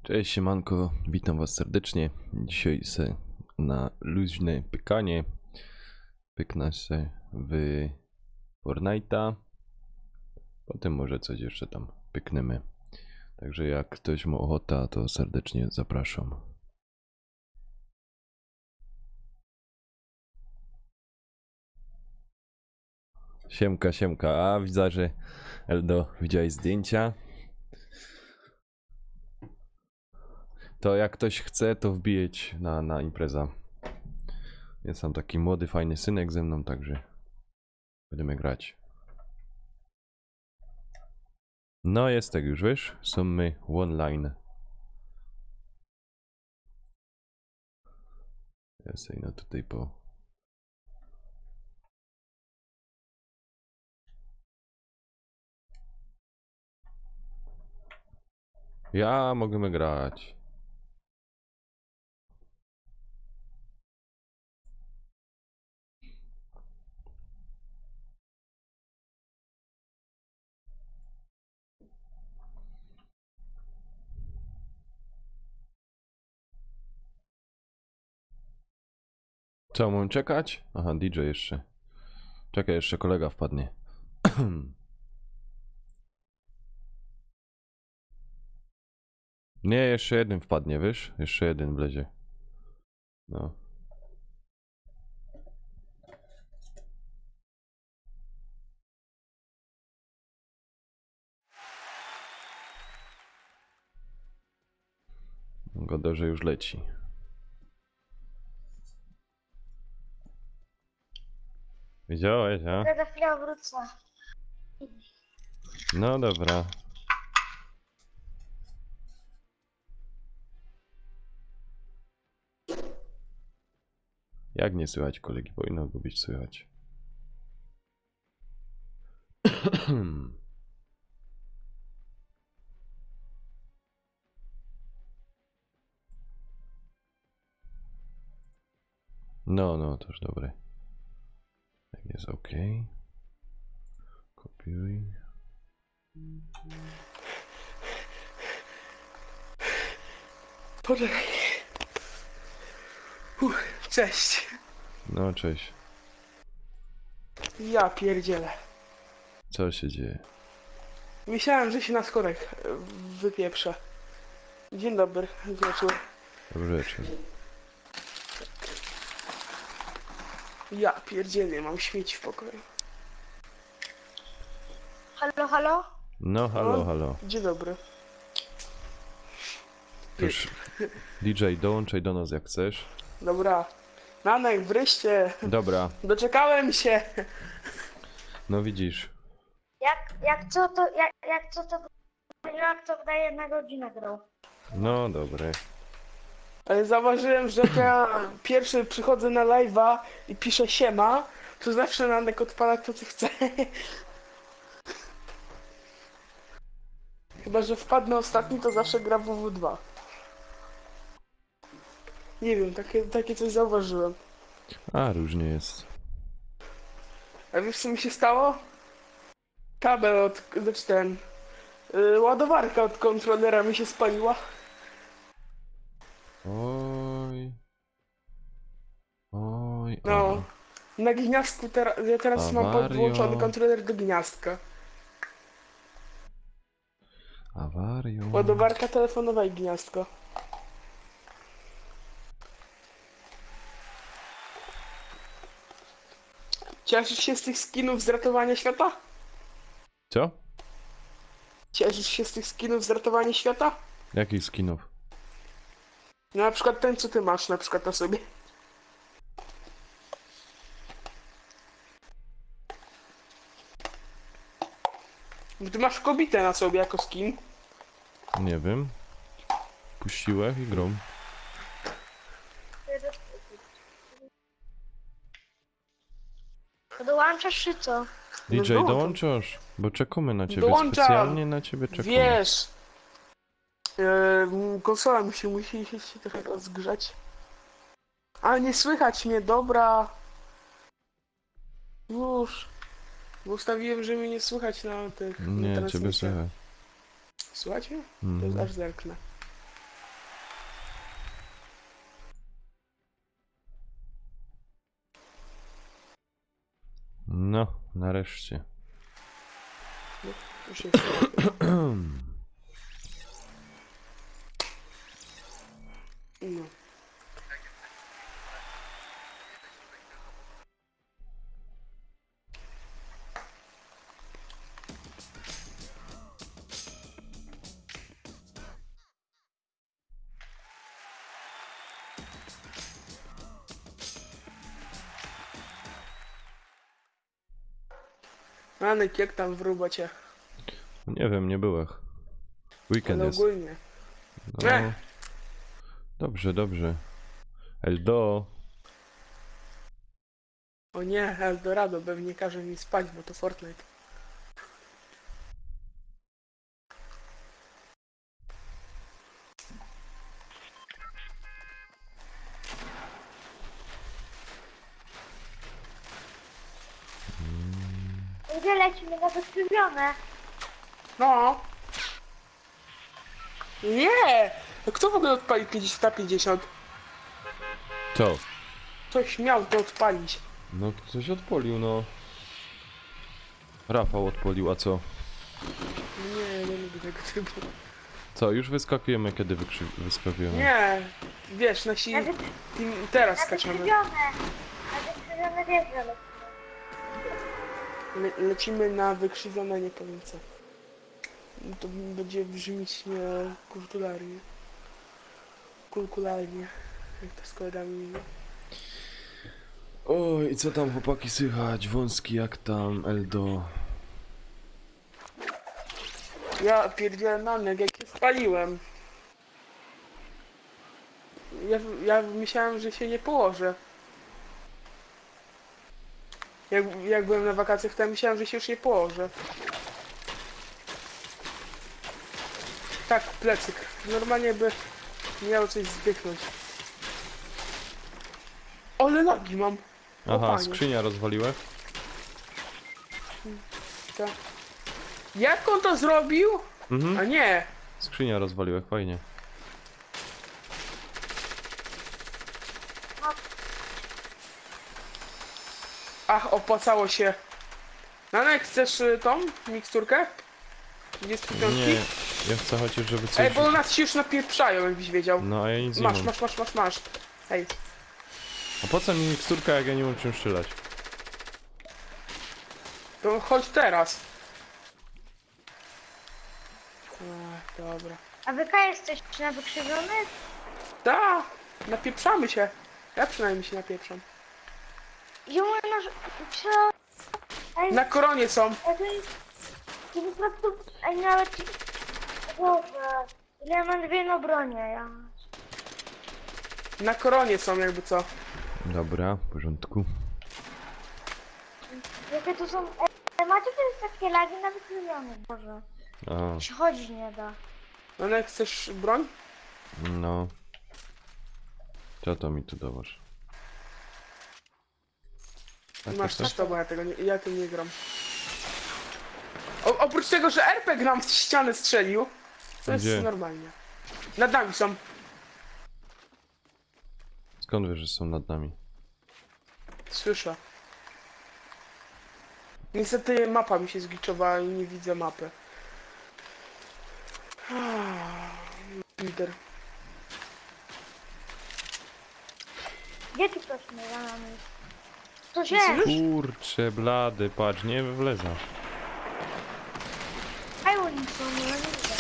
Cześć, siemanko, witam was serdecznie. Dzisiaj se na luźne pykanie pyknę się w Fortnite'a. Potem może coś jeszcze tam pykniemy. Także jak ktoś ma ochota, to serdecznie zapraszam. Siemka, siemka. A widzę, że Eldo, widziałeś zdjęcia? To jak ktoś chce, to wbijeć na impreza. Jest tam taki młody, fajny synek ze mną, także będziemy grać. No jest tak już, wiesz? Są my online. Ja sobie no tutaj po... Ja możemy grać. Co, mam czekać? Aha, DJ jeszcze. Czekaj, jeszcze kolega wpadnie. Nie, jeszcze jeden wpadnie, wiesz? Jeszcze jeden wlezie. No. Goda, że już leci. Widziałeś, a? Ja za chwilę wrócę. No dobra. Jak nie słychać kolegi? Powinno go być słychać. No, no, to już dobre. Tak jest ok. Kopiuj. Poczekaj. Cześć. No, cześć. Ja pierdzielę. Co się dzieje? Myślałem, że się na skorek wypieprzę. Dzień dobry, wieczór. Dobry wieczór. Ja pierdzielę, mam śmieci w pokoju. Halo, halo? No, halo, No. halo. Dzień dobry. Toż DJ, dołączaj do nas jak chcesz. Dobra. Nanek, wreszcie. Dobra, Doczekałem się. no widzisz. Jak to daje na godzinę grał. No dobre. Ale zauważyłem, że jak ja pierwszy przychodzę na live'a i piszę siema, to zawsze Nanek odpala kto co chce. Chyba że wpadnę ostatni, to zawsze gra w WW2. Nie wiem, takie coś zauważyłem. A, różnie jest. A wiesz co mi się stało? Kabel znaczy ładowarka od kontrolera mi się spaliła. Oj. Oj, No. oj. Na gniazdku ja teraz mam Awario. podłączony kontroler do gniazdka. Awarią. Ładowarka telefonowa i gniazdko. Cieszysz się z tych skinów z ratowania świata? Co? Cieszysz się z tych skinów z ratowania świata? Jakich skinów? No na przykład ten co ty masz na przykład na sobie. Bo ty masz kobietę na sobie jako skin. Nie wiem. Puściłeś i grom. To dołączasz czy co? DJ, dołączam. dołączasz? Bo czekamy na ciebie. Dołączam. Specjalnie na ciebie czekamy. Wiesz, konsola musi się trochę rozgrzać. Ale nie słychać mnie, dobra. Już. Bo ustawiłem, że mnie nie słychać na tych na Nie, ciebie transmisjach. słychać. Słuchać mnie? To Mhm. aż zerknę. No, nareszcie. Już jest. No. Anek, jak tam w robocie? Nie wiem, nie byłem. Weekend Ale jest. ogólnie. No. Dobrze, dobrze. Eldo. O nie, Eldorado pewnie każe mi spać, bo to Fortnite. Gdzie lecimy na wykrzywione? No. Nie! No kto w ogóle odpalił 50 na 50? Co? Ktoś miał to odpalić. No ktoś odpolił, no. Rafał odpolił, a co? Nie, nie lubię tego typu. Co, już wyskakujemy, kiedy wyskakujemy? Nie, wiesz, nasi... Na Teraz na skaczemy. wykrzywione. Na wykrzywione wieże lecimy. Lecimy na wykrzywione, nie powiem co. To będzie brzmieć kulturalnie. Kulkularnie. Jak to z kolegami mówię. Oj, co tam chłopaki słychać? Wąski jak tam, Eldo? Ja pierdzielę nanek, jak się spaliłem. Ja myślałem, że się nie położę. Jak byłem na wakacjach, to ja myślałem, że się już nie położę. Tak, plecyk. Normalnie by miało coś zdychnąć. Ale nogi mam. O, Aha, panie. skrzynia rozwaliłeś? Tak. Jak on to zrobił? Mhm. A nie. Skrzynia rozwaliłeś, fajnie. Ach, opłacało się. Nanek, chcesz tą miksturkę? 25? Nie, ja chcę chociaż, żeby coś... Ej, bo nas się już napieprzają, jakbyś wiedział. No, a ja nic nie Masz, mam. masz. Ej, A po co mi miksturka, jak ja nie mam czym strzelać? to chodź teraz. Ach, dobra. A wy K jesteś na wykrzywionych? Da, napieprzamy się. Ja przynajmniej się napieprzam. I mówię, no, że... Ej, Na koronie są. ej, to po prostu... Ej, nawet... Boże, ile ja mam dwie na bronie, ja... Na koronie są, jakby co. Dobra, w porządku. Jakie to są... Ej, macie też takie lagi na wykrzywione, Boże. A, Się chodzić nie da. Nanek, chcesz broń? no. Co to mi tu dawasz? Tak, Masz tak, też to, bo ja tym nie gram. Oprócz tego, że RPG nam w ścianę strzelił, to jest Gdzie? normalnie. Nad nami są. Skąd wiesz, że są nad nami? Słyszę. Niestety mapa mi się zgliczowała i nie widzę mapy. Lider. Gdzie tu ktoś mnie za nami? To się... Słyszysz? Kurczę, blady, patrz, nie wlezasz. Hej, oni są, no nie widzę.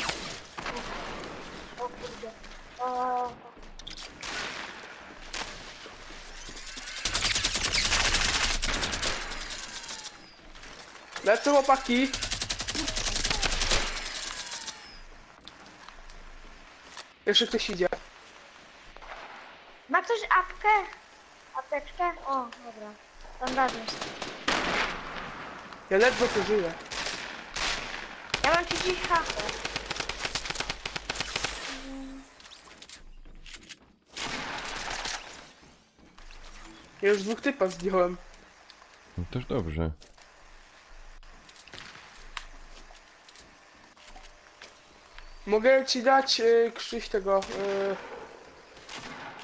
O kurde. O... Lecę, chłopaki. Jeszcze ktoś idzie. Ma ktoś apkę? Apteczkę? O, dobra. Tam razem jest. Ja ledwo co żyję. Ja mam 30 HP. Ja już dwóch typa zdjąłem. No też dobrze. Mogę ci dać Krzyś tego.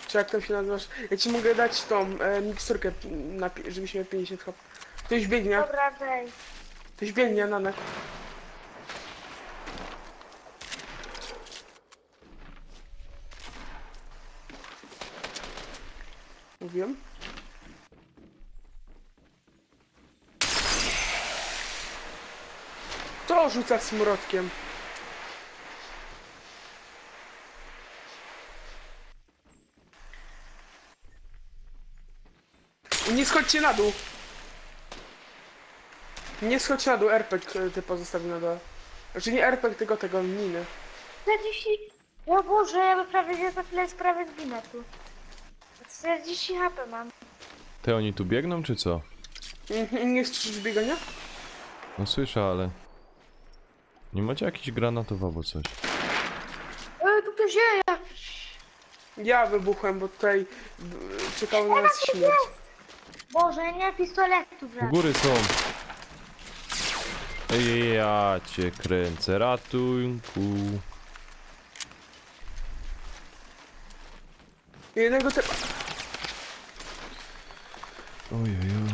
Czy jak tam się nazywasz? Ja ci mogę dać tą miksturkę, żebyś miał 50 HP. Ktoś biegnie. Dobra, wejdź. Ktoś biegnie na nas. Mówiłem. To rzuca smrodkiem. Nie schodźcie na dół. Nie schodź na dół, RPG ty pozostawił na dole. Znaczy nie RPG, tylko tego miny. 40... O Boże, ja za chwilę prawie zginę tu. 40 HP mam. Te oni tu biegną, czy co? Nie słyszysz biegania? No słyszę, ale... Nie macie jakichś granatów albo coś? Tu ktoś je. Ja wybuchłem, bo tutaj czekał na nas śmierć. Boże, ja nie mam pistoletu, U brat. góry są! Ej, ja cię kręcę, ratunku. Jednego typa. Ojojoj.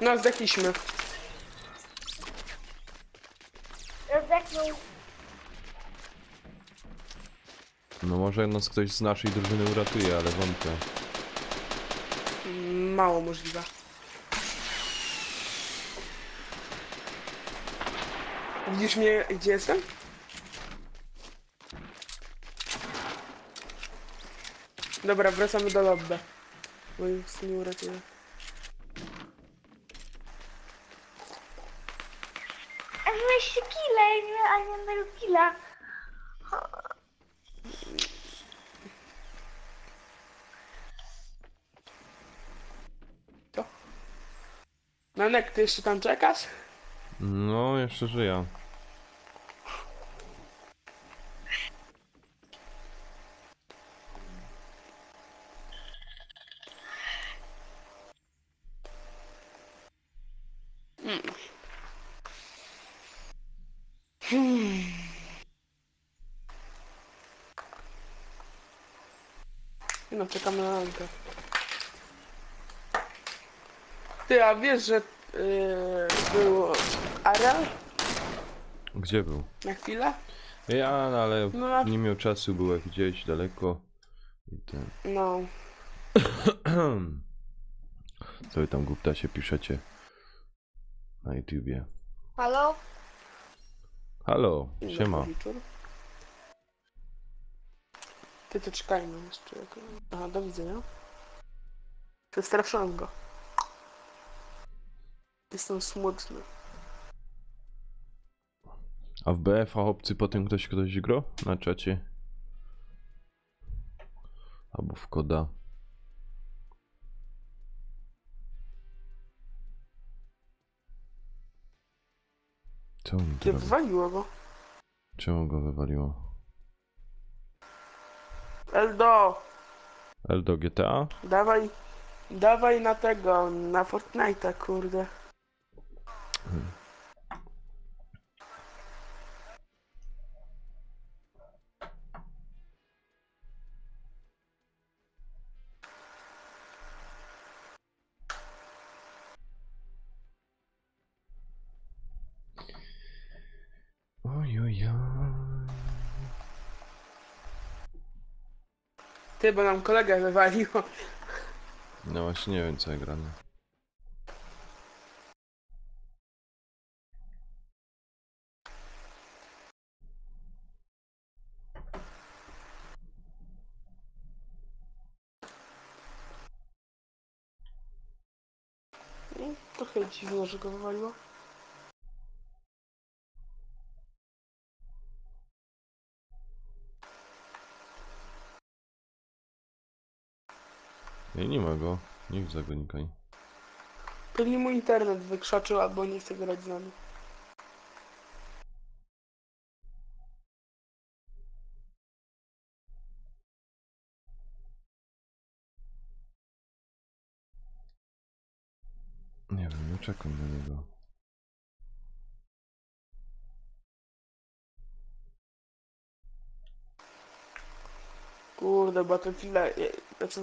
No, zdechliśmy. Rozdechnął. No może nas ktoś z naszej drużyny uratuje, ale wątpię. Mało możliwe. Widzisz mnie, gdzie jestem? Dobra, wracamy do lobby. Bo już nie uratuje. A miałeś killa, ja nie miałem ani jednego killa. Co? Nanek, ty jeszcze tam czekasz? No, jeszcze żyję. No, czekamy na Nankę. Ty, a wiesz, że był Ariel Gdzie był? na chwilę? Ja, no, ale No. nie miał czasu, byłem gdzieś daleko. I ten... No. Co wy tam głupta się piszecie na YouTubie? Halo? Halo, Dobry siema. wieczór. Ty to czekajmy jeszcze. Aha, do widzenia. Przestraszyłem go. Jestem smutny. A w BF-a obcy potem ktoś grał na czacie? Albo w koda. Co on tu Ty robi? wywaliło go. Czemu go wywaliło? Eldo! Eldo GTA? Dawaj. Dawaj na tego, na Fortnite'a, kurde. Ojojoj. Ty, bo nam kolegę wywaliło. No właśnie nie wiem co ja gramy. Trochę dziwne, że go wywaliło. Ej, nie ma go. Niech zagonikaj. Pewnie mu internet wykrzaczył, albo nie chce grać z nami. Nie wiem, nie czekam na niego. Kurde, Battlefield... Co...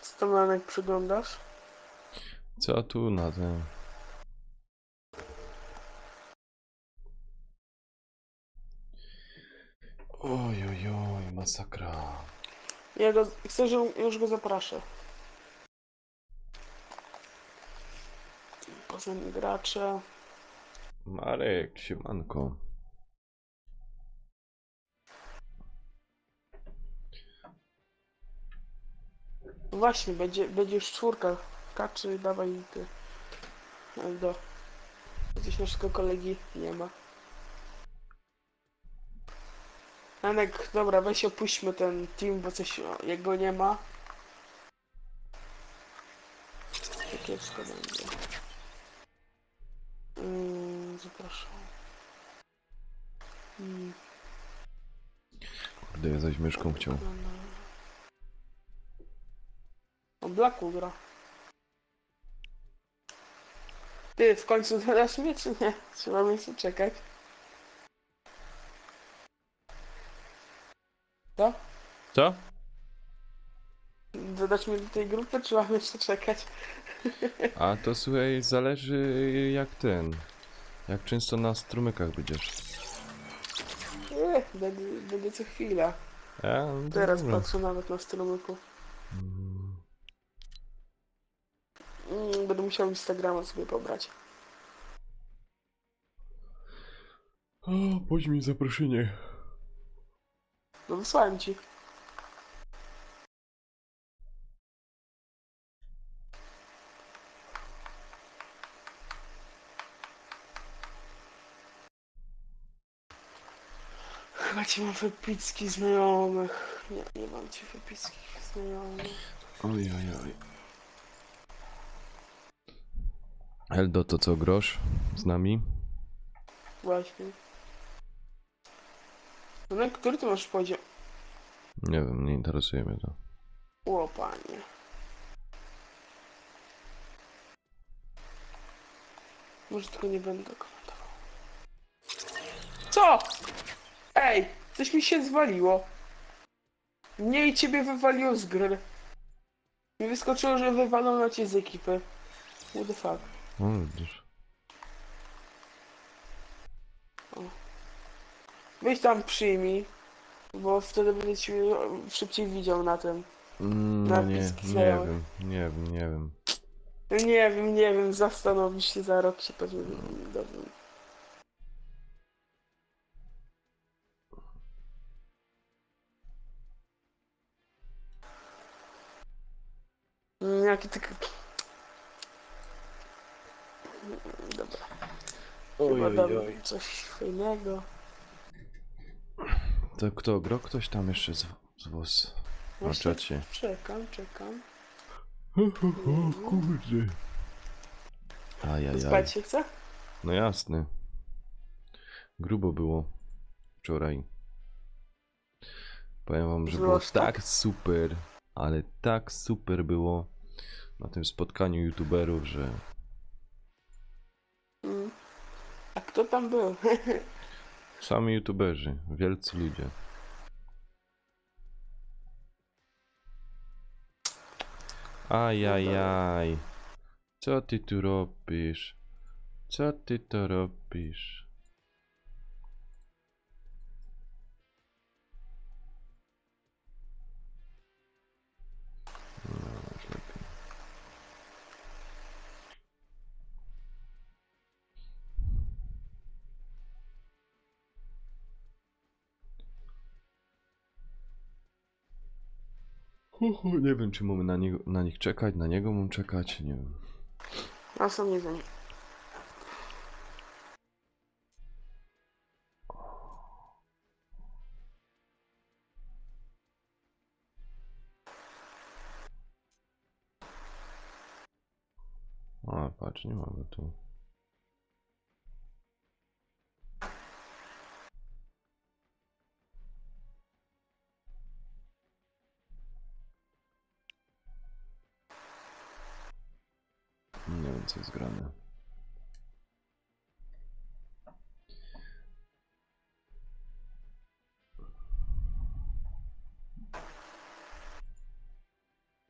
Co tam, Janek, przyglądasz? Co tu na ten? Oj, oj, oj, masakra. Ja go... Chcę, że już go zaproszę. Poznam gracze. Marek, siemanko. Właśnie, będzie już czwórka. Kaczy, dawaj ty. Do. Gdzieś naszego kolegi nie ma. Janek, dobra, weź opuśćmy ten team, bo coś, jak go nie ma. To kiepsko będzie. Zapraszam. Kurde, ja zaś myszką chciał. O, Blacku gra. Ty, w końcu zadasz mnie, czy nie? Trzeba mi się czekać. Co? Co? Dodać mnie do tej grupy, czy mam jeszcze czekać? A to słuchaj, zależy jak ten. Jak często na strumykach będziesz. Nie, będę co chwila. Ja, no to Teraz dobra. patrzę nawet na strumyku. Mm. Będę musiał Instagrama sobie pobrać. O, pójdź mi zaproszenie. No wysłałem ci. Chyba ci mam wypickich znajomych. Nie mam ci wypickich znajomych. Oj, oj, oj. Eldo, to co, grosz z nami? Właśnie. No, na który ty masz poziom? Nie wiem, nie interesuje mnie to. O, panie. Może tylko nie będę komentował. Co? Ej, coś mi się zwaliło. Mnie i ciebie wywaliło z gry. Mi wyskoczyło, że wywalono cię z ekipy. What the fuck? O, widzisz. Weź tam przyjmij, bo wtedy będę cię szybciej widział na tym. No nie, Napiski nie znajomych. wiem, nie wiem, nie wiem. No nie wiem, zastanowisz się za rok, się pewnie dowiem. Jaki ty... Dobra, chyba dam coś fajnego. To kto, gro? Ktoś tam jeszcze z was na Właśnie czacie. czekam. Kurde. Ajajaj. Spać się chce? No jasne. Grubo było wczoraj. Powiem wam, że było Było aż tak? tak super, ale tak super było na tym spotkaniu youtuberów, że A kto tam był? sami youtuberzy, wielcy ludzie. Ajajaj. Co ty tu robisz? Co ty to robisz? No, już lepiej. Nie wiem, czy mamy na nich czekać, na niego mam czekać, nie wiem. A są nie za nie. A, patrz, nie mamy tu. Nie wiem, co jest grane.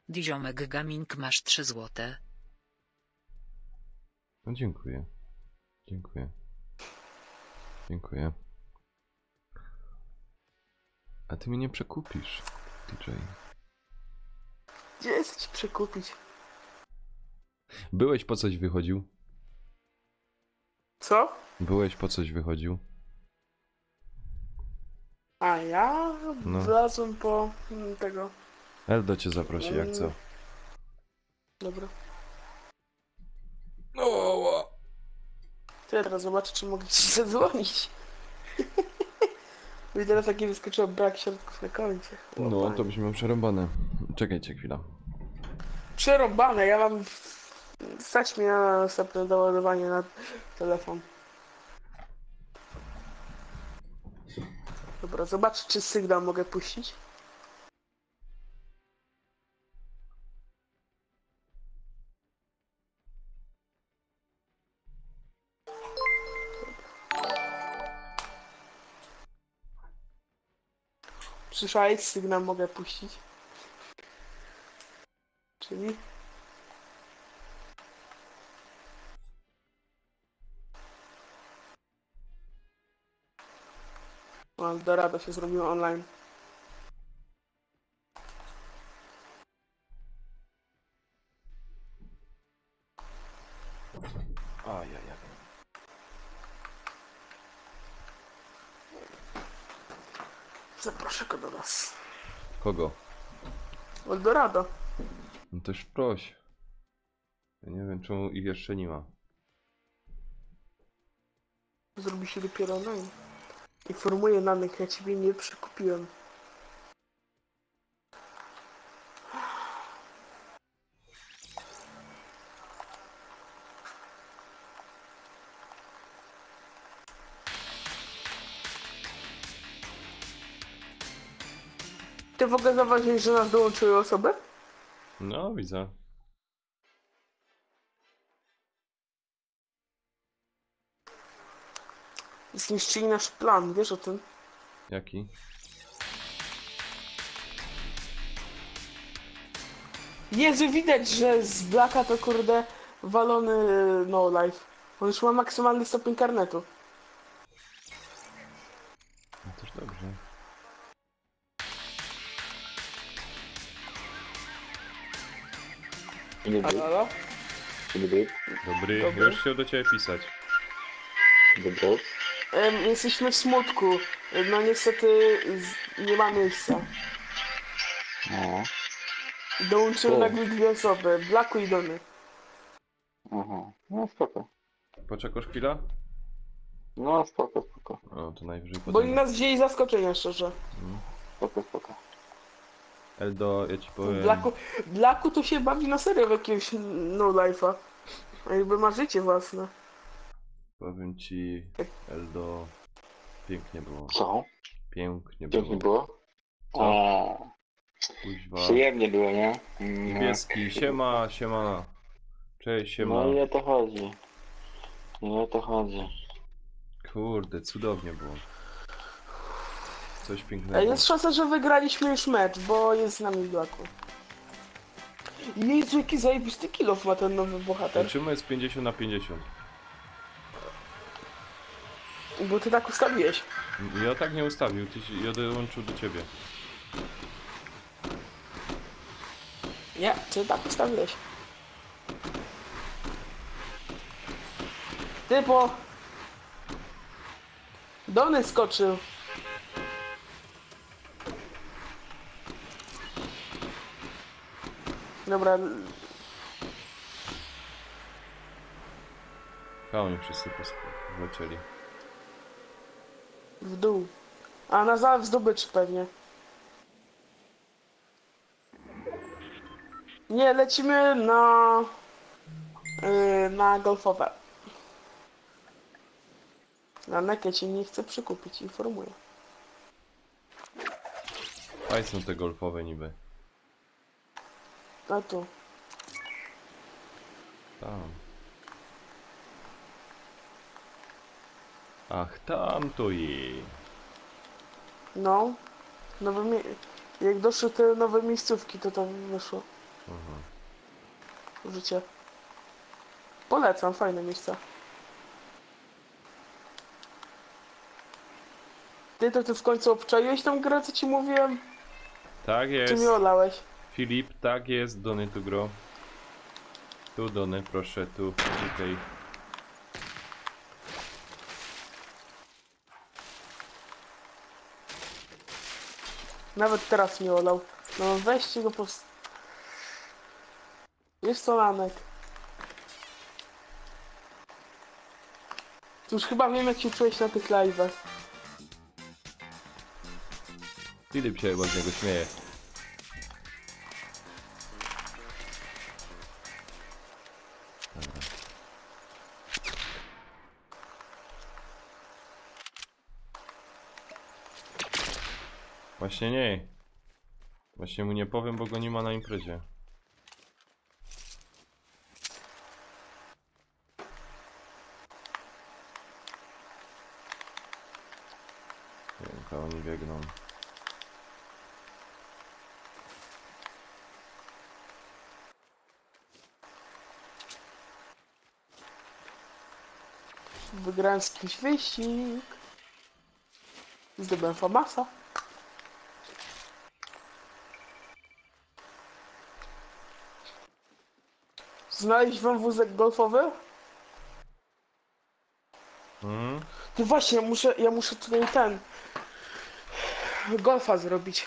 Diziomek Gaming masz 3 złote. No dziękuję. Dziękuję. Dziękuję. A ty mnie nie przekupisz, DJ. Gdzie jesteś przekupić? Byłeś po coś wychodził? Co? Byłeś po coś wychodził? A ja No. wlazłem po tego. Eldo cię zaprosi, jak co? Dobra. No, To ja teraz zobaczę, czy mogę ci zadzwonić. I teraz taki wyskoczył brak środków na koncie. no to byśmy miał przerąbane. Czekajcie chwilę. Przerąbane, ja mam... Stać mi na następne doładowanie na telefon. Dobra, zobaczę, czy sygnał mogę puścić. Słyszałeś? Sygnał mogę puścić. Czyli... O, Eldorado się zrobiło online. Ajajaj. Zaproszę go do nas. Kogo? Eldorado. No też proś. Ja nie wiem, czemu ich jeszcze nie ma. Zrobi się dopiero online. Informuję danych, ja ciebie nie przekupiłem. Ty w ogóle zauważyłeś, że nas dołączyły osoby? No, widzę. Zniszczyli nasz plan, wiesz o tym? Jaki? Jezu, widać, że z Blacka to kurde walony no life. On już ma maksymalny stopień karnetu. No też dobrze. Dzień dobry. Halo? Dzień dobry. Dobry, Dobry. już chciał do ciebie pisać. Dobra. Jesteśmy w smutku. No niestety nie ma miejsca. No. Dołączyły O. nagle dwie osoby. Blacku i Dony. Aha. No spoko. Poczekasz chwilę? No spoko, spoko. O, to najwyżej Bo potem. i nas wzięli zaskoczenia szczerze. Spoko, spoko. Eldo, ja ci powiem. Blacku to się bawi na serio w jakiegoś no life'a. A jakby ma życie własne. Powiem ci, Eldo. Pięknie było. Co? Pięknie Pięknie było. było? Co? O, Kuźwa. przyjemnie było, nie? Niebieski, siema, siema. Cześć, siema. No i o to chodzi. I o to chodzi. Kurde, cudownie było. Coś Ej, pięknego. jest szansa, że wygraliśmy już mecz, bo jest z nami Blacku. Jezu, jaki zajebisty kilof ma ten nowy bohater. Czemu jest 50 na 50? Bo ty tak ustawiłeś. Ja tak nie ustawił, ja dołączył do ciebie. Nie, ty tak ustawiłeś. Typo. Dony skoczył. Dobra, Oni wszyscy wlecieli. w dół. A na zalew zdobyczy pewnie. Nie, lecimy na Na golfowe. Na nekę cię nie chcę przykupić, informuję. Fajne są te golfowe niby. A tu. Tam. Ach, tam to je. No. Jak doszły te nowe miejscówki, to tam wyszło. Aha. Życie. Polecam, fajne miejsca. Ty w końcu obczaiłeś tą grę, co ci mówiłem? Tak Czy jest. mi olałeś? Filip, tak jest. Dony tu gro. Tu Dony, proszę, tu. Tutaj. Nawet teraz mnie olał. No weźcie go Jest to Lanek. Już chyba wiem, jak się czułeś na tych live'ach. Filip się chyba z niego śmieje. Dobra. Właśnie nie. Właśnie mu nie powiem, bo go nie ma na imprezie. Nie wiem, jak oni biegną. Wygrałem z kimś wyścig. Zdobyłem famasa. Znaleźć wam wózek golfowy? Mhm. No właśnie, ja muszę tutaj golfa zrobić.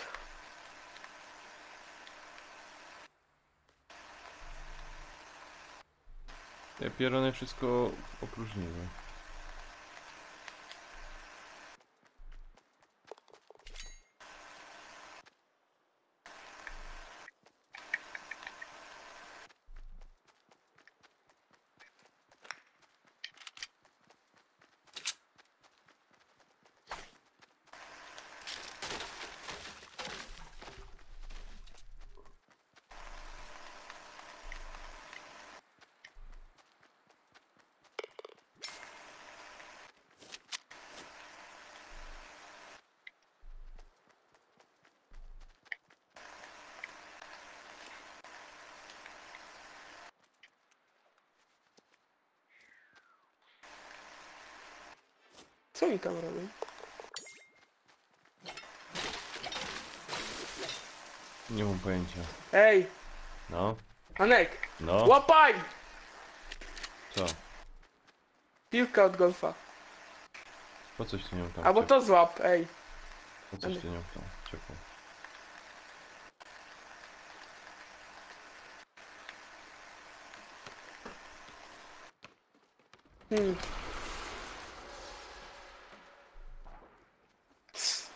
Te pierony wszystko opróżniły. Co oni tam robią? Nie mam pojęcia. Ej, No, Anek, no, łapaj! co? Piłkę od golfa. Po coś ty nią tam Albo ciep- to złap, ej. Po coś ty nią tam ciepło?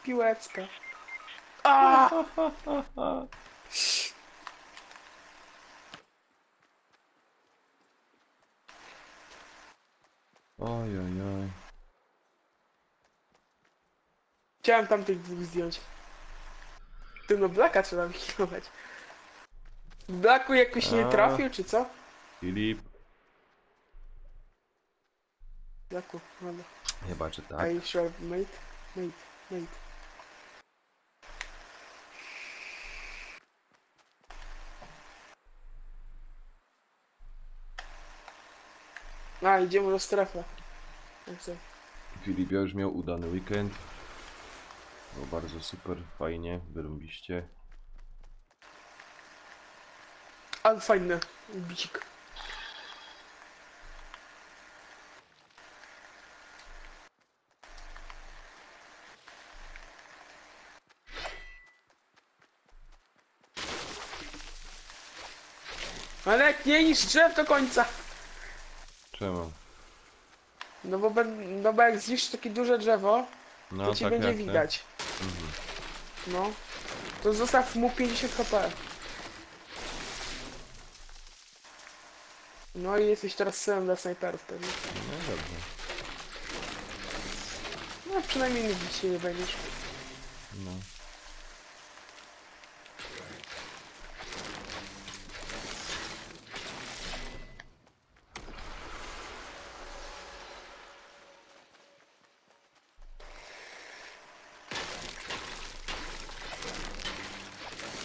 Piłeczka. A! Oj, oj, oj. Chciałem tam tych dwóch zdjąć. Ty no Blacka trzeba wykinować. Blacku jakoś nie A. trafił, czy co? Filip. Blacku, dobra. Chyba, że tak. Are you sure, mate? Mate. A, idziemy do strefy. Jak to? Filip, ja już miał udany weekend. Było bardzo super, fajnie, wyrąbiście. Ale fajny bicik. Ale jak nie niż drzew do końca. Czemu? No bo jak zniszczysz takie duże drzewo, No to ci tak będzie jak te. widać. Mhm. No. To zostaw mu 50 HP. No i jesteś teraz synem dla snajperów pewnie. No dobrze. No przynajmniej nie dzisiaj nie będziesz. No.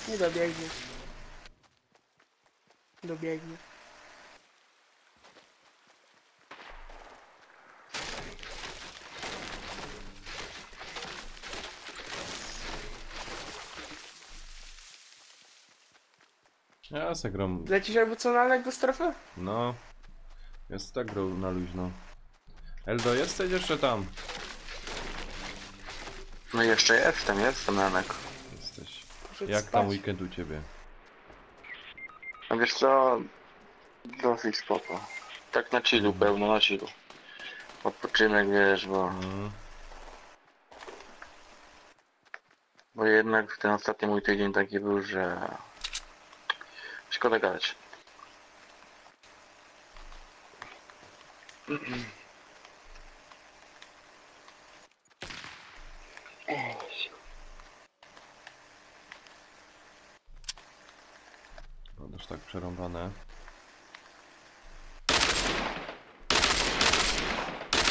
Nie dobiegnie. Dobiegnie. Ja se gram. Lecisz jakby co na Alek do strefy? No. Jest tak grał na luźno. Eldo, jesteś jeszcze tam? No i jeszcze jestem Janek. Jesteś. Poszedł Jak spać. tam weekend u ciebie? A wiesz co? Dosyć spoko. Tak na chillu, pełno na chillu. Odpoczynek, wiesz, Mm. bo jednak ten ostatni mój tydzień taki był, że szkoda gadać. Podasz tak przerąbane.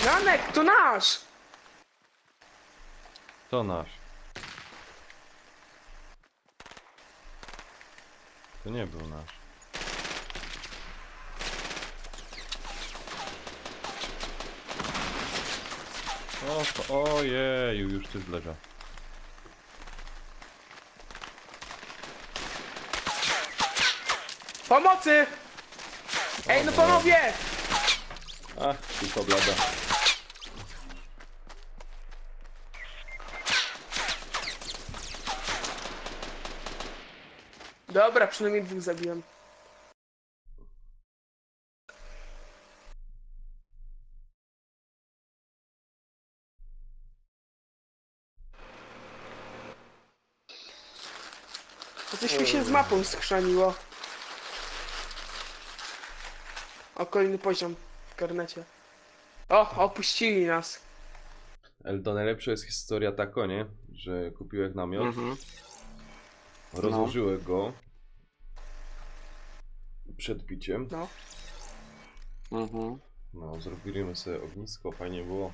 Janek, to nasz! To nasz. To nie był nasz. Ojeju, już coś leża. Pomocy! Ej, no panowie! Ach, tylko blada. Dobra, przynajmniej dwóch zabiłem. To coś mi się z mapą skrzaniło. O, kolejny poziom w karnecie. O, opuścili nas. Eldo, najlepsza jest historia taka, nie? Że kupiłeś namiot, Mhm. rozłożyłeś go przed piciem. No. Mhm. No, zrobiliśmy sobie ognisko, fajnie było.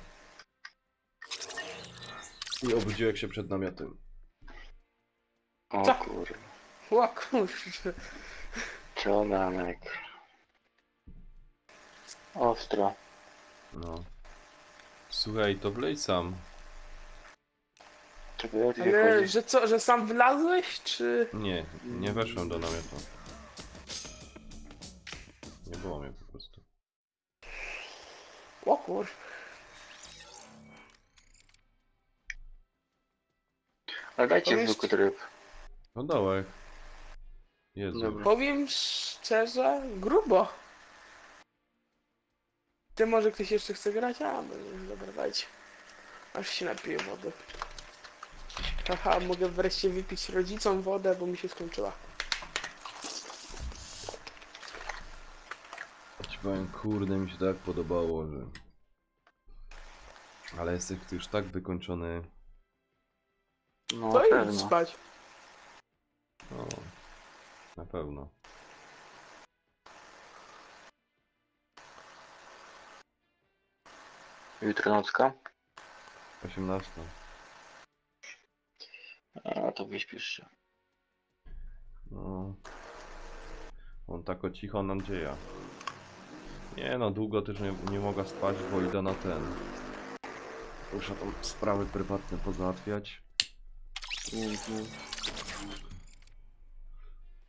I obudziłeś się przed namiotem. O Co? kurwa. O kurczę. Co Janek? Ostro. No. Słuchaj, to wlej sam. Czekaj, o co ci Ale, chodzi? że co, że sam wlazłeś, czy... Nie, nie weszłem do namiotu. Nie było mnie po prostu. O kur... Ale dajcie Powiem zwykły ci- tryb. No dołek. Jezu. Dobra. Powiem szczerze, grubo. Ty może ktoś jeszcze chce grać? A, no nie, dobra, dajcie. Aż się napiję wody. Haha, mogę wreszcie wypić rodzicom wodę, bo mi się skończyła. Ci powiem, kurde, mi się tak podobało, że... Ale jesteś ty już tak wykończony. No To idź pewno. spać. No, na pewno. Jutro nocka? 18. A to wyśpisz się. No. On tak o cicho nadzieja. Nie no, długo też nie mogę spać, bo idę na ten. Muszę tam sprawy prywatne pozałatwiać. Mhm.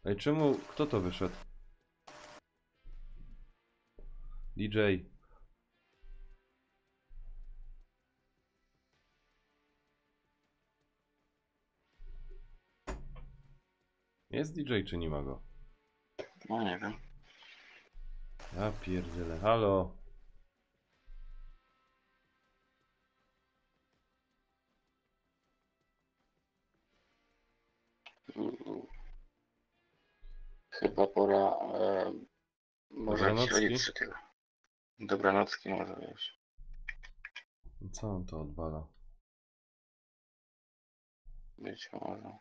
Ej, czemu? Kto to wyszedł? DJ. Jest DJ czy nie ma go? No nie wiem. Ja pierdzielę, halo. Chyba pora Może jakiś Dobranocki? rodzic tyle. Dobranocki może, wiesz. Co on to odwala? Być może.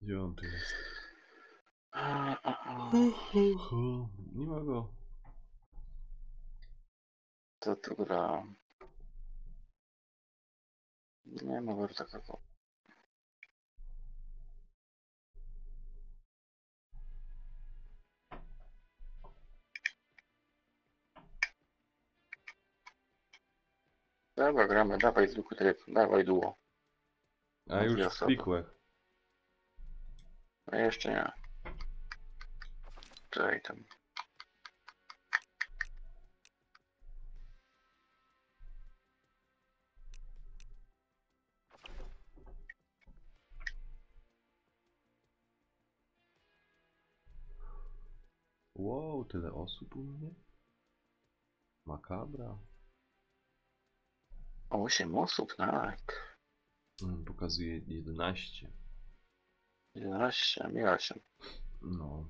Gdzie on tu jest? A. Nie ma go. To tu gra. Nie ma go takiego. Dobra, gramy, dawaj zwykły tryb, dawaj duo. A już Dwie w osoby. pikłech. A jeszcze nie. Czekaj tam. Wow, tyle osób u mnie? Makabra. 8 osób, tak. Pokazuje 11. 11, miała się. No.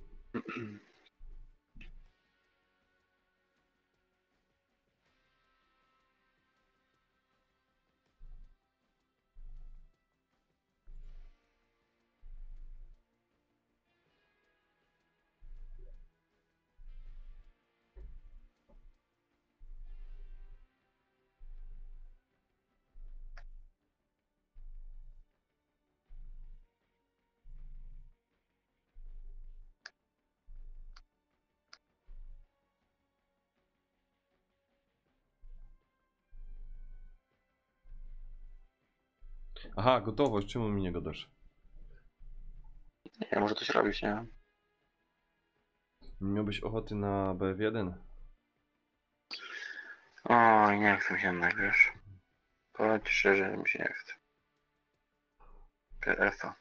Aha, gotowość, czemu mi nie gadasz? Nie, może coś robić, nie? Nie miałbyś ochoty na BF1? Oj, nie chcę się jednak, wiesz. Powiem ci szczerze, że mi się nie chce. PF-a.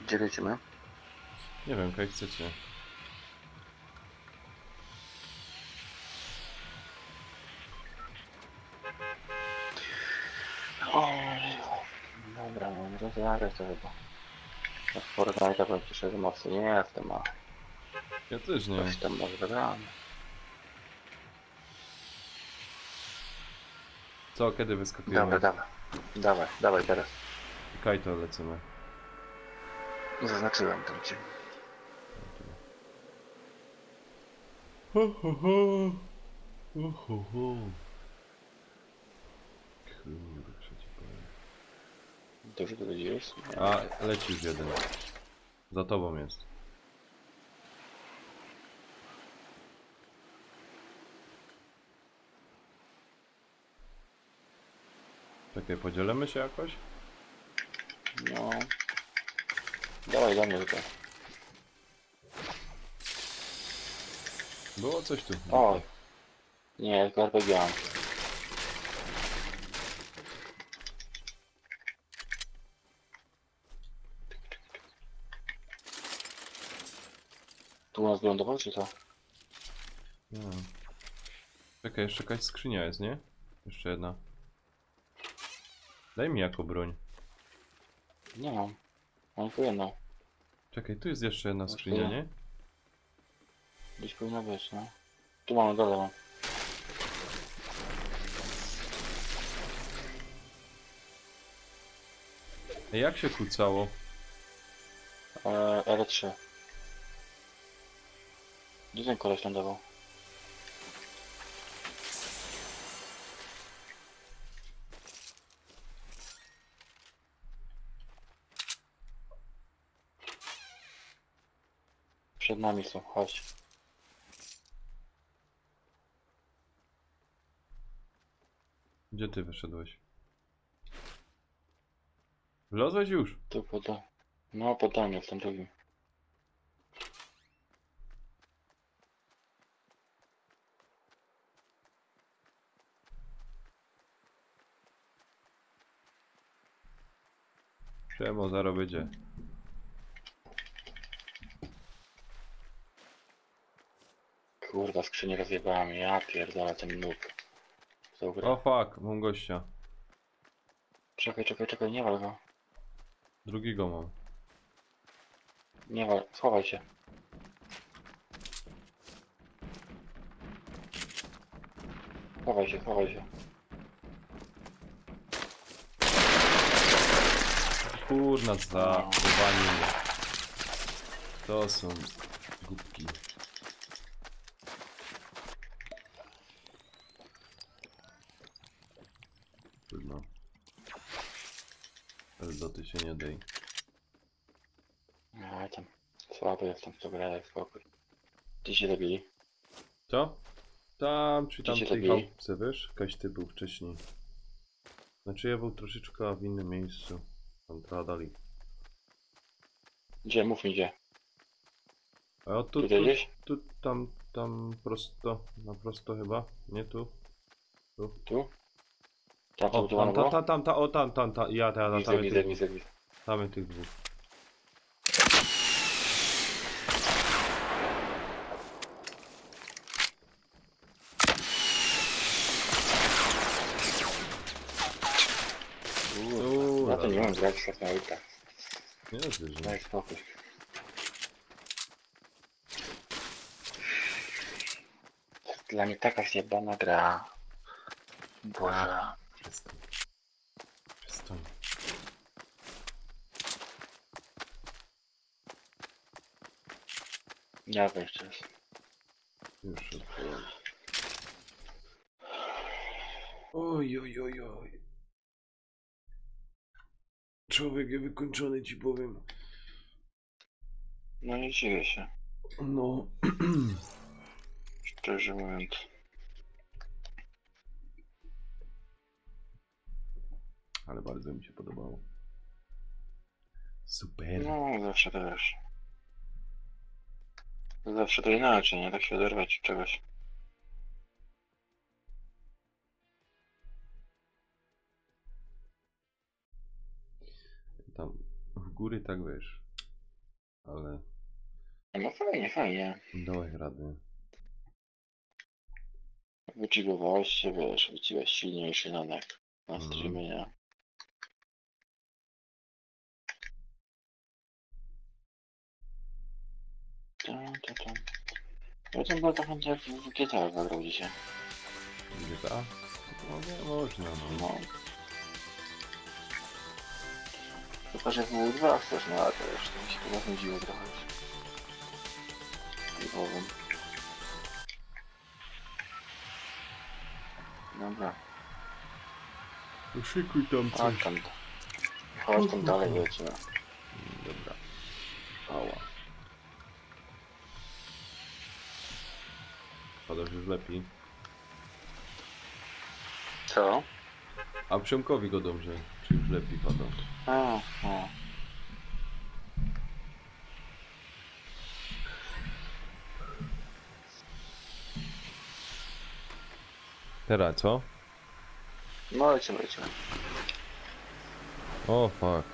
Gdzie lecimy? Nie wiem, jak chcecie. Oj, dobra, no może zagrać to chyba. No w Fortnite'a powiem ci szczerze, mocno nie jestem, a Ja też nie. coś tam może zagramy. Co, kiedy wyskakujemy? Dobra, dawaj. Dawaj, dawaj teraz. Kajto lecimy. Zaznaczyłem to cię. Ho, ho, ho. Ho, ho, ho. Kurczę ci powiem. To już dowiedziałeś? Nie. A, leci już jeden. Za tobą jest. Czekaj, podzielimy się jakoś? No. Dawaj do mnie tylko. Było coś tu. O! Nie, tylko RPG mam. Tu nas wylądował, czy co? Nie wiem. Czekaj, jeszcze jakaś skrzynia jest, nie? Jeszcze jedna. Daj mi jako broń. Nie mam. Mam tylko jedną. Czekaj, tu jest jeszcze jedna skrzynia, ja. nie? Gdzieś powinno być, no. Tu mam, dole mam. Ej, jak się kłócało? R3. Gdzie ten koleś lądował? Przed nami są, chodź. Gdzie ty wyszedłeś? Wlazłeś już? Tu poda. No, podanie w tym drugim. Czemu zaraz będzie? Kurwa, skrzynię rozjebałem. Ja pierdolę ten nóg. Dobra. O fuck, mam gościa. Czekaj, nie wal go. Drugiego mam. Nie wal, schowaj się. Chowaj się. Kurna za chowanie. To są głupki. Trudno. Doty się nie dej. Ja tam słaby jestem w to grę, jak spokój. Gdzie się zabili? Co? Tam czy Gdzie tam się w tej zabili? chałupce, wiesz? Kaś ty był wcześniej. Znaczy ja był troszeczkę w innym miejscu. Tam trochę dali. Gdzie? Mów mi gdzie. A o tu, Tutaj gdzieś? tam prosto, na prosto chyba, nie tu? Tu? Tam to O, budowane było? ja tam Widzę. Tam tych dwóch. Ja to nie mam grać w Fortnite'a. Nie jest że Daj spokój. Dla mnie taka zjebana gra. Boże. Przestań. Ja jeszcze raz. Już odpłyłem. Oj. Człowiek jest wykończony, ci powiem. No nie dziwię się. No. Szczerze mówiąc. Ale bardzo mi się podobało. Super. No zawsze to wiesz. Zawsze to inaczej, nie? Tak się oderwać od czegoś. Tam w góry tak wiesz. Ale No fajnie. dałeś rady. Wychillowałeś się, wiesz, wyciłeś silniejszy na streamie, nie? Tam. Ja tam było tak jak w GTA zagrał dzisiaj. GTA? No nie można, no. No. Tylko, że było dwa chcesz, no ale to już to mi się chyba znudziło trochę już. I powiem. Dobra. Szykuj tam Chodź tam. Chodź tam dalej, lecimy. Dobra. Ała. Padasz już lepiej. Co? A Przemkowi go dobrze, czy już lepiej pada? A. Teraz co? No lecimy. O fuck.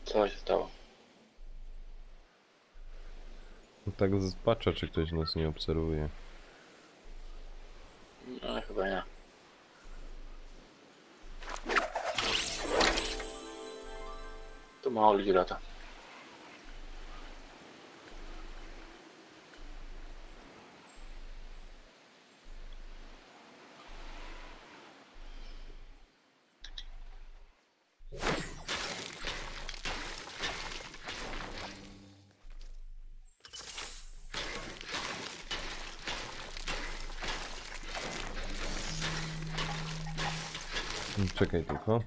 Co się stało? No tak patrzę, czy ktoś nas nie obserwuje. No chyba nie. Tu mało ludzi lata. Czekaj tylko.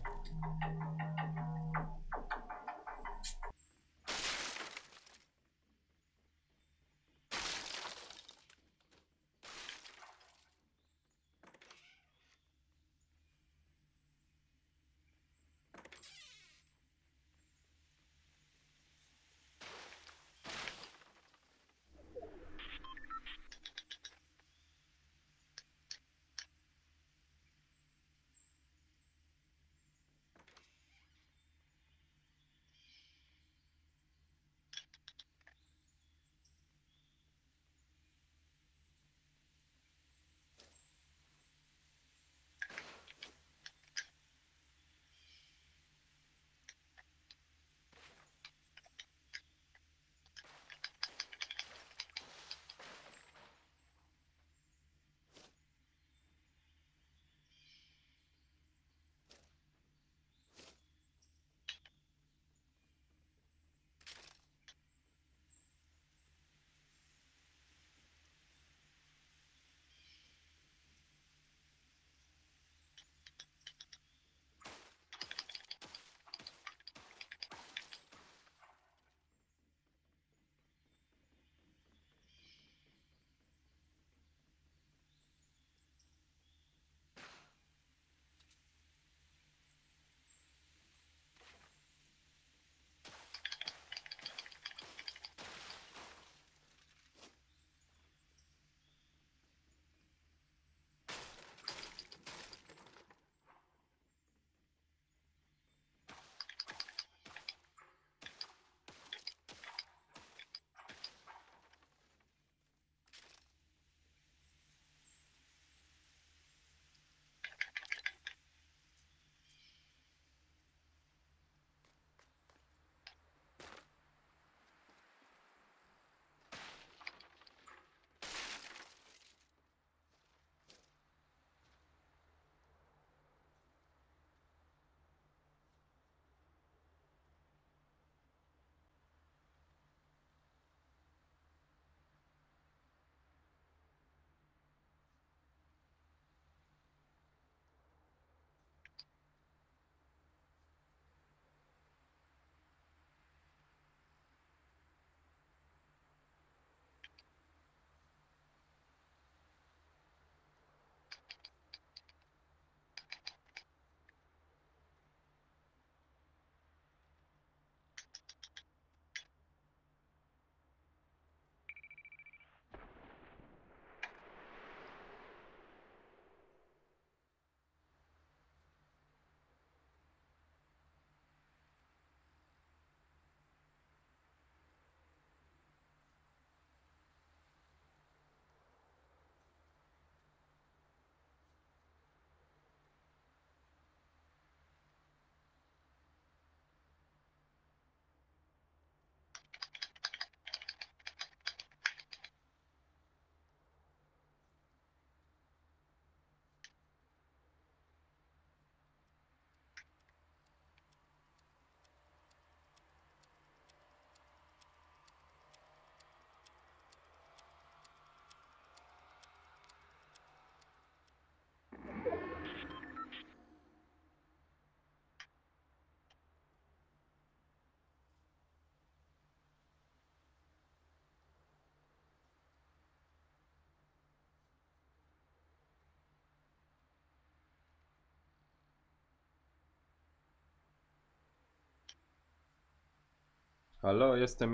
Halo, jestem.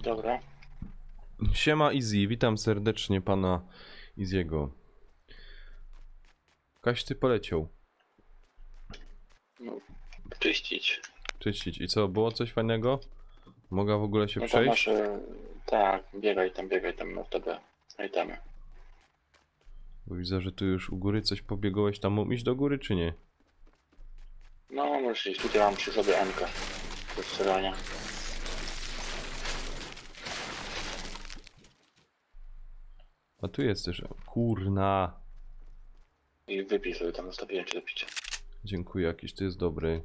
Dobra. Siema Easy, witam serdecznie pana Easy'ego. Kaś ty poleciał. No, czyścić. Czyścić. I co, było coś fajnego? Mogę w ogóle się No tam przejść? masz... Tak, biegaj tam, no wtedy znajdziemy. Bo widzę, że tu już u góry coś pobiegłeś. Tam mógł iść do góry, czy nie? No, możesz iść. Tutaj mam przy sobie Ankę. Do strzelania. A tu jest też. Kurna. I wypij sobie, tam zostawiłem ci do picia. Dziękuję, jakiś tu jest dobry.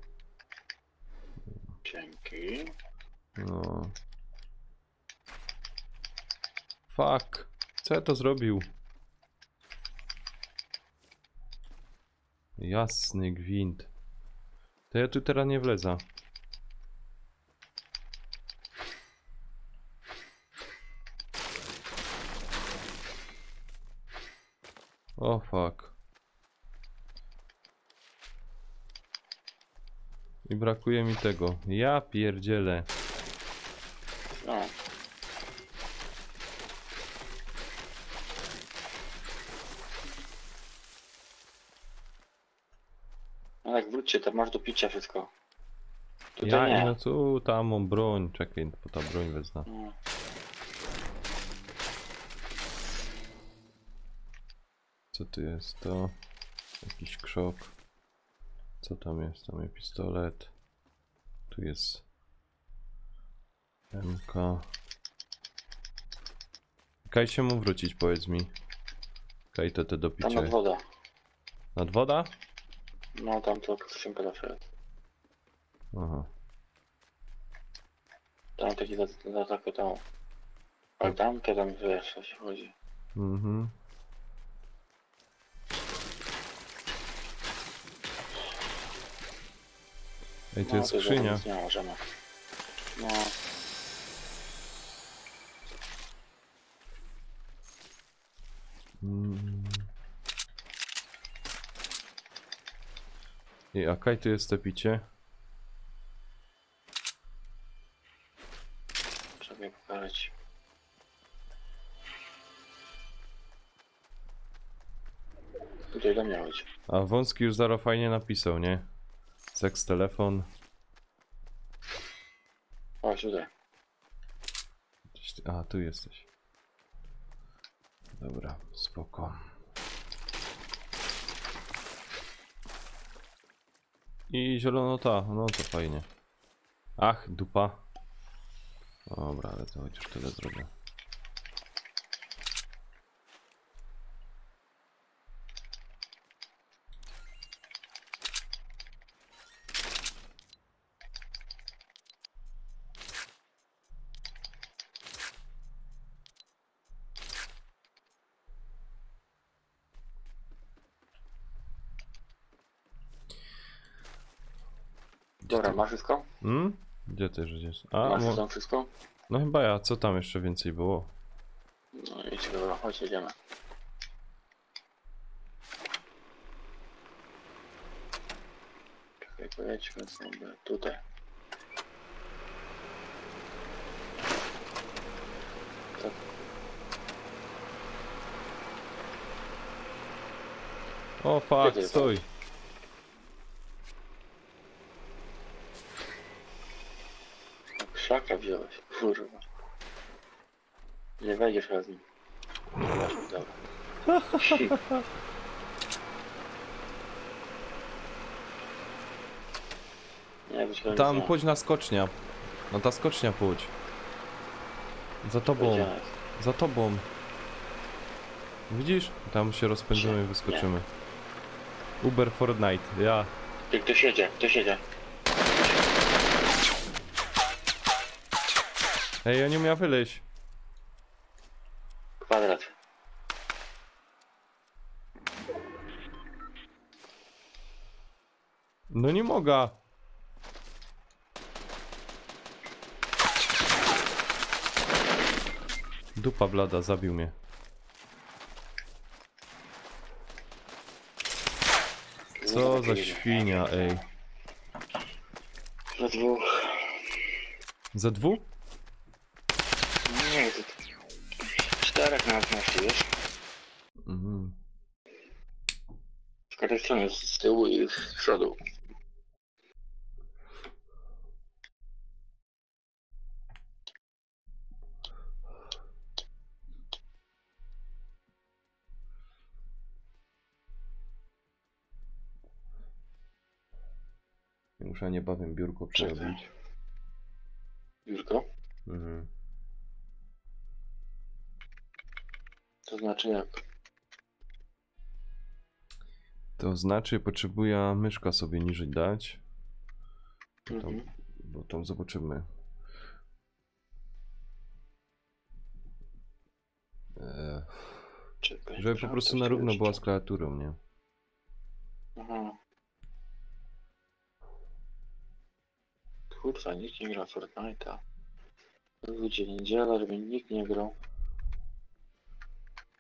Dzięki. No. Fuck. Co ja to zrobił? Jasny gwint. To ja tu teraz nie wlezę. O fuck. I brakuje mi tego. Ja pierdzielę. No. No tak, wróćcie, tam masz do picia wszystko. Tutaj Ja nie. no tu tam mam broń. Czekaj, po ta broń wezmę. No. Co tu jest to? Jakiś krzok. Co tam jest? Tam jest pistolet. Tu jest MK. Kaj się mu wrócić, powiedz mi. Kaj to te do Tam picia. nad woda. Nad woda? No tam to skrzynka zawsze jest. Aha. Tam taki za taką tam. Ale tam wiesz, o się chodzi. Mhm. Ej, tu jest to skrzynia. nic nie możemy. No, Mm. I a kaj tu jest te picie? trzeba je pokazać. Tutaj do mnie chodź. A wąski już zaro fajnie napisał, nie? Seks telefon. Chodź tutaj. A, tu jesteś. Dobra, spoko. I zielonota, no to fajnie. Ach, dupa. Dobra, ale to chociaż tyle zrobię. Dobra, masz wszystko? Gdzie ty żyjesz? A, Masz tam wszystko? no chyba ja, co tam jeszcze więcej było? No idź, dobra, chodź, jedziemy. Czekaj, pojedźmy sobie tutaj. Tak. O Gdzie fuck, ty stój. Krzaka wziąłeś, kurwa. Nie wejdziesz chyba z nim. Dobra. Nie, wyciągnę Tam pójdź na skocznia. No ta skocznia pójdź. Za tobą, za tobą. Widzisz? Tam się rozpędzimy i wyskoczymy. Uber Fortnite, ja. Ty, ktoś jedzie, ktoś jedzie. Ej, ja nie miał wyleźć. Kwadrat. No nie mogę. Dupa blada, zabił mnie. Co za świnia, ej. Za dwóch. Za 2? Nie, to 4 na 15, wiesz? Mhm. Z każdej strony, z tyłu i z przodu. Muszę niebawem biurko przerobić. Biurko? Mhm. To znaczy jak? To znaczy potrzebuję myszka sobie niżej dać. Mhm. Bo tam zobaczymy. Czekaj, Żeby po prostu na równo była z klawiaturą, nie? Aha. Kurwa, nikt nie gra w Fortnite'a. Ludzie, niedziela, żeby nikt nie grał.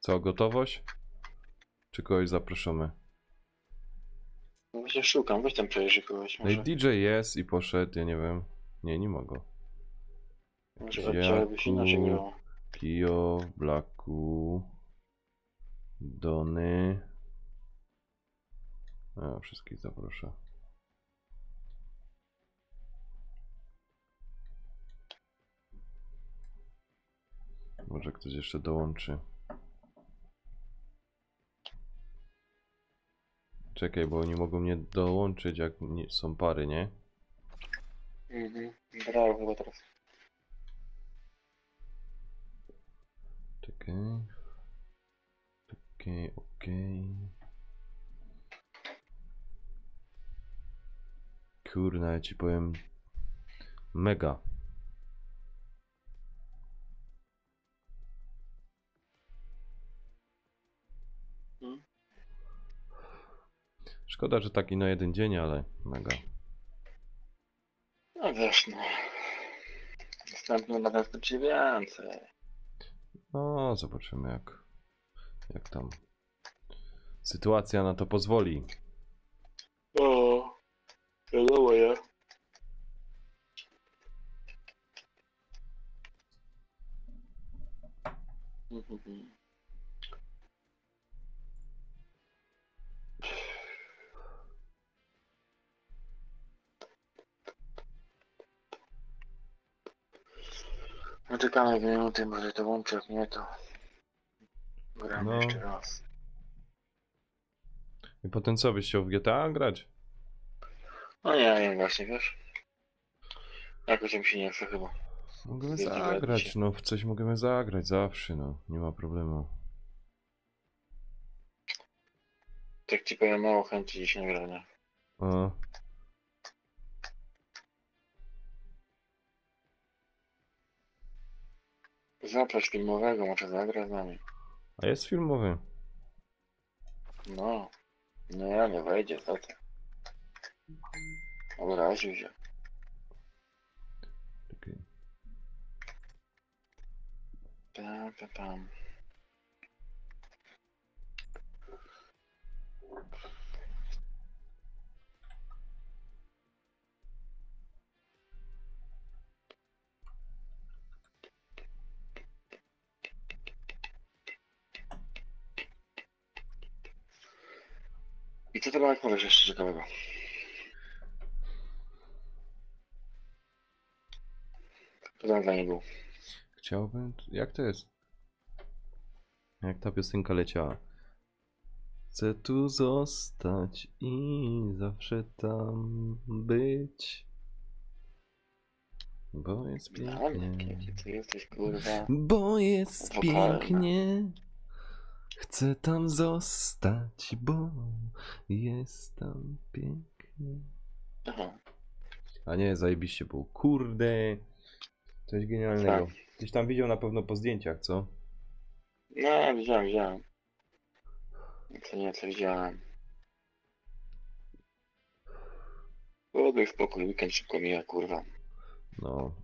Co, gotowość? Czy kogoś zaproszamy? No właśnie szukam, weź tam przejrzyj kogoś No i może. DJ jest i poszedł, ja nie wiem. Nie mogę. Może oddziały by się inaczej grało. Kio, Blacku, Dony. A, wszystkich zaproszę. Może ktoś jeszcze dołączy. Czekaj, bo oni mogą mnie dołączyć, jak są pary, nie? Mhm. Brawo chyba teraz. Czekaj. Okej. Kurna, ja ci powiem. Mega. Hmm? Szkoda, że taki na jeden dzień, ale mega. No wiesz, no. Następnym razem będzie więcej. No, zobaczymy jak tam sytuacja na to pozwoli. O, wiadomo, ja. Mhm. No czekamy 2 minuty, może to włączę, jak nie to gramy No. jeszcze raz. I potem co, byś chciał w GTA grać? No nie, właśnie, wiesz. Jakoś mi się nie chce chyba. Możemy Zjedzi zagrać, się. no w coś możemy zagrać zawsze, no. Nie ma problemu. Tak ci powiem, mało chęci dziś na grania. A, Zaprać filmowego, może zagra z nami. a jest filmowy. No. Nie, nie wejdzie, co ty. Obraził się. Czekaj. Pam. I co to jak powiesz jeszcze ciekawego? To tam dla niego. Chciałbym... Jak to jest? Jak ta piosenka leciała? Chcę tu zostać i zawsze tam być. Bo jest pięknie. Jaki ty jesteś, kurwa. Bo jest Wokalna. pięknie. Chcę tam zostać, bo jest tam pięknie. Aha. A nie, zajebiście było. Kurde. Coś genialnego. Tak. Gdzieś tam widział na pewno po zdjęciach, co? No, widziałem. Co widziałem. Oddaj spokój, weekend szybko mija, kurwa. No,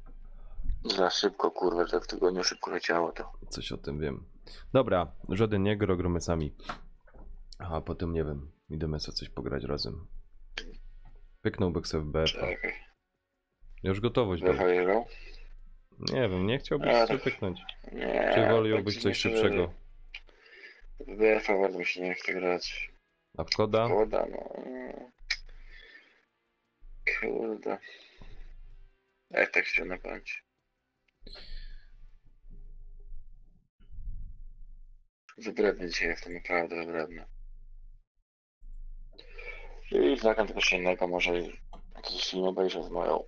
Za szybko, kurwa, że w tygodniu szybko leciało to. coś o tym wiem. Dobra, żaden nie gro, gromy sami. A potem nie wiem, idziemy sobie coś pograć razem. Pyknął Beksa w BF. Czekaj. Już gotowość Wychajał? Nie wiem, nie chciałbyś A, sobie tak. pyknąć. Nie, Czy tak woliłbyś ci coś myślę, szybszego? W BF-a bardzo mi się nie chce grać. A w koda? Szkoda, no. Kurde. Jak tak się napędzi? Wybredny dzisiaj jestem, naprawdę wybredny. I znakam tego się innego, może jakiś film obejrzę z moją.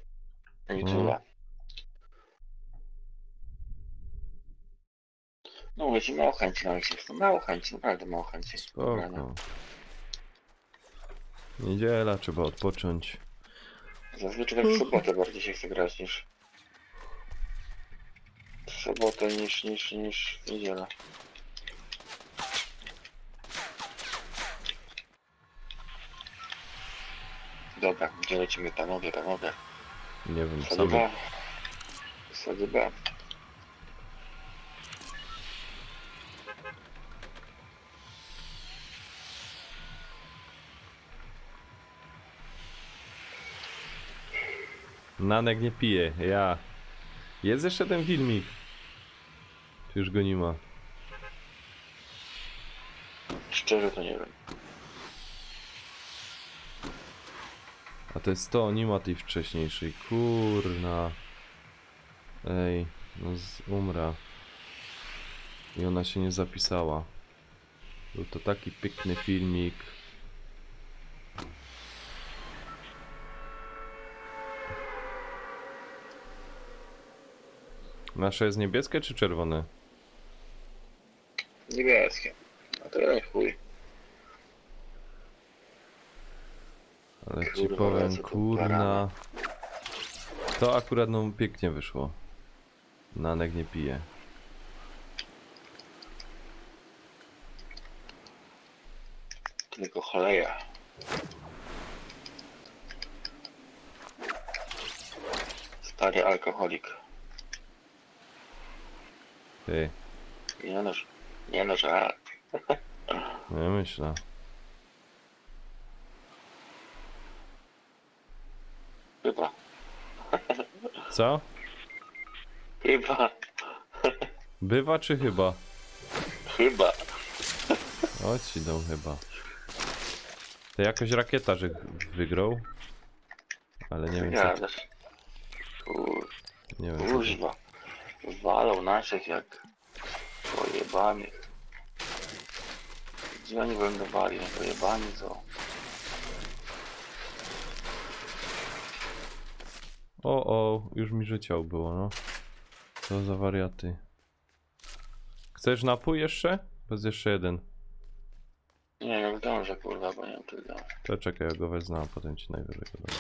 I tyle. No mówię ci, mało chęci na jest. Mało chęci, naprawdę mało chęci. Spoko. Niedziela, trzeba odpocząć. Zazwyczaj tak w sobotę bardziej się chce grać niż w sobotę niż w niedzielę. Dobra, gdzie lecimy panowie? Nie wiem, Sady sami. B. Sady B. Nanek nie pije, ja. Jest jeszcze ten filmik. Czy już go nie ma? Szczerze to nie wiem. A to jest to, nie ma tej wcześniejszej. Kurna. Ej, no umra. I ona się nie zapisała. Był to taki piękny filmik. Nasze jest niebieskie czy czerwone? Niebieskie. A to chuj. Ale ci Kurwa, powiem, lecę tu kurna. parami. To akurat no pięknie wyszło. Nanek nie pije. Tylko choleja. Stary alkoholik. Ty, Nie no, żart. no ja myślę. Chyba. Co? Chyba. Bywa czy chyba? Chyba. O ci dał chyba. To jakoś rakieta, że wygrał. Ale nie wiem co. Gadasz. Nie wiem co. Kuźwa. Walą naszych jak pojebanych. Gdzie oni wylądowali? Pojebani co? O, już mi życiał było, no. Co za wariaty. Chcesz napój jeszcze? Bo jest jeszcze jeden. Nie wiem, zdążę kurwa, bo nie wiem czy zdążę. To czekaj, ja go wezmę, a potem ci najwyżej go dam.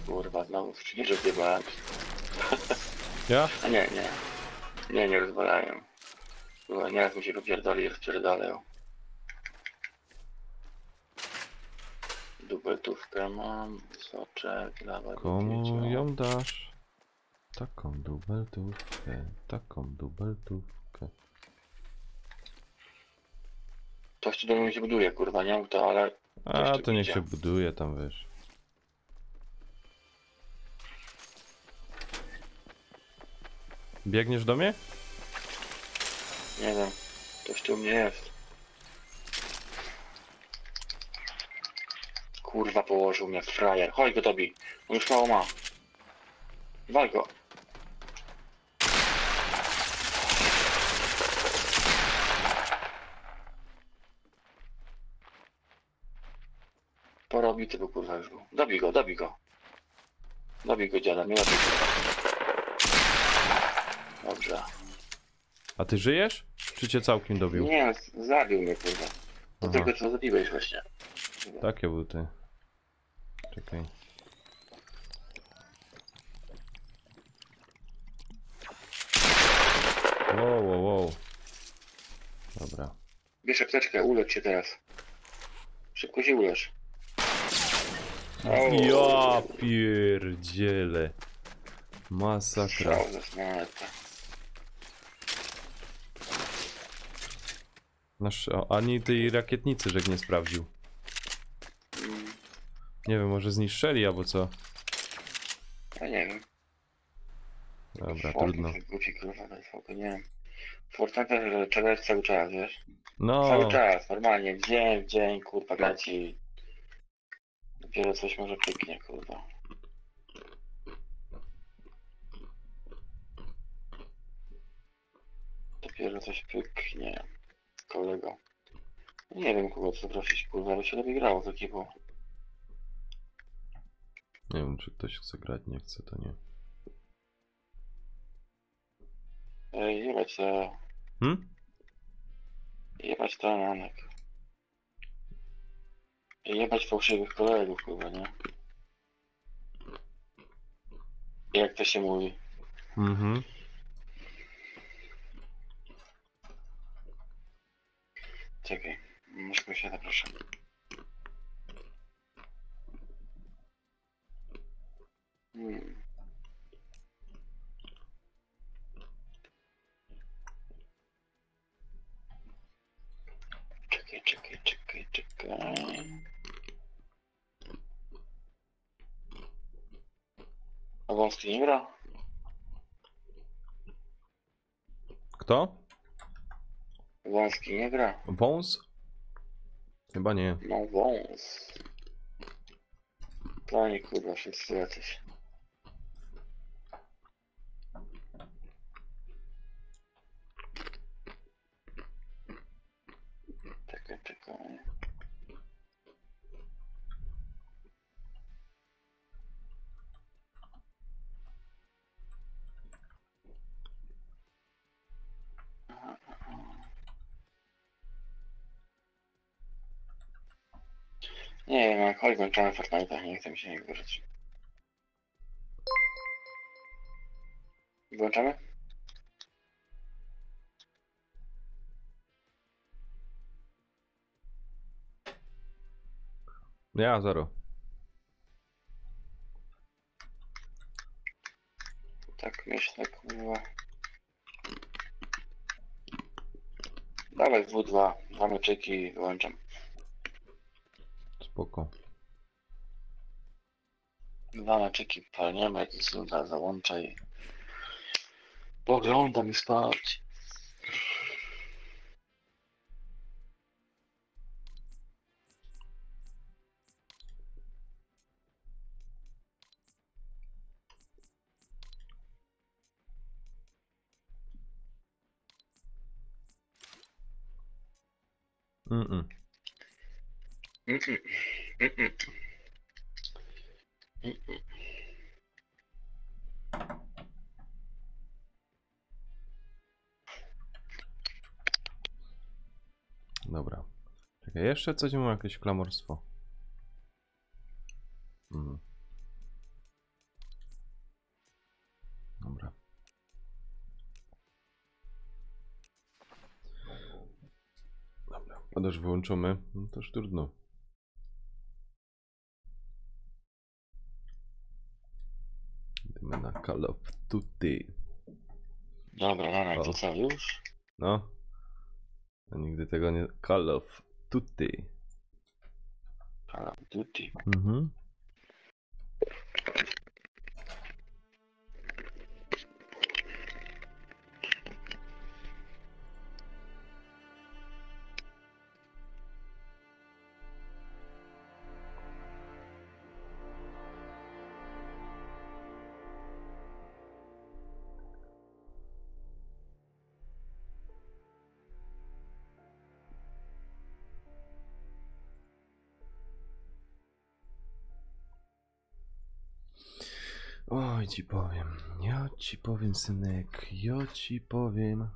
Kurwa, znowu nie rozjebałem. Ja? A nie. Nie rozwalają. Kurwa, nieraz mi się popierdoli i rozpierdalają. Dubeltówkę mam, soczek, dawaj. Komu wypiecią. ją dasz? Taką dubeltówkę, taką dubeltówkę. Coś tu do mnie się buduje, kurwa, nie to, ale... A tu to niech idzie. się buduje tam, wiesz. Biegniesz do mnie? Nie wiem, coś tu u mnie jest. Kurwa, położył mnie frajer. Chodź go dobij, on już mało ma. Wal go. Porobił tego kurwa już był. Dobij go. Dobij go dziada, nie dobij go. Dobrze. A ty żyjesz? Czy cię całkiem dobił? Nie, zabił mnie kurwa. To Aha. tylko co zabiłeś właśnie. Takie był ty. Czekaj. Wow. Dobra. Bierz apteczkę, ulecz się teraz. Szybko się ulecz. Ja pierdzielę. Masakra. Strzał ze snajpy. Ani tej rakietnicy, żeg nie sprawdził. Nie wiem, może zniszczyli albo co? Ja nie wiem. Dobra, Fortnite trudno. jest głupi, kurwa, daj spokój, nie wiem. Fortnite czekać cały czas, wiesz? Cały No, czas, normalnie, w dzień, kurwa, graci. Dopiero coś może pyknie, kurwa. Dopiero coś pyknie, kolego. Nie wiem, kogo co prosić, kurwa, ale się lepiej grało z ekipą. nie wiem, czy ktoś chce grać, nie chce, to nie. Ej, Hmm? jebać to, Nanek. Jebać fałszywych kolegów, kurwa, nie? Jak to się mówi? Mhm. Czekaj, muszę się proszę. Hmm. Czekaj. A wąski nie gra? Kto? Wąski nie gra. Wąs? Chyba nie. No wąs. To nie kurwa, wszyscy jacyś. Czekaj. Nie wiem, jak chodź włączamy Fortnite'a, nie chcę mi się nie wyrzucić. Włączamy? Ja, zero. Tak myślę, kurwa. Dawaj W2, dwa meczyki, wyłączam. Spoko. Dwa meczyki palniemy, jakiś zuda załączaj. Poglądam i spać. Mm-mm. Mm-mm. Mm-mm. Mm-mm. Dobra. Czekaj, jeszcze coś mam jakieś klamorstwo. Mm. Dobra. Dobra, podaż wyłączymy. No to już trudno. Idziemy na Call of Duty. Dobra, O. to co, już? No. Ja nigdy tego nie... Call of Duty. Call of Duty. Mhm. Oj, ci powiem. Ja ci powiem, synek. Ja ci powiem.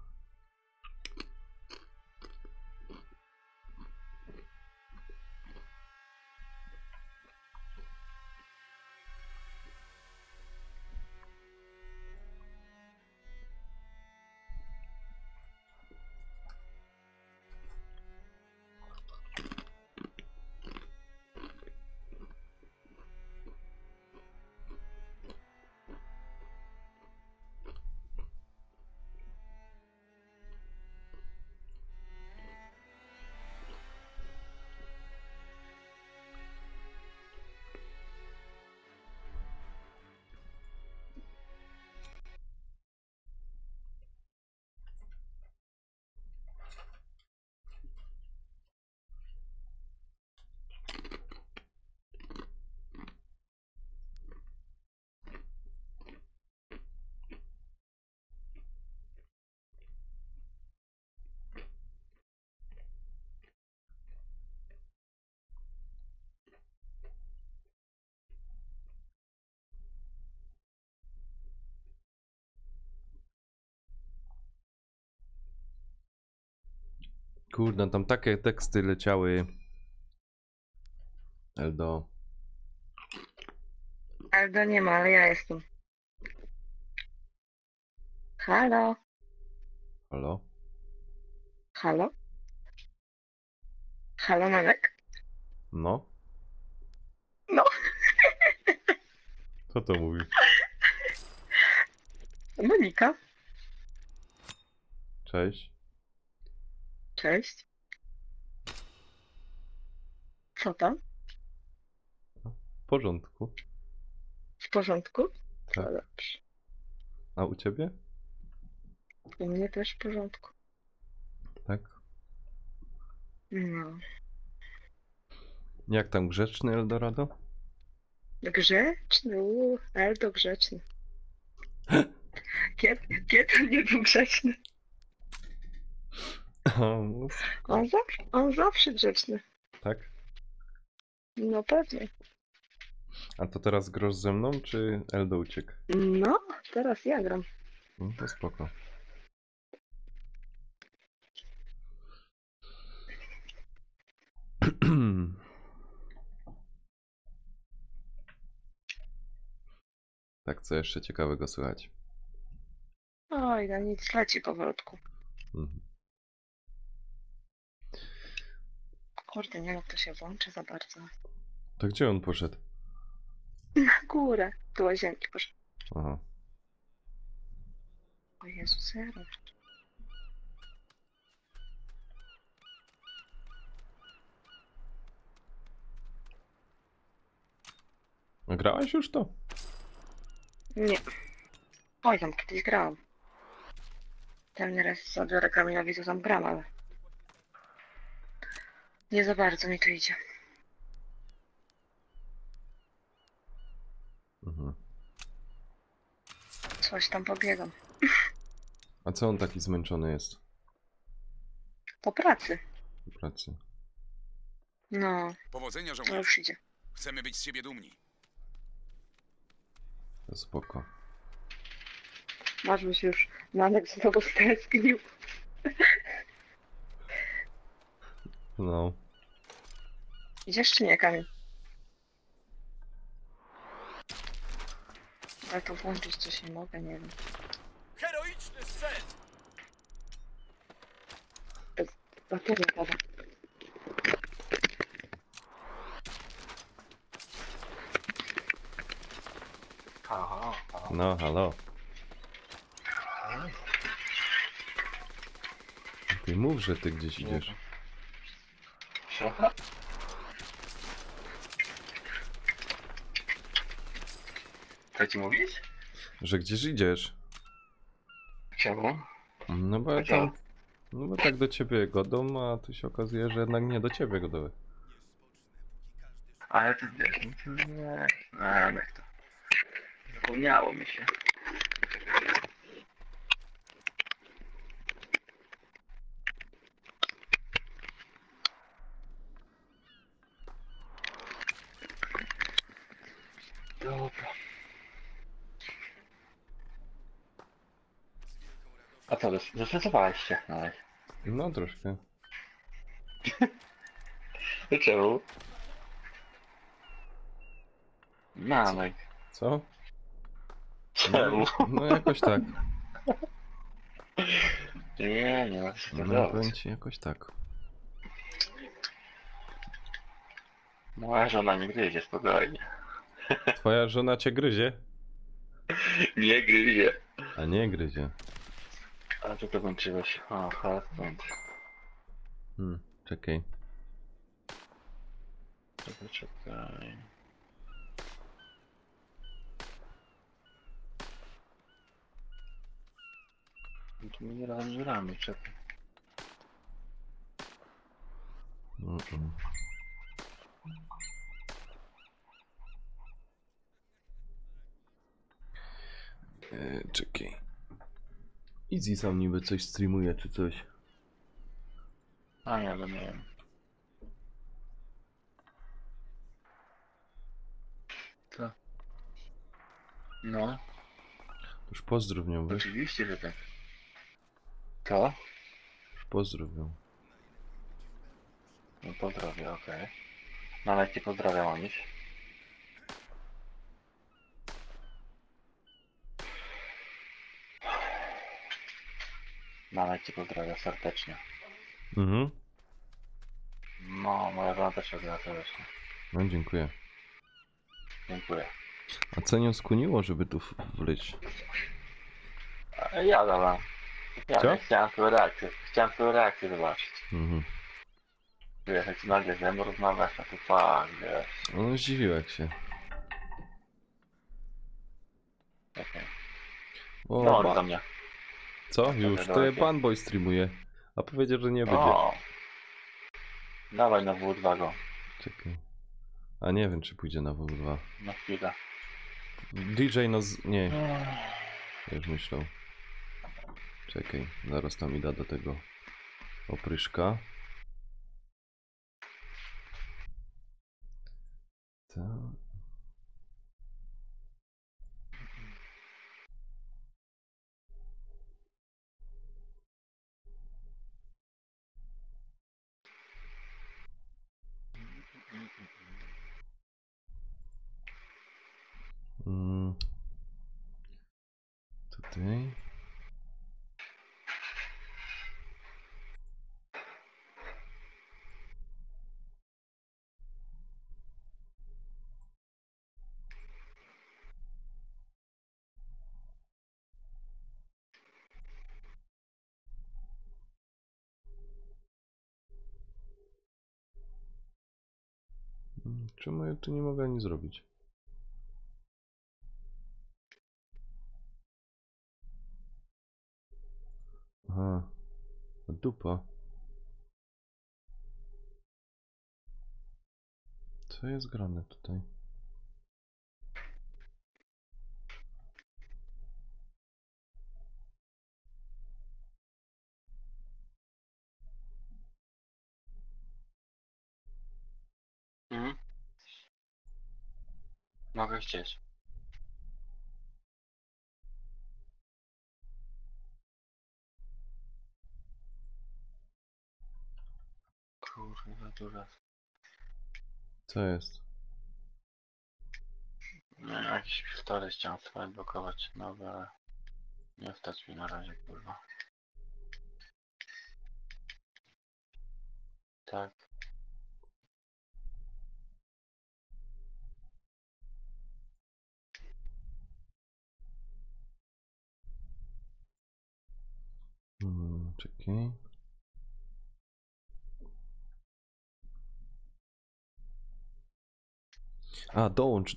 Kurde, tam takie teksty leciały. Eldo. Aldo nie ma, ale ja jestem. Halo? Halo? Halo? Halo, Manek? No? No. Co to mówi? Monika? Cześć. Cześć. Co tam? W porządku. W porządku? Tak. To dobrze. A u ciebie? U mnie też w porządku. Tak. No. Jak tam grzeczny Eldorado? Grzeczny, Aldo grzeczny. Kiedy nie był grzeczny? No, On zawsze grzeczny. tak? No pewnie. A to teraz grosz ze mną, czy Eldo uciekł? No, teraz ja gram. No to spoko. Tak, co jeszcze ciekawego słychać? Oj, no nic, leci powolutku. Mhm. Kurde, nie wiem, jak to się włączy za bardzo. To gdzie on poszedł? Na górę, do łazienki proszę. Aha. O Jezu, zero. A grałeś już to? Nie. Oj, tam kiedyś grałam. Tam nieraz zabiorę Kamilowi, to tam gram, ale... Nie za bardzo mi to idzie. Mhm. Coś tam pobiegam. A co on taki zmęczony jest Po pracy. po pracy? No, Powodzenia, to żołnierzu. już idzie. Chcemy być z siebie dumni. To spoko. Masz byś już Nanek znowu stęsknił. No. Idziesz czy nie, Kamil? Ale to włączyć coś nie mogę, nie wiem. Heroiczny scen! Bateria pada. Aha, aha. No, halo. Ty mów, że ty gdzieś idziesz. Co? Co ci mówisz? Że gdzieś idziesz? Czemu? No bo ja tam... No bo tak do ciebie godą, a tu się okazuje, że jednak nie do ciebie godowe. Ale to wiesz, nie, jak to. Zapomniało mi się. Dobra. A co, zestresowałeś się? No troszkę. Czemu? Namek. Co? Czemu? No jakoś tak. Nie ma co się No zdawać. powiem ci jakoś tak. Moja żona nie gryzie, spokojnie. Twoja żona cię gryzie? Nie gryzie. A nie gryzie. A co to włączyłeś? Aha, stąd. Czekaj. Czekaj. No to my nie razem gramy, czekaj. Mm-mm. Czekaj. Easy sam niby coś streamuje czy coś. A nie, no nie wiem. Co? No, Już pozdrów nią, wiesz? oczywiście, że tak. Co? Już pozdrów ją. No pozdrowie, okej. No ale cię pozdrawiam, Oniś. Nawet cię pozdrawiam serdecznie. Mhm. No, moja żona też pozdrawiam serdecznie. No dziękuję. Dziękuję. A co nią skłoniło, żeby tu wleć? Ja dawam. Co? Ja chciałem twoją reakcję zobaczyć. Mhm. Wiesz, jak nagle ze mną rozmawiasz, no to tak, wiesz. No zdziwiłem się. Okej. O, Dołącz do mnie. co? Już? To ja Banboy streamuje. A powiedział, że nie będzie. O! Dawaj na W2 go. Czekaj. A nie wiem, czy pójdzie na W2. Na chwilę. DJ no nie. Już myślał. Czekaj, zaraz tam idę do tego opryszka. Tak. Tutaj. Czemu ja tu nie mogę nic zrobić? Aha. Dupa. Co jest grane tutaj? Mhm. Mogę chcieć. Kurwa, dużo. Co jest? No, jakieś historie chciałem swoje blokować nowe, ale nie stać mi na razie, kurwa. Tak. Czekaj. A, dołącz.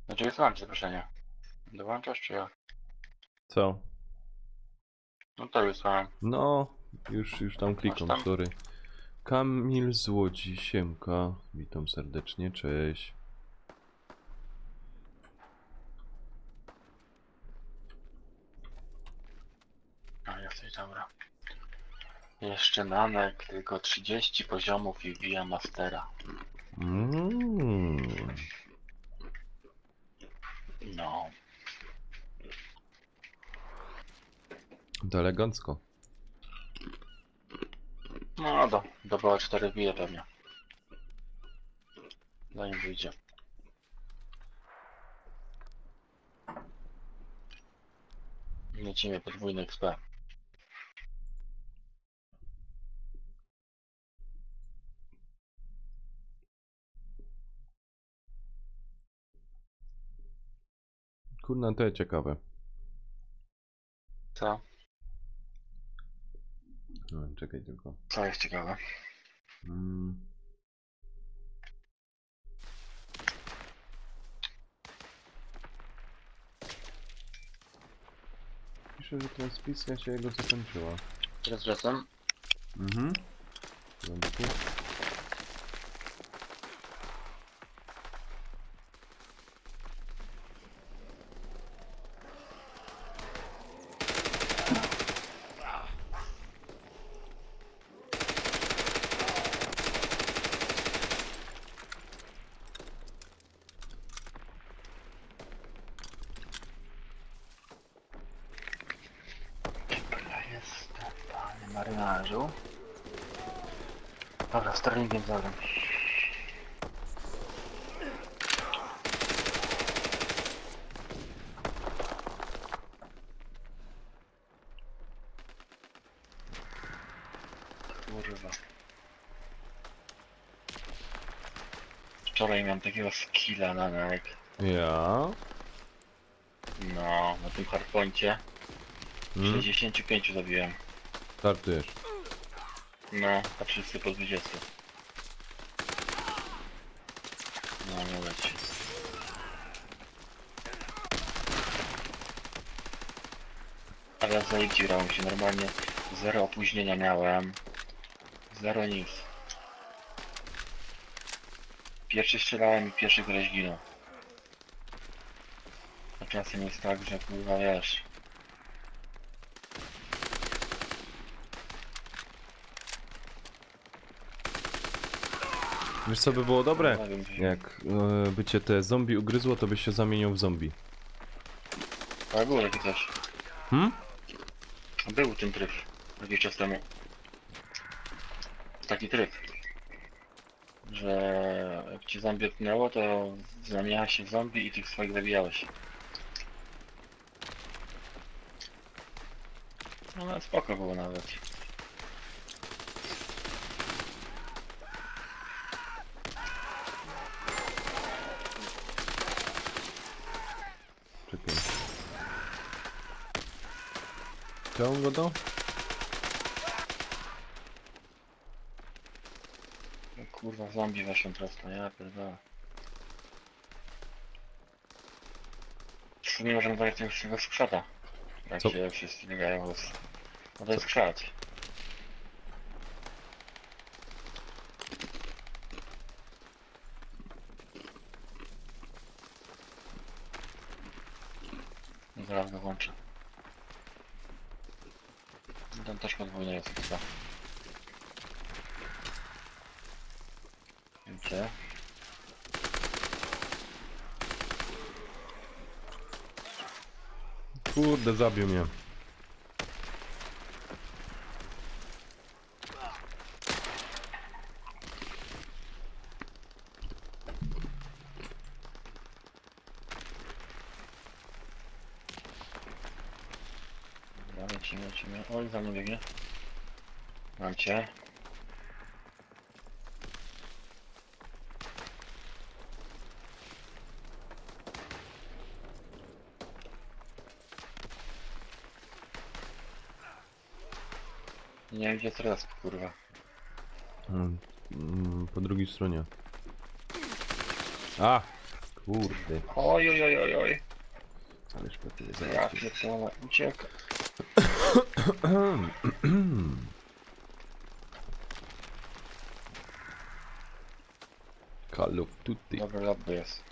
Znaczy wysłałem zaproszenie. Dołączasz czy ja? Co? No to wysłałem. No, już tam klikam, Masz tam? sorry. Kamil z Łodzi, siemka. Witam serdecznie, cześć. A jesteś dobra. Jeszcze nanek, tylko 30 poziomów i wbija mastera. No. To elegancko. No do boła 4 bije pewnie. Zanim wyjdzie. Lecimy podwójny XP. Kurna, to jest ciekawe. Co? No, czekaj tylko. Co jest ciekawe? Pisze, że transmisja się jego zakończyła. Teraz wracam. W porządku. zdążył. Dobra, Sterlingiem zagram. Kurwa. Wczoraj miałem takiego skilla na Nike. Ja? No, na tym hardpoincie. 65 zabiłem. Startujesz. No, a wszyscy po 20. No, nie leci. Ale ja zajebiście grałem się normalnie. 0 opóźnienia miałem. 0 nic. Pierwszy strzelałem i pierwszy koleś ginął. A czasem jest tak, że kurwa wiesz. Wiesz co by było dobre? Nie wiem, Jak by cię te zombie ugryzło, to byś się zamienił w zombie. ale było takie coś. Hmm? Był ten tryb jakiś czas temu. Taki tryb. Że jak cię zombie tknęło, to zamieniałeś się w zombie i tych swoich zabijałeś. No ale spoko było nawet. Czekaj. Chciałem go do? No kurwa, zombie weszłem teraz, no ja pierdolę. Nie możemy zagrać tego skrzata. Jak Co? się wszyscy biegają. No to jest skrzat. Zaraz go włączę. Tam też podwójnie jest chyba. Gdzie? Kurde, zabił mnie. Dobra, lecimy. Oj, za mną biegnie. Mam cię. Nie wiem gdzie teraz, kurwa. Po drugiej stronie. A! Kurde. Oj, oj, oj, oj, oj. Ależ po tyle Ja załatwił. pierdolę, ucieka. Call of Duty. Dobry lobby jest.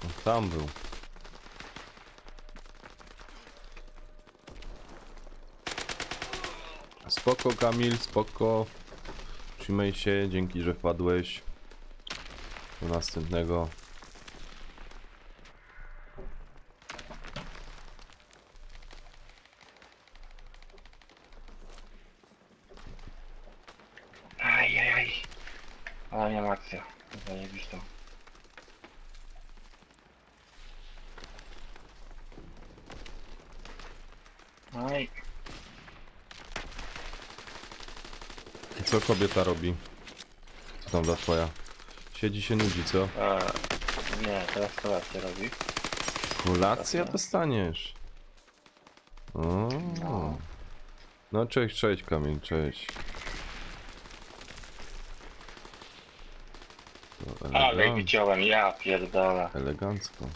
O, tam był. Spoko Kamil, spoko. Trzymaj się, dzięki, że wpadłeś. Do następnego. Ajajaj. Ale miałem akcję. Zajebistą. Oj. I co kobieta robi? Co tam za twoja? Siedzi się nudzi, co? Nie, teraz kolację robi. Kolacja dostaniesz. O. No cześć, cześć Kamil, cześć. To Ale widziałem, ja pierdolę. elegancko.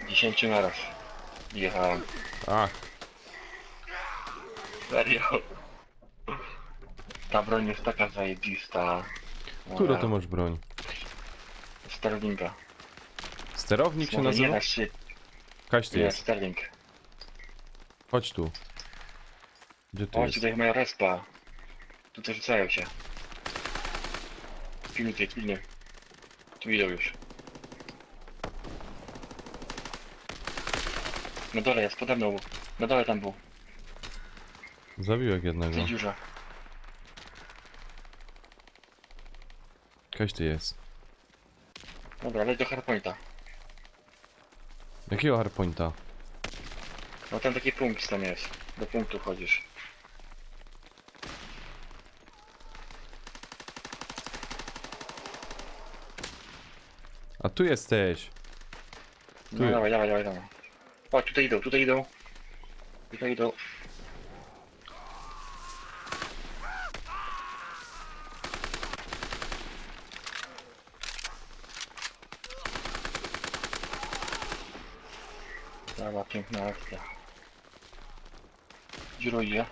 Dziesięciu naraz jechałem. Ach, Serio. Ta broń jest taka zajebista. która to masz broń? Sterlinga. Sterownik się Nie nazywa? da się... Kaś ty Nie, jest. Sterling. Chodź tu. Gdzie ty Chodź, jest? tutaj moja respa. Tu też rzucają się. Pilnuj tej, pilnuj. Tu idą już. Na dole jest, pode mną. Na dole tam był. Zabiłek W jednego. tej dziurze. Kaś ty jest. Dobra, leć do hardpointa. Jakiego hardpointa? No tam taki punkt tam jest. Do punktu chodzisz. A tu jesteś. No Tu- dawaj, dawaj, dawaj, dawaj. O, tutaj idą, tutaj idą. Tutaj idą. Dobra, piękna akcja. Dziuro idzie.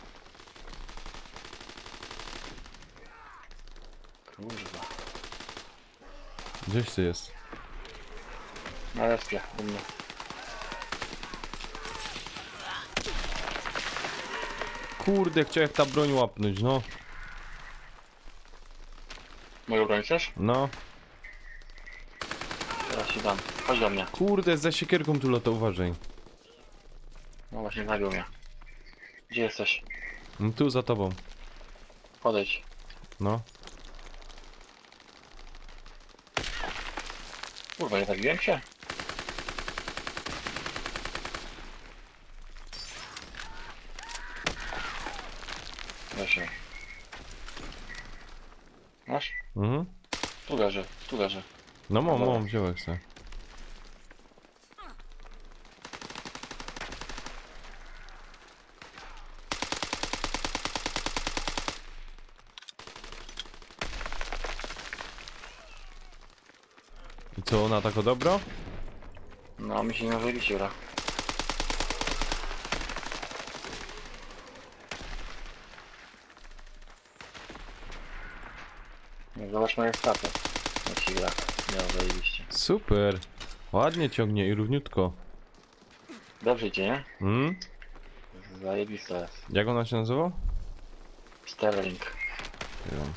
Kurwa. Gdzieś ty jest. Na respie, u mnie. Kurde, chciałem ta broń łapnąć, no. Moją broń chcesz? No. Teraz się dam. Chodź do mnie. Kurde, za siekierką tu lata, uważaj. No właśnie zabił mnie. Gdzie jesteś? No tu za tobą. Podejdź. No. Kurwa, nie zabiłem się? Właśnie. Masz? Mhm. Tu leży, tu leży. No mam, Dobra. mam, wziąłem se. I co, ona tako dobro? No, mi się nie może bić, ura. No, zobacz moje staty. Jak się gra. Nie, zajebiście. Super. Ładnie ciągnie i równiutko. Dobrze idzie, nie? Mm? Zajebiste jest. Jak ona się nazywa? Sterling. Nie wiem.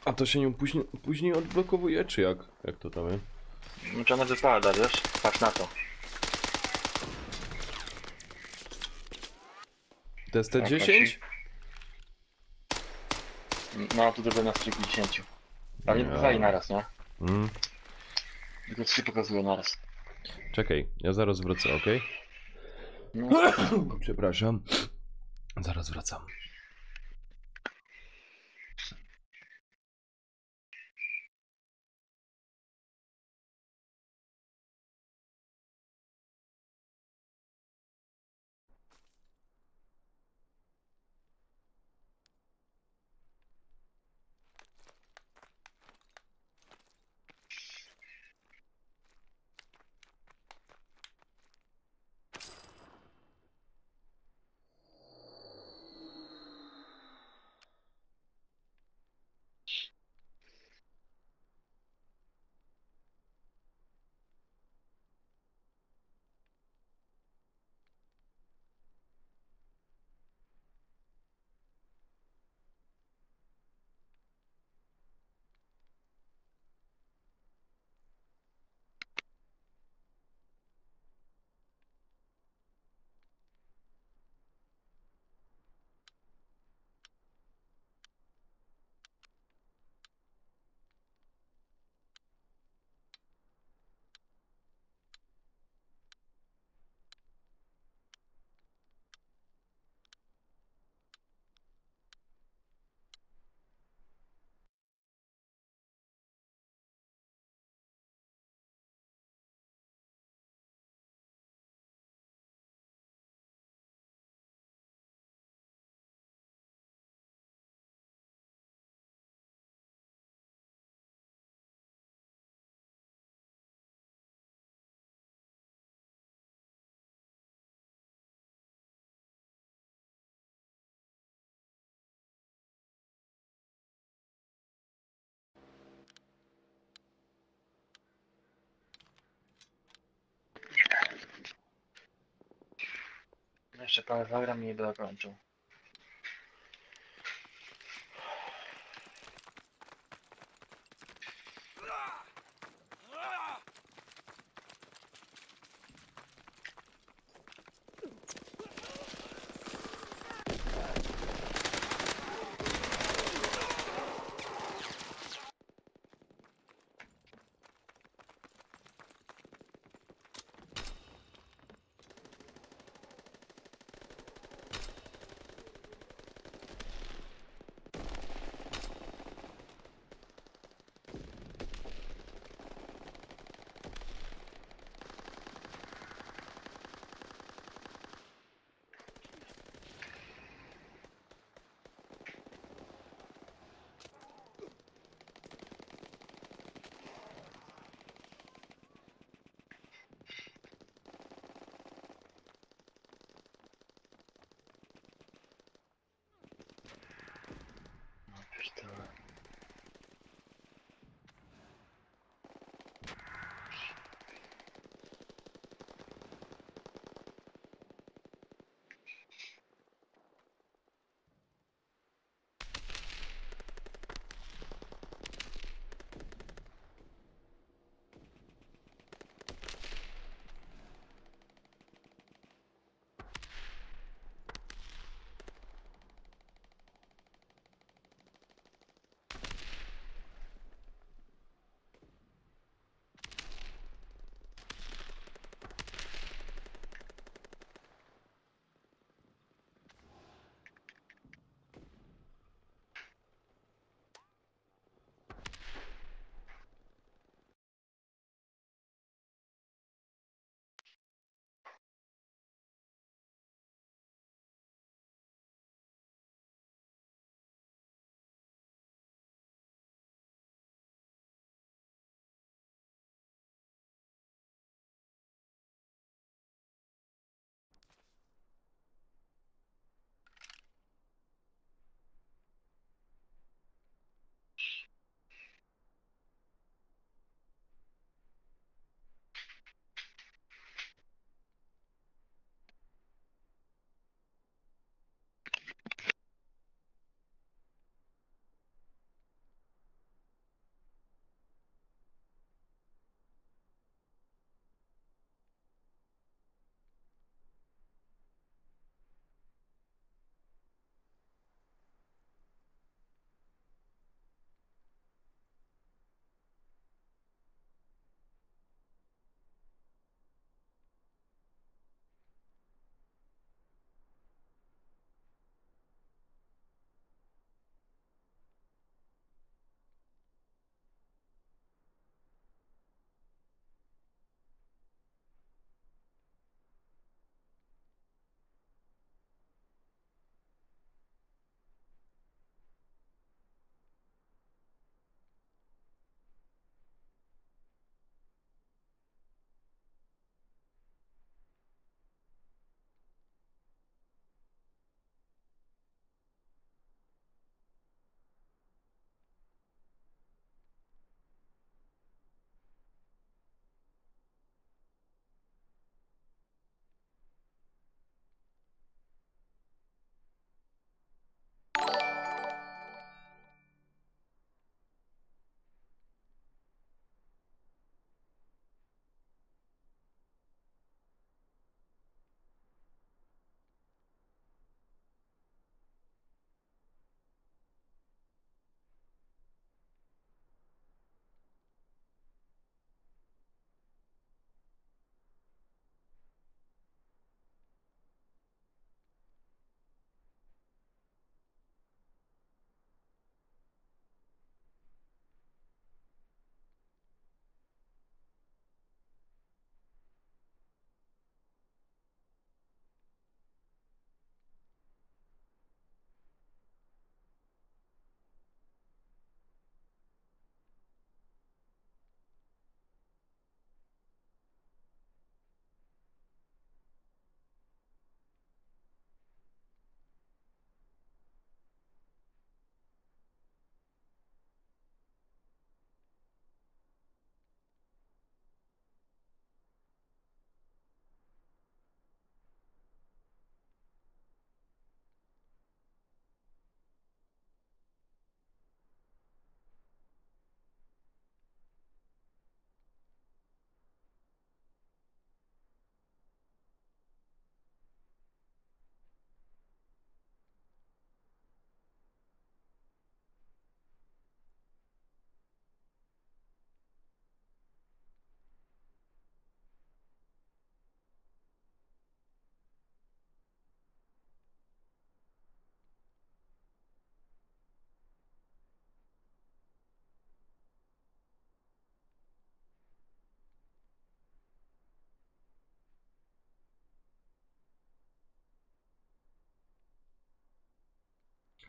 A to się nią później odblokowuje, czy jak? Jak to tam jest? No czy ona wypada, wiesz? Patrz na to. To jest te 10? No, tu zrobię na stryku 10. Ale nie Ja. pokazali naraz, nie? Mm. Tylko 3 pokazują naraz. Czekaj, ja zaraz wrócę, ok? No, Przepraszam. Zaraz wracam. Jeszcze parę zagram i nie będę kończył.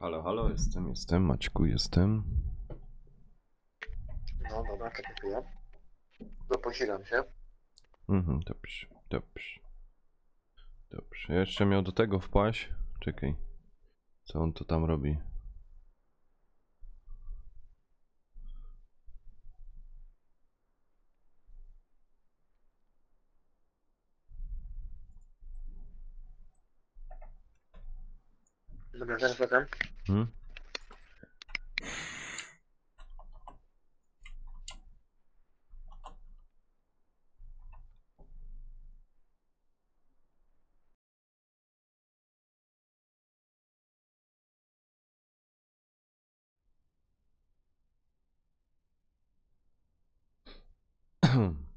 Halo, halo, jestem, Maćku, jestem. No dobra, to dziękuję. Doposilam się. Mhm, dobrze, dobrze. Dobrze, ja jeszcze miał do tego wpaść. Czekaj, co on to tam robi? Dobra, zaraz wracam. Hmm? Mm.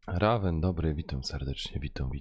Raven, dobry, witam serdecznie, witam.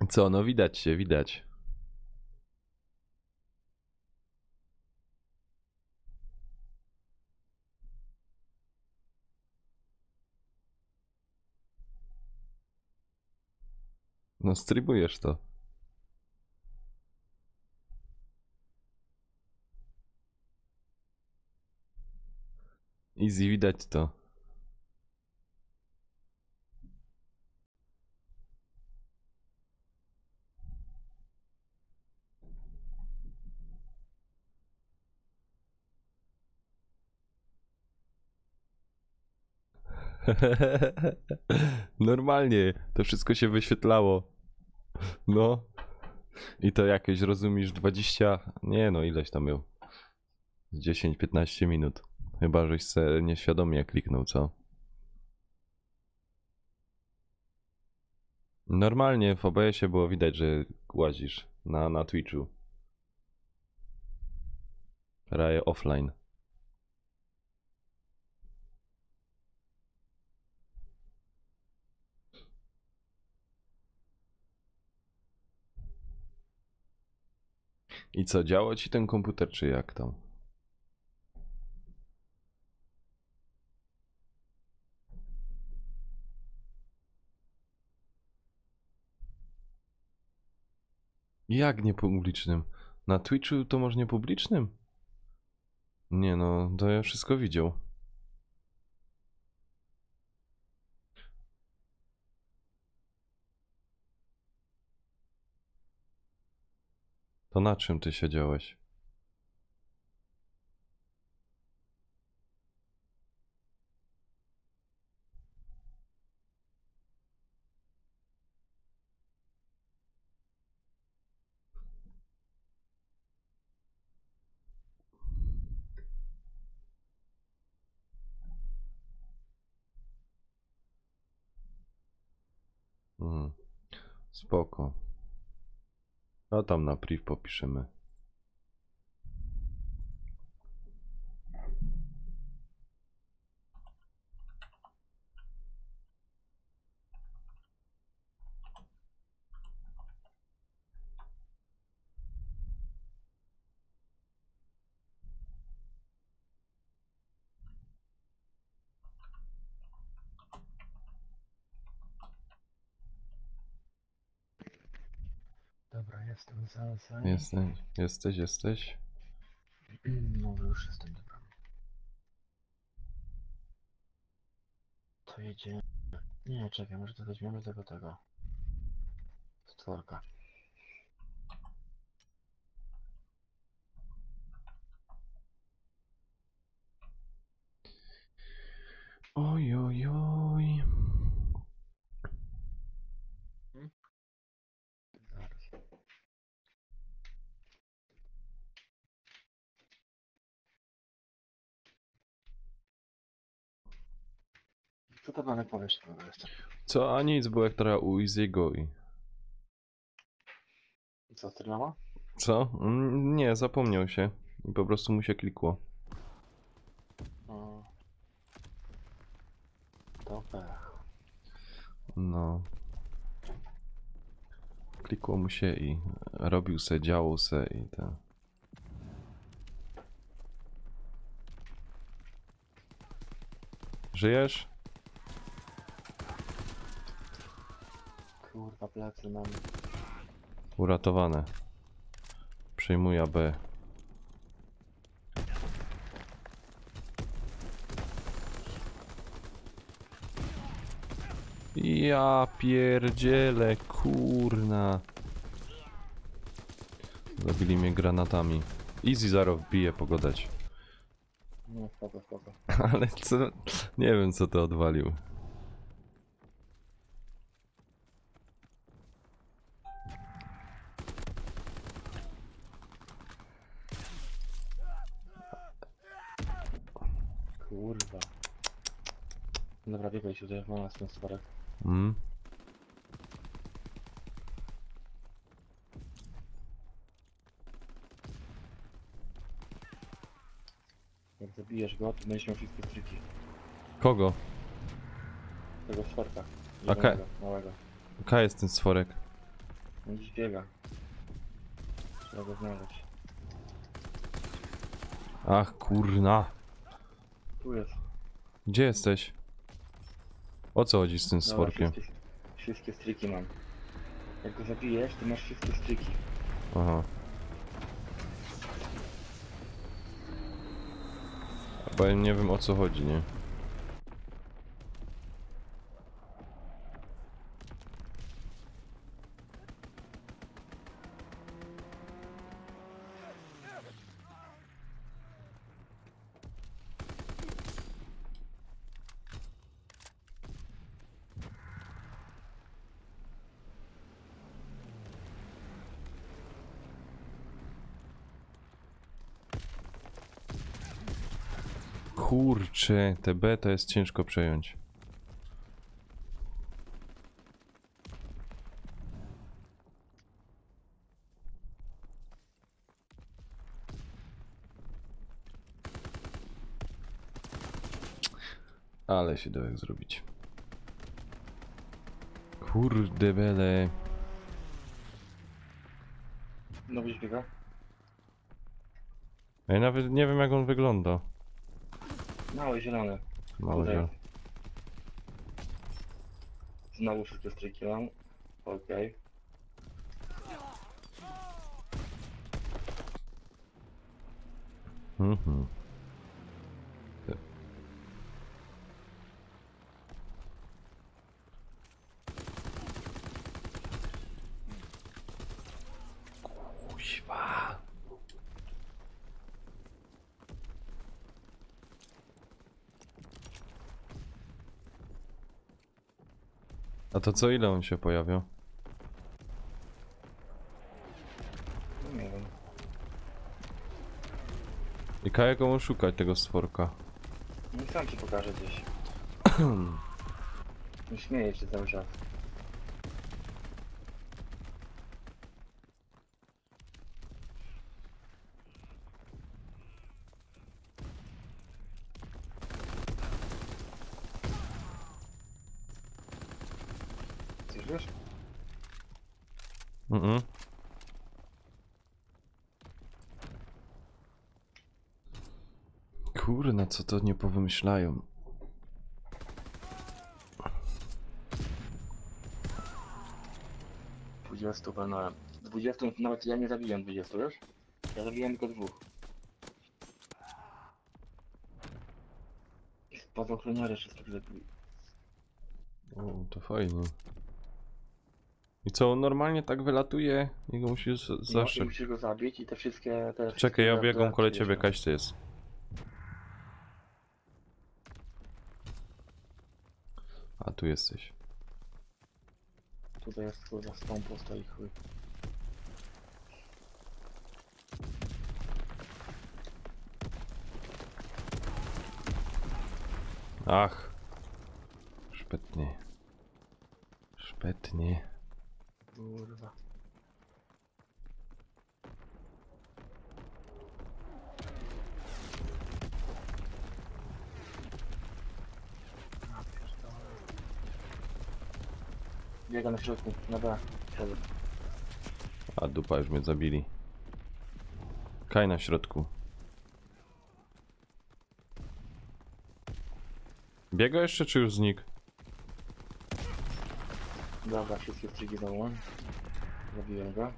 Co, no widać się, widać. No streamujesz to. Easy, widać to. Normalnie, to wszystko się wyświetlało. No. I to jakieś, rozumiesz, 20... Nie no, ileś tam miał. 10-15 minut. Chyba, żeś se nieświadomie kliknął, co? Normalnie w OBS-ie było widać, że łazisz na Twitchu. Raje offline. I co, działa ci ten komputer, czy jak tam? Jak nie publicznym? Na Twitchu to może nie publicznym? Nie no, to ja wszystko widział. To na czym ty siedziałeś? Spoko. A tam na priv popiszemy. Dobra, jestem zaraz. Jesteś? No już jestem, dobra. To jedzie. Nie, czekaj, może to weźmiemy tego. Stworka. Oj, oj, oj. Zaraz. Co to mamy powiesz, jeszcze? Co, a nic, bo jak teraz u Easy'ego i... Co, strzelała? Co? Nie, zapomniał się. I po prostu mu się klikło. O. To pech. No. Klikło mu się i robił se, działał se i tak. Żyjesz? Kurwa, plecy mam. Uratowane. Przejmuję B. Ja pierdzielę, kurna. Zabili mnie granatami. Easy zero wbije pogodać. No, spoko. Ale co? Nie wiem co to odwalił. Kurwa. Dobra, biegaj się, tutaj mam ten stworek. Mm? Jak zabijesz go, to będziesz miał wszystkie stryki. Kogo? Tego stworka. Okej. Zielonego, małego. Jaka jest ten stworek? On gdzieś biega. Trzeba go znaleźć. Ach kurna. Tu jest. Gdzie jesteś? O co chodzi z tym Dobra, stworkiem? wszystkie stryki mam. Jak go zabijesz, to masz wszystkie stryki. Aha. Bo ja nie wiem o co chodzi, nie? Kurczę, te B to jest ciężko przejąć. Ale się dołek zrobić. Kurde bele. No byś biega? Ja nawet nie wiem jak on wygląda. Mały, zielony. Mały Tutaj. zielony. Znowu wszystkie stryki mam. Okej. Mhm. Kuźwa. A to co, ile on się pojawia? No nie wiem. I Kaja komu szukać tego stworka? No sam ci pokażę gdzieś. Nie śmieję się cały czas. Coś wiesz? Mhm. Kurna, co to nie powymyślają. Walnąłem. 20 nawet ja nie zabiłem 20, wiesz? Ja zabiłem tylko 2. Spadochroniarze wszystkich zabili. O, to fajnie. I co, on normalnie tak wylatuje i go musisz No, i zawsze... musisz go zabić i te wszystkie... Czekaj, ja biegam koło dodatki, ciebie, wiesz, Kaś, ty jest. A, tu jesteś. Tutaj jest kurwa stąpo stoi chuj. Ach. Szpetnie. Szpetnie. Kurwa. Biega na środku, na B. Siadł. A, dupa, już mnie zabili. Kaj na środku. Biega jeszcze, czy już znikł? Dobra, wszystkie strygi dołą. Zabiłem go.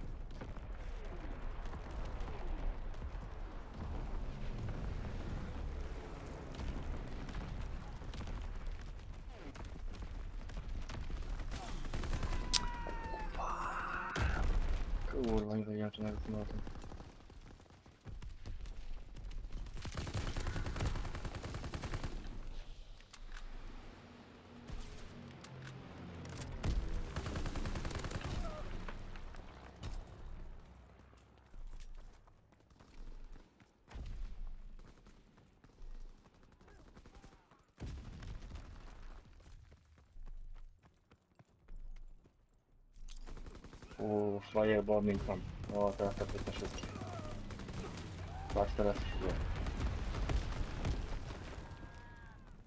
Kurwa, nie wiedziałem, czy nawet nie o tym. Fireball tam. O, teraz tak jest na wszystkich. Patrz teraz się dzieje.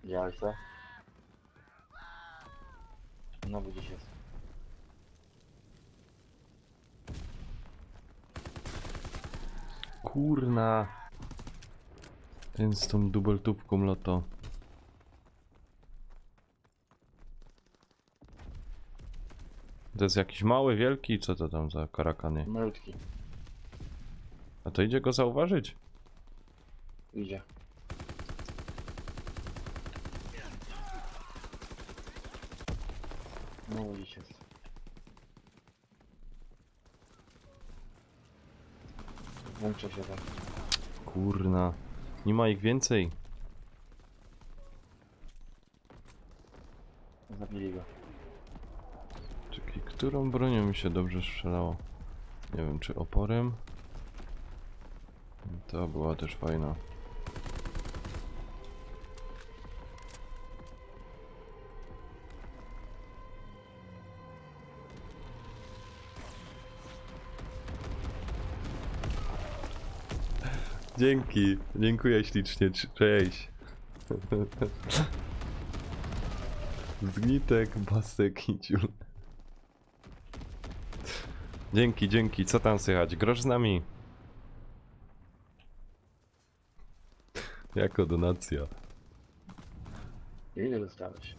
Widziałeś co? Znowu gdzieś jest. Kurna. Ten z tą dubeltówką loto. To jest jakiś mały, wielki? Co to tam za karakany? Malutki. A to idzie go zauważyć? Idzie. Znowu gdzieś jest. Włączę się tam. Kurna. Nie ma ich więcej. Zabili go. Czekaj, którą bronią mi się dobrze strzelało? Nie wiem, czy oporem? To była też fajna. Dzięki, dziękuję ślicznie, cześć. Zgnitek, basek i ciul. Dzięki, dzięki, co tam słychać? Grosz z nami? Jako donacja. Ile dostałeś?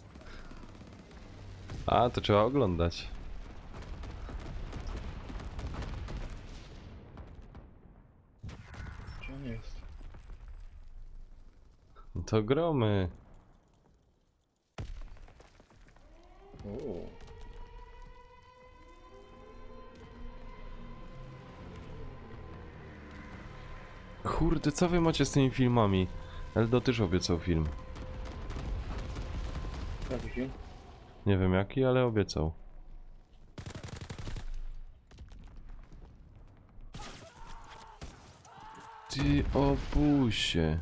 A, to trzeba oglądać. Czy on jest? No to gromy. Uuu. Kurde, co wy macie z tymi filmami? Eldo też obiecał film. Jaki film? Nie wiem jaki, ale obiecał. Ty obusie.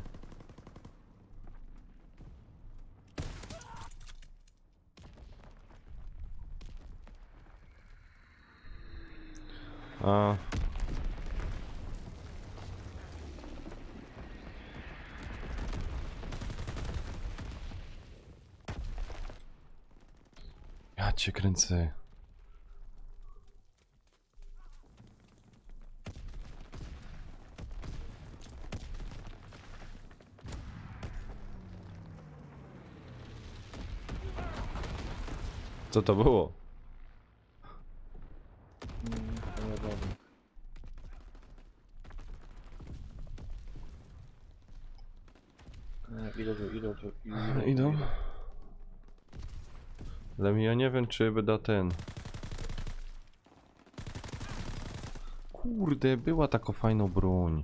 A. Ja cię kręcę. Co to było? To nie wiem. Idą. Ale ja nie wiem, czy będę ten. Kurde, była taka fajna broń.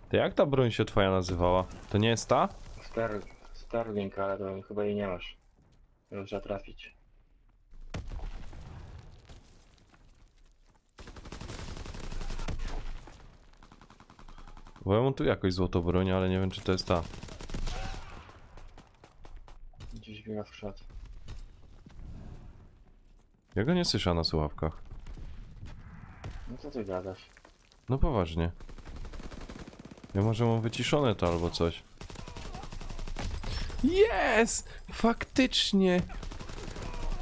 To jak ta broń się twoja nazywała? To nie jest ta? Starlink, ale to chyba jej nie masz. Już trzeba trafić. Bo ja mam tu jakoś złotą broń, ale nie wiem, czy to jest ta. Gdzieś biega w krzat. Ja go nie słyszę na słuchawkach. No co ty gadasz? No poważnie. Ja może mam wyciszone to albo coś. Jest! Faktycznie!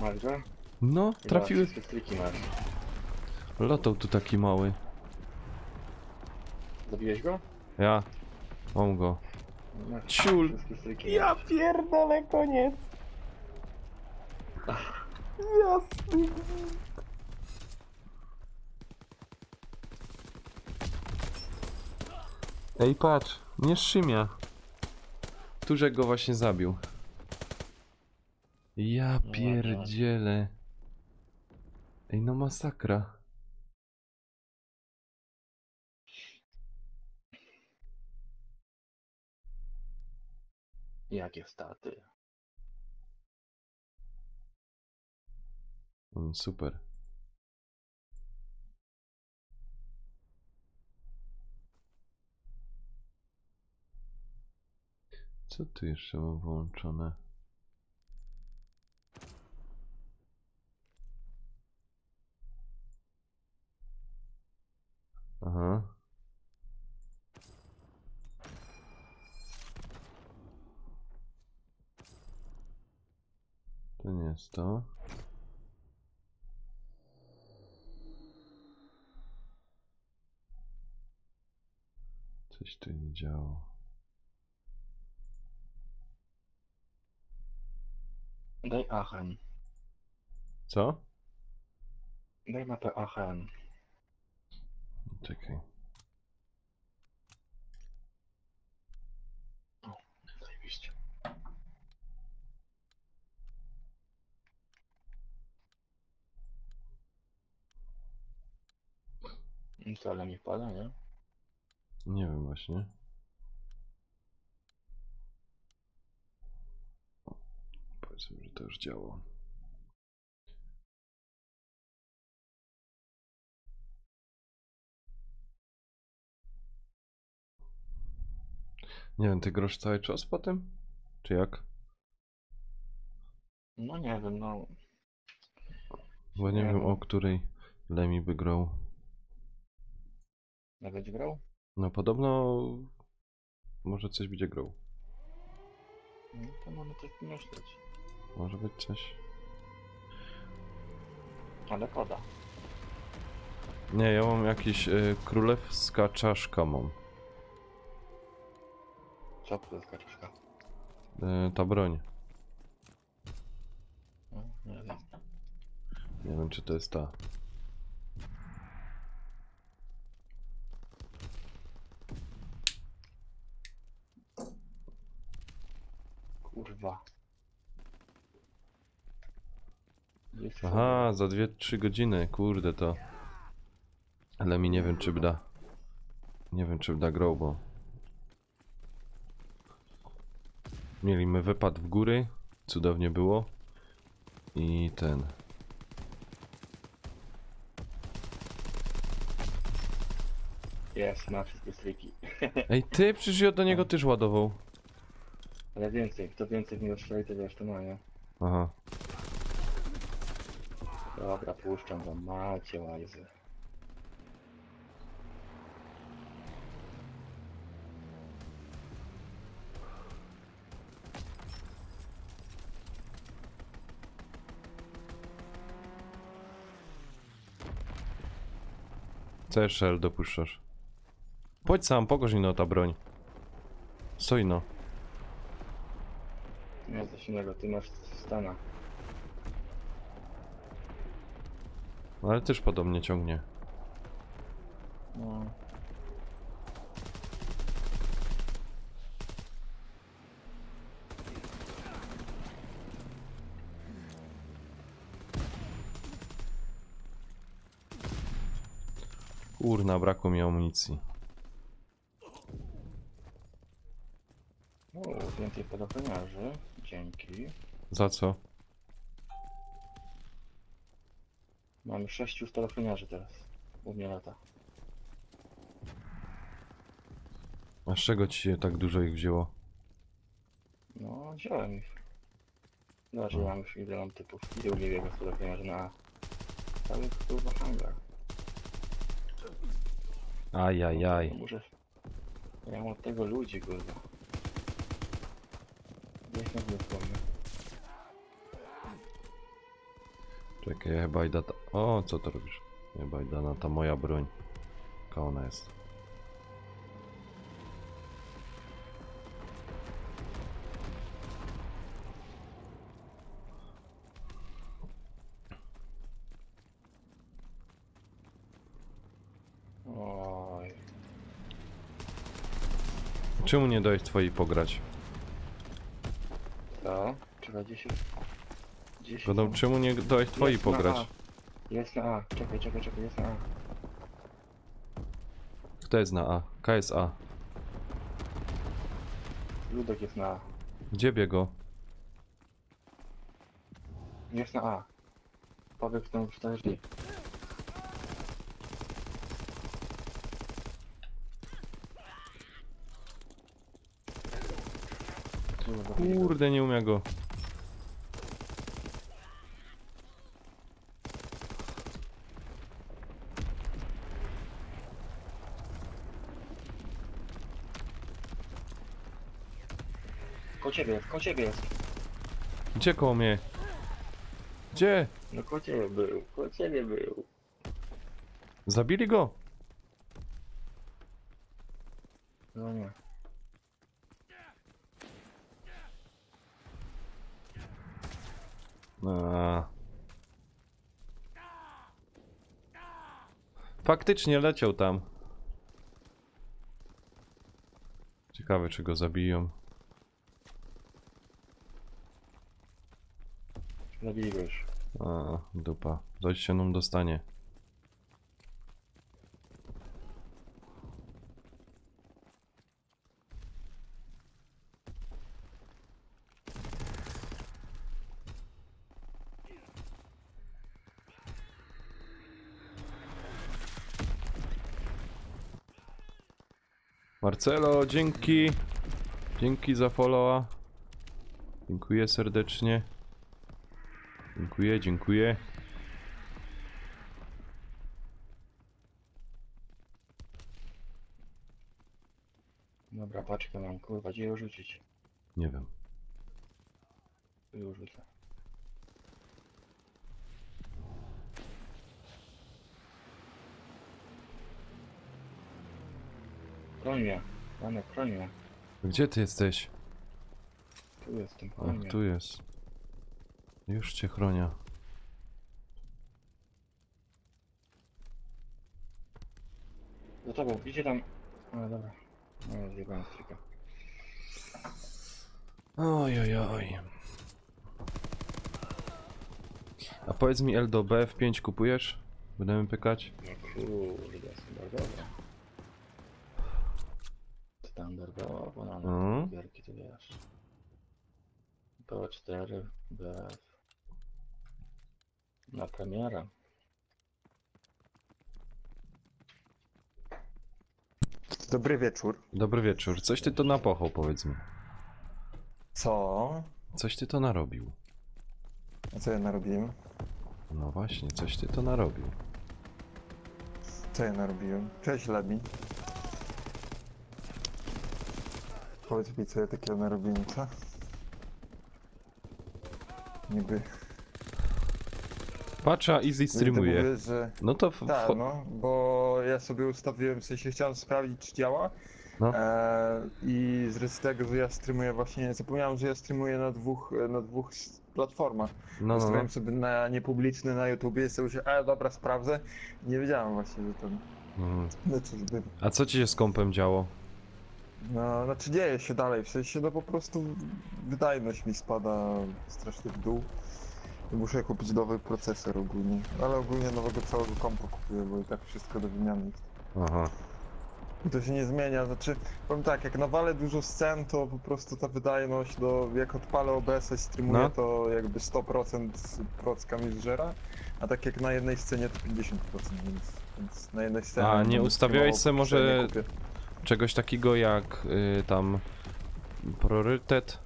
Masz go? No, trafiły. Wszystkie striki masz. Lotał tu taki mały. Zabiłeś go? Ja. Mam go. Masz. Ciul. Wszystkie striki Ja masz. pierdolę, koniec. Jasny. Ej, patrz, nie szymia. Tużek go właśnie zabił. Ja pierdzielę. Ej, no masakra. Jakie staty? Super. Co tu jeszcze mam włączone? Aha. To nie jest to. Coś tu nie działo. Daj Aachen. Co? Daj mapę Aachen. Czekaj. O, zajebiście. Co, ale mi wpada, nie? Nie wiem właśnie. Powiedzmy, że to już działa. Nie wiem, ty grasz cały czas po tym? Czy jak? No nie wiem, no. Bo nie wiem, o której Lemi by grał. Nawet grał? No podobno może coś będzie grał. No to mamy coś pomyśleć. Może być coś. Ale koda. Nie, ja mam jakiś królewska czaszka mam. Co to jest kaczuszka? Ta broń. No, nie wiem. Nie wiem czy to jest ta. Kurwa. Jest Aha, za 2-3 godziny, kurde to. Ale mi nie wiem czy da. Nie wiem czy da grał, bo mieliśmy wypad w góry, cudownie było. I ten. Jest, ma wszystkie stryki. Ej ty, przecież ja do niego też ładował. Ale więcej, kto więcej w niego strzeli, to wiesz, to ma, nie? Aha. Dobra, puszczam wam, macie łajzy. Co jeszcze L dopuszczasz? Pójdź sam, pokaż ino ta broń. Stoi no. Nie, coś innego, ty masz stana. Ale też podobnie ciągnie. No. Kurna, brakło mi amunicji. O, więcej padochroniarzy. Dzięki. Za co? Mamy 6 spadochroniarzy teraz. U mnie lata. A z czego ci się tak dużo ich wzięło? No, wziąłem ich. Zobacz, mam już ile mam typów. Ile u mnie biega spadochroniarzy na A. Cały kurwa hangar. Ajajaj. Muszę... Ja mam od tego ludzi, kurwa. Niech na wyspomnę. Czekaj, chyba idę ta... O, co to robisz? Chyba idę na ta moja broń. Jaka ona jest? Oj. Czemu nie dałeś twojej pograć? Co? Czekaj, gdzieś... Gdzieś... Godał, czemu nie dałeś twojej Jest na pograć? A. Jest na A. Czekaj, jest na A. Kto jest na A? KSA. Ludek jest na A. Gdzie biego? Jest na A. Powiedz tą w drzwi. Kurde, nie umiem go. Koło ciebie jest. Gdzie koło mnie? Gdzie? No koło ciebie był. Zabili go? No nie. A. Faktycznie leciał tam. Ciekawe czy go zabiją. Zabili go już. A, dupa. Coś się nam dostanie. Marcelo, dzięki. Dzięki za followa. Dziękuję serdecznie. Dziękuję. Dobra, paczkę mam, kurwa, gdzie ją rzucić? Nie wiem. Tu ją rzucę. Chroń mnie. Janek, chroń mnie. Gdzie ty jesteś? Tu jestem, chroń Ach, mnie. tu jest. Już cię chronię. Do tobą, idzie tam. No dobra. No, zjebałem stryka. Oj, oj, oj. A powiedz mi, Eldo, BF5 kupujesz? Będziemy pykać? No kurde, standardowo. Standardowo, no Mhm. gierki to wiesz. BO4, BF. Na premierę. Dobry wieczór. Dobry wieczór. Coś ty to napochał, powiedz mi. Co? Coś ty to narobił. A co ja narobiłem? No właśnie, coś ty to narobił. Co ja narobiłem? Cześć, Lebi. Powiedz mi, co ja takiego narobiłem, co? Niby... Patrza, Easy streamuje. Mówię, że... No to Tak, no, bo ja sobie ustawiłem, w sensie chciałem sprawdzić, czy działa. No. I z tego, że ja streamuję właśnie, zapomniałem, że ja streamuję na dwóch platformach. No. Ustawiłem sobie na niepubliczny na YouTubie i sobie się, dobra, sprawdzę. Nie wiedziałem właśnie, że ten... Mhm. No cóż, by... A co ci się z kompem działo? No, znaczy dzieje się dalej, w sensie, no po prostu wydajność mi spada strasznie w dół. I muszę kupić nowy procesor ogólnie, ale ogólnie nowego całego kompa kupuję, bo i tak wszystko do wymiany jest. Aha. I to się nie zmienia, znaczy, powiem tak, jak nawalę dużo scen, to po prostu ta wydajność, jak odpalę OBS-a i streamuję, No. to jakby 100% procka mi zżera, a tak jak na jednej scenie to 50%, więc na jednej scenie... A nie będę ustawiałeś streamował, se po może scenie kupię. czegoś takiego jak tam priorytet?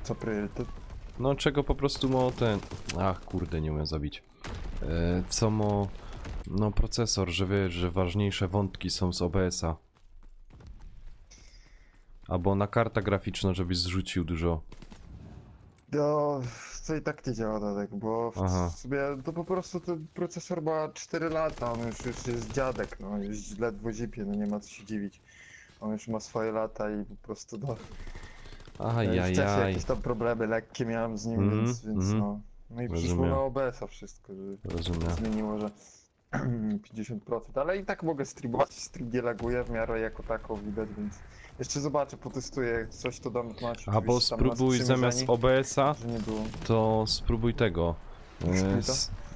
Co priorytet? No czego po prostu mo ten... Ach kurde, nie umiem zabić. Co mo... No procesor, że wiesz, że ważniejsze wątki są z OBS-a. Albo na karta graficzna, żebyś zrzucił dużo. No, to i tak nie działa Dadek, bo Aha. w sobie to po prostu ten procesor ma 4 lata, on już jest dziadek, no już ledwo zipie, no nie ma co się dziwić. On już ma swoje lata i po prostu no... Wcześniej Ajajaj. jakieś tam problemy lekkie miałem z nim, Mhm, więc mhm. no... No i przyszło Rozumiem. na OBS-a wszystko, że Rozumiem. zmieniło, że 50%, ale i tak mogę streamować, stream nie laguje w miarę jako taką widać, więc... Jeszcze zobaczę, potestuję, jak coś to dam znać. Albo oczywiście tam na spróbuj zamiast sprzymierzeni, OBS-a, że nie było. to spróbuj tego. Spróbuj to?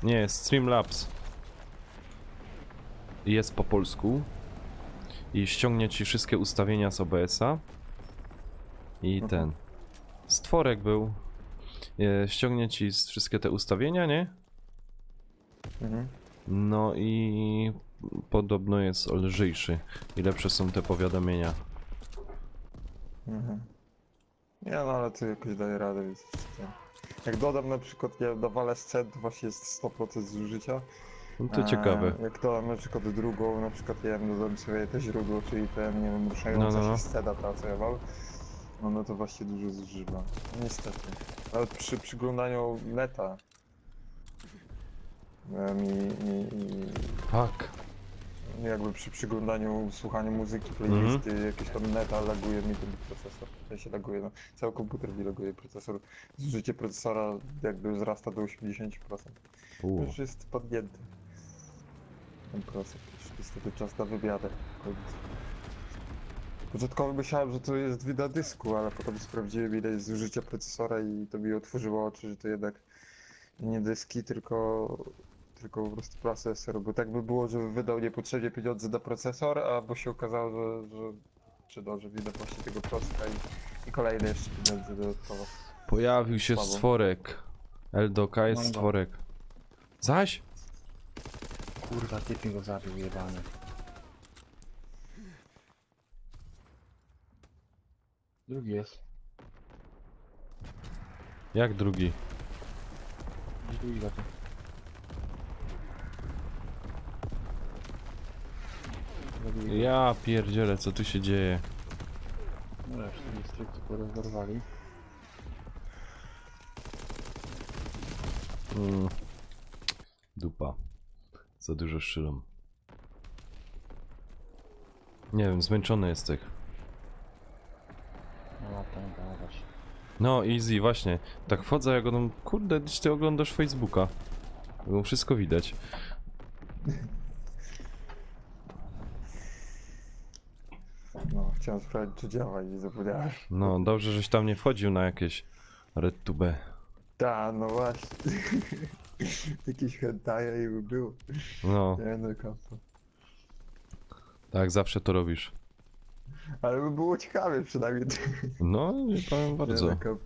Nie, Streamlabs. Jest po polsku. I ściągnie ci wszystkie ustawienia z OBS-a. I Mhm. ten. Stworek był. Ściągnie ci wszystkie te ustawienia, nie? Mhm. No i podobno jest lżejszy. I lepsze są te powiadomienia. Mhm. Nie no, ale tu jakoś daje radę, więc ten. Jak dodam na przykład, ja dawalę scen, to właśnie jest 100% zużycia. No to ciekawe. Jak dodam na przykład drugą, na przykład ja dodam sobie te źródło, czyli ten, nie wiem, ruszająca No. się scena, ta co ja mam, no to właśnie dużo zużywa. Niestety. Nawet przy przyglądaniu neta Fuck. jakby przy przyglądaniu, słuchaniu muzyki, playlisty, jakieś tam neta laguje mi ten procesor. Ja się laguje, no. Cały komputer mi laguje procesor. Zużycie procesora jakby wzrasta do 80%. Już jest podnięty. Ten procesor. Już niestety czas na wymianę. Początkowo myślałem, że to jest wina dysku, ale potem sprawdziłem, ile jest zużycia procesora i to mi otworzyło oczy, że to jednak nie dyski, tylko po prostu procesor, bo tak by było, że wydał niepotrzebnie pieniądze na procesor, a bo się okazało, że widać właśnie tego procesora i kolejne jeszcze pieniądze dodatkowo. Pojawił się Słabo. stworek. Eldoka jest No. stworek. Zaś? Kurwa, typ mi go zabił, jebany. Drugi jest. Jak drugi? Drugi za to. Drugi. Ja pierdzielę, co tu się dzieje? No jeszcze nie stricte porozdarwali. Dupa. Za dużo szylą. Nie wiem, zmęczony jesteś. No tam dawać. No, easy, właśnie. Tak wchodzę, jak on... Kurde, ty oglądasz Facebooka. Bo wszystko widać. No, chciałem sprawdzić, czy działa i zapomniałem. No, dobrze, żeś tam nie wchodził na jakieś RedTube. Ta, no właśnie. Jakieś hentaje i by było. No, Nie no, kapsa. tak zawsze to robisz. Ale by było ciekawie przynajmniej. No, nie powiem bardzo. Nie no, kapsa.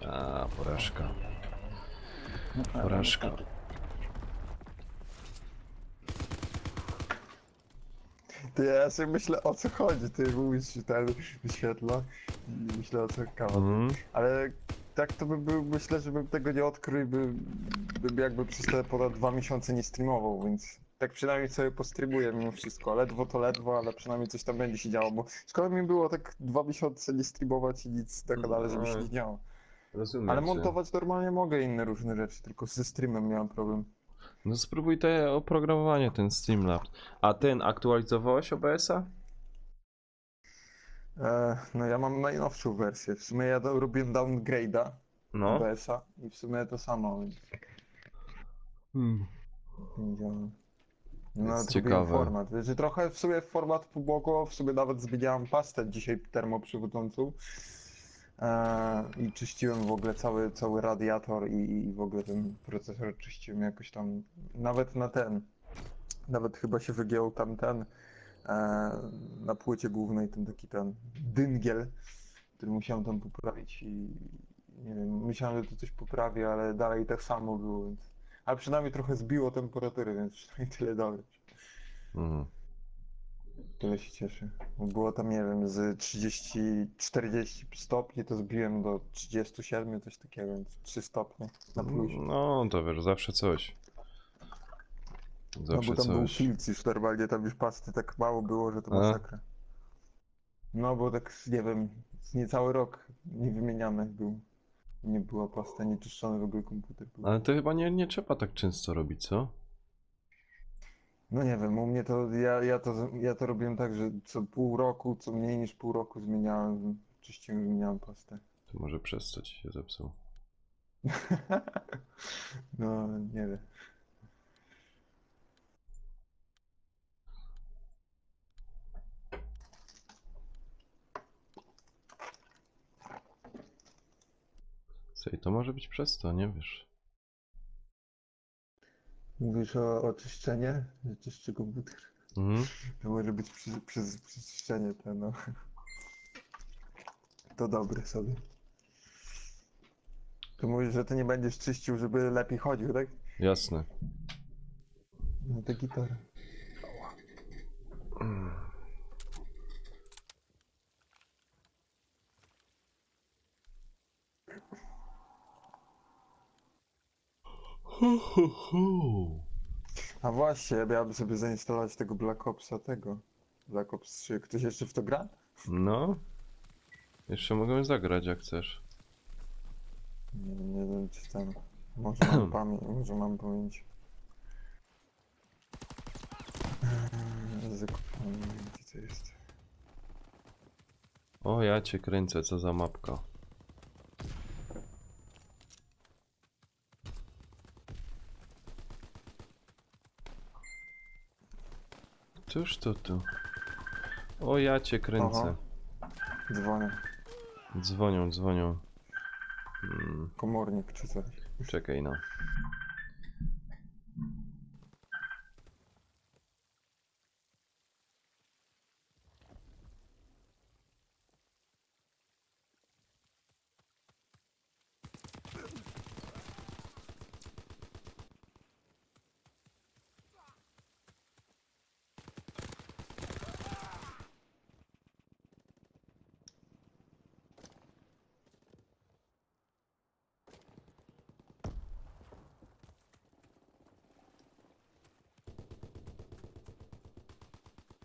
A, porażka. No, Porażka. Ty, ja sobie myślę, o co chodzi, ty mówisz, ten wyświetla i myślę, o co kawa. Mhm. Ale tak to by był, myślę, że bym tego nie odkrył i bym jakby przez te ponad 2 miesiące nie streamował, więc tak przynajmniej sobie postreamuję mimo wszystko. Ledwo to ledwo, ale przynajmniej coś tam będzie się działo, bo szkoda mi było tak 2 miesiące nie streamować i nic na kanale, żeby się nie działo. Rozumiem Ale cię. montować normalnie mogę inne różne rzeczy, tylko ze streamem miałem problem. No spróbuj te oprogramowanie, ten Streamlabs. A ten, aktualizowałeś OBS-a? No ja mam najnowszą wersję, w sumie ja robiłem downgrade'a No. OBS-a i w sumie to samo, więc nie działa. No, Jest zrobiłem ciekawe. format. Wiesz, że trochę w sumie format pomogło, w sumie nawet zmieniałem pastę dzisiaj termoprzewodzącą. I czyściłem w ogóle cały radiator i w ogóle ten procesor czyściłem jakoś tam, nawet na ten, nawet chyba się wygiął tam ten, na płycie głównej ten dyngiel, który musiałem tam poprawić i nie wiem, myślałem, że to coś poprawi, ale dalej tak samo było, więc... Ale przynajmniej trochę zbiło temperatury, więc przynajmniej tyle dobrze. Mhm. Tyle się cieszę. Bo było tam, nie wiem, z 30-40 stopni, to zbiłem do 37, coś takiego, więc 3 stopnie na plusie. No, to wiesz, zawsze coś. No Zawsze bo tam był coś. filc już normalnie, tam już pasty tak mało było, że to A? masakra. No bo tak, nie wiem, niecały rok nie wymieniamy był. Nie była pasta, nie czyszczony w ogóle komputer był. Ale to chyba nie trzeba tak często robić, co? No nie wiem, u mnie to, ja to robiłem tak, że co pół roku, co mniej niż pół roku zmieniałem, czyściłem, wymieniałem pastę. To może przez co ci się zepsuł. No, nie wiem. Słuchaj, to może być przez to, nie wiesz. Mówisz o oczyszczenie? Że czyszczy komputer. Mhm. To może być przez czyszczenie to, no. To dobre sobie. To mówisz, że ty nie będziesz czyścił, żeby lepiej chodził, tak? Jasne. No to gitara. A właśnie, ja miałem sobie zainstalować tego Black Opsa tego. Black Ops 3. Ktoś jeszcze w to gra? No. Jeszcze mogę zagrać, jak chcesz. Nie wiem, czy tam. Może mam pamięć, może mam pamięć. Zakupam, gdzie to jest. O, ja cię kręcę, co za mapka. Cóż to tu? O, ja cię kręcę. Dzwonię. Dzwonią. Komornik czy coś. Czekaj, no.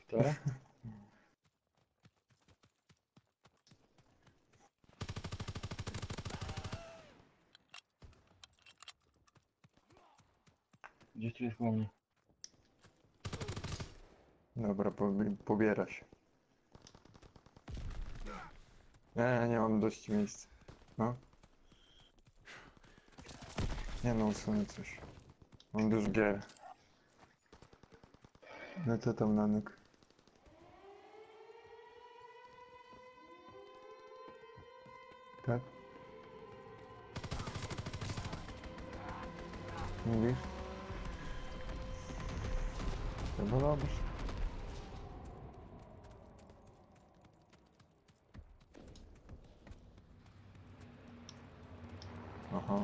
Która? Gdzieś tu jest koło mnie. Dobra, pobiera się. Nie mam dość miejsca. No. Nie no, usunę coś. Mam dużo gier. No to tam nanek. Tak? Mówisz? Chyba dobrze. Aha.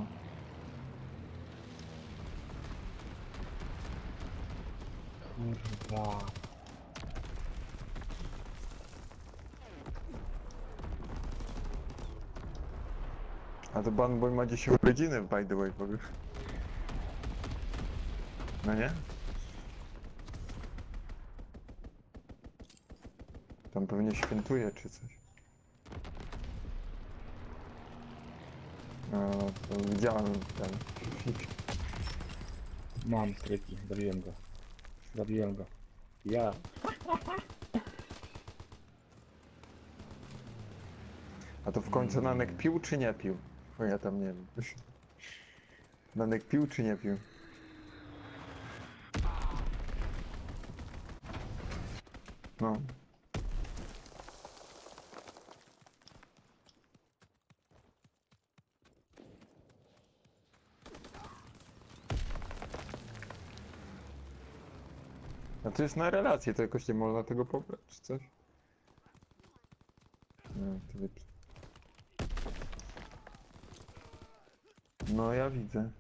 Kurwa. A to Banboy ma dzisiaj urodziny, by the way, powiem. No nie? Tam pewnie świętuje czy coś. No, to widziałem ten filmik. Mam stryki, zabiłem go. Zabiłem go. Ja. A to w końcu Nanek pił czy nie pił? Bo ja tam nie wiem. Nanek pił czy nie pił? No. A to jest na relację, to jakoś nie można tego pobrać, czy coś? No, to wiecie. No ja widzę.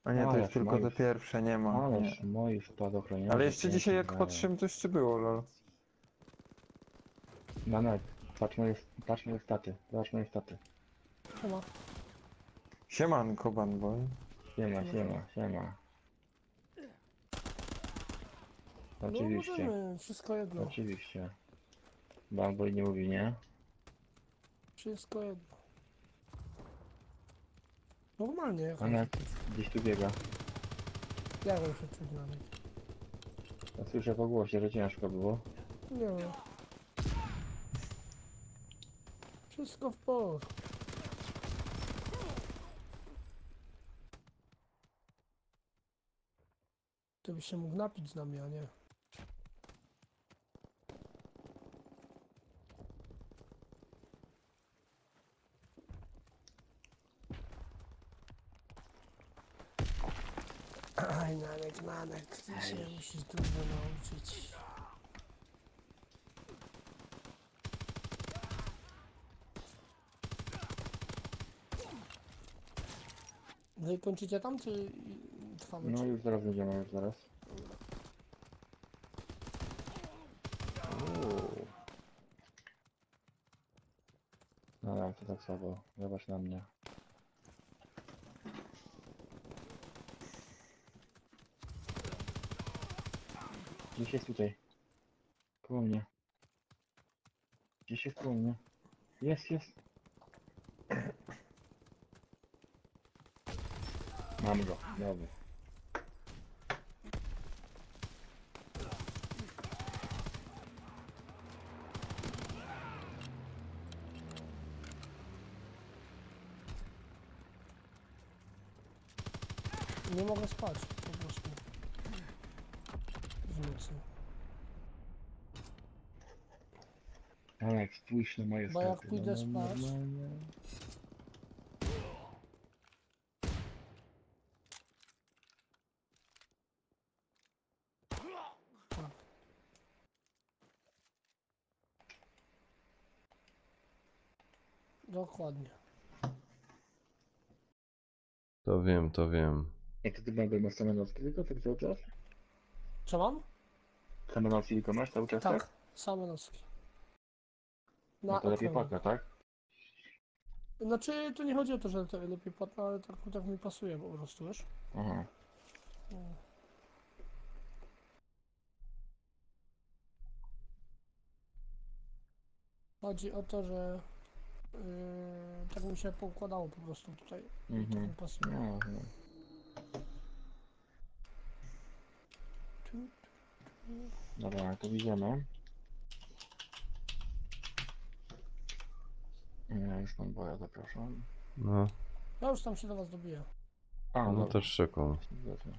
A nie, to Ależ jest tylko moje- te pierwsze, nie ma. Nie. Ależ moi spadochroniarze. Ale jeszcze dzisiaj jak pięknie patrzyłem, to jeszcze było, lol. Nanek, patrz moje staty. Zobacz moje staty. Siema. Siemanko, Banboy. Siema. No Oczywiście, możemy, wszystko jedno. oczywiście. Bamboy nie mówi, nie? Wszystko jedno. Normalnie, jak Nanek, gdzieś tu biega. ja bym się czuć nawet. Ja słyszę po głosie, że ciężko było. Nie wiem. Wszystko w porządku. Ty byś się mógł napić z nami, a nie. Aj, Nanek, ty się musisz dużo nauczyć. No i kończycie tam, czy trwamy? No już zaraz będziemy, już zaraz. Uuu. No jak to tak słabo, zobacz na mnie. Gdzieś jest tutaj. Koło mnie. Gdzieś jest koło mnie. Jest. Mam go, dobry. Nie mogę spać, po prostu. W nocy. Alek, spójrz na moje Bo jak staty. pójdę spać- normalnie. Tak. Dokładnie. To wiem. Jak ty będę masz same nocki tylko tak cały czas? Co mam? Same nocki tylko masz cały czas, Tak, same noski. No to lepiej okrągło. płatne, tak? Znaczy, to nie chodzi o to, że to lepiej płatne, ale tak mi pasuje po prostu, wiesz? Aha. Chodzi o to, że Tak mi się poukładało po prostu tutaj. Mhm. Tak pasuje. No, no. Dobra, to idziemy. Ja już mam boja, zapraszam. No, Ja już tam się do was dobiję. A, no dobra. też czekam. Dobrze.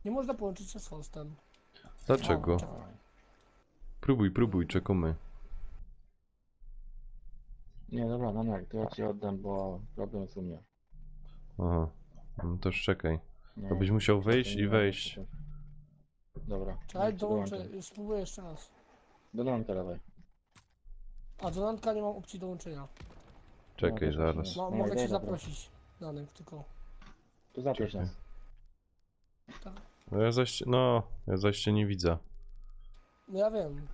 Nie można połączyć się z hostem. Dlaczego? Dawaj. Próbuj, czekamy. Nie, dobra, Nanek, to ja ci oddam, bo problem jest u mnie. Aha, no to czekaj. No, To byś musiał wejść to i nie wejść. ma- Dobra. Czekaj, to dołączę, spróbuję jeszcze raz. Do Nanka dawaj. A do Nanka nie mam opcji dołączenia. Czekaj, też zaraz. właśnie. Mogę daj, cię dobra. zaprosić, Nanek, tylko. To zaproś Czekaj. nas. No ja zaś cię nie widzę. No ja wiem.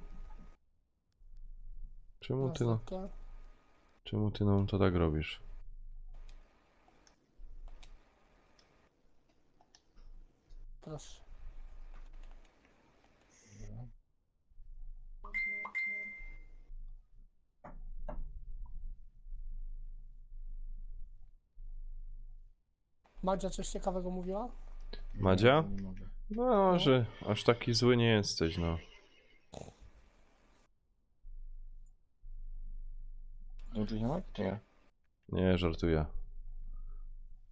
Czemu ty, Następkę. czemu ty nam to tak robisz? Proszę. Madzia coś ciekawego mówiła? Madzia? Nie mogę. No, że aż taki zły nie jesteś, no. Dołączyłeś Nanek, czy nie? Nie, żartuję.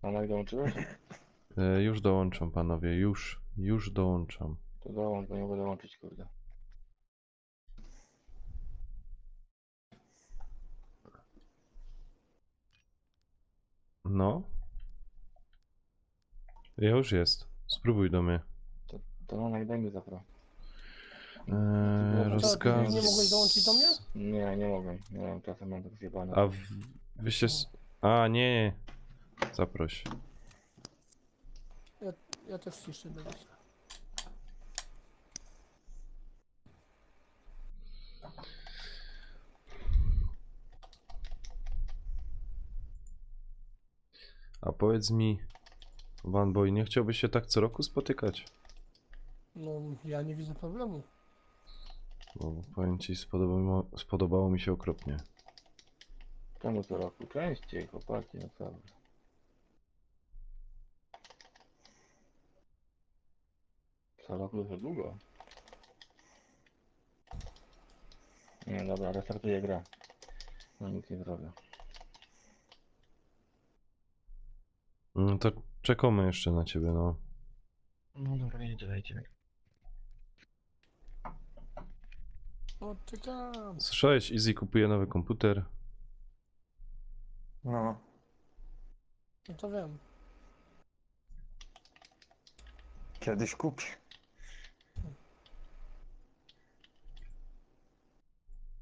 Nanek dołączyłeś? Już dołączam, panowie, już dołączam. To dołącz, bo nie mogę dołączyć, kurde. No. Ja już jest. Spróbuj do mnie. To Nanek, daj mi zapro. Rozkaz... Nie mogłeś dołączyć do mnie? Nie, nie mogę. Nie mam czasu, mam tak zjebane. A wy się... A, nie. Zaproś. Ja też jeszcze będę. A powiedz mi, Vanboy, nie chciałbyś się tak co roku spotykać? No, ja nie widzę problemu. Bo powiem ci, spodobało mi się okropnie. Czemu co roku? Częściej, chłopaki, naprawdę. Co roku to długo. Nie, dobra, restartuję grę. No nic nie zrobię. No to czekamy jeszcze na ciebie, no. No dobra, dajcie. No, czekam. Słyszałeś, Easy kupuje nowy komputer. No. No to wiem. Kiedyś kupię.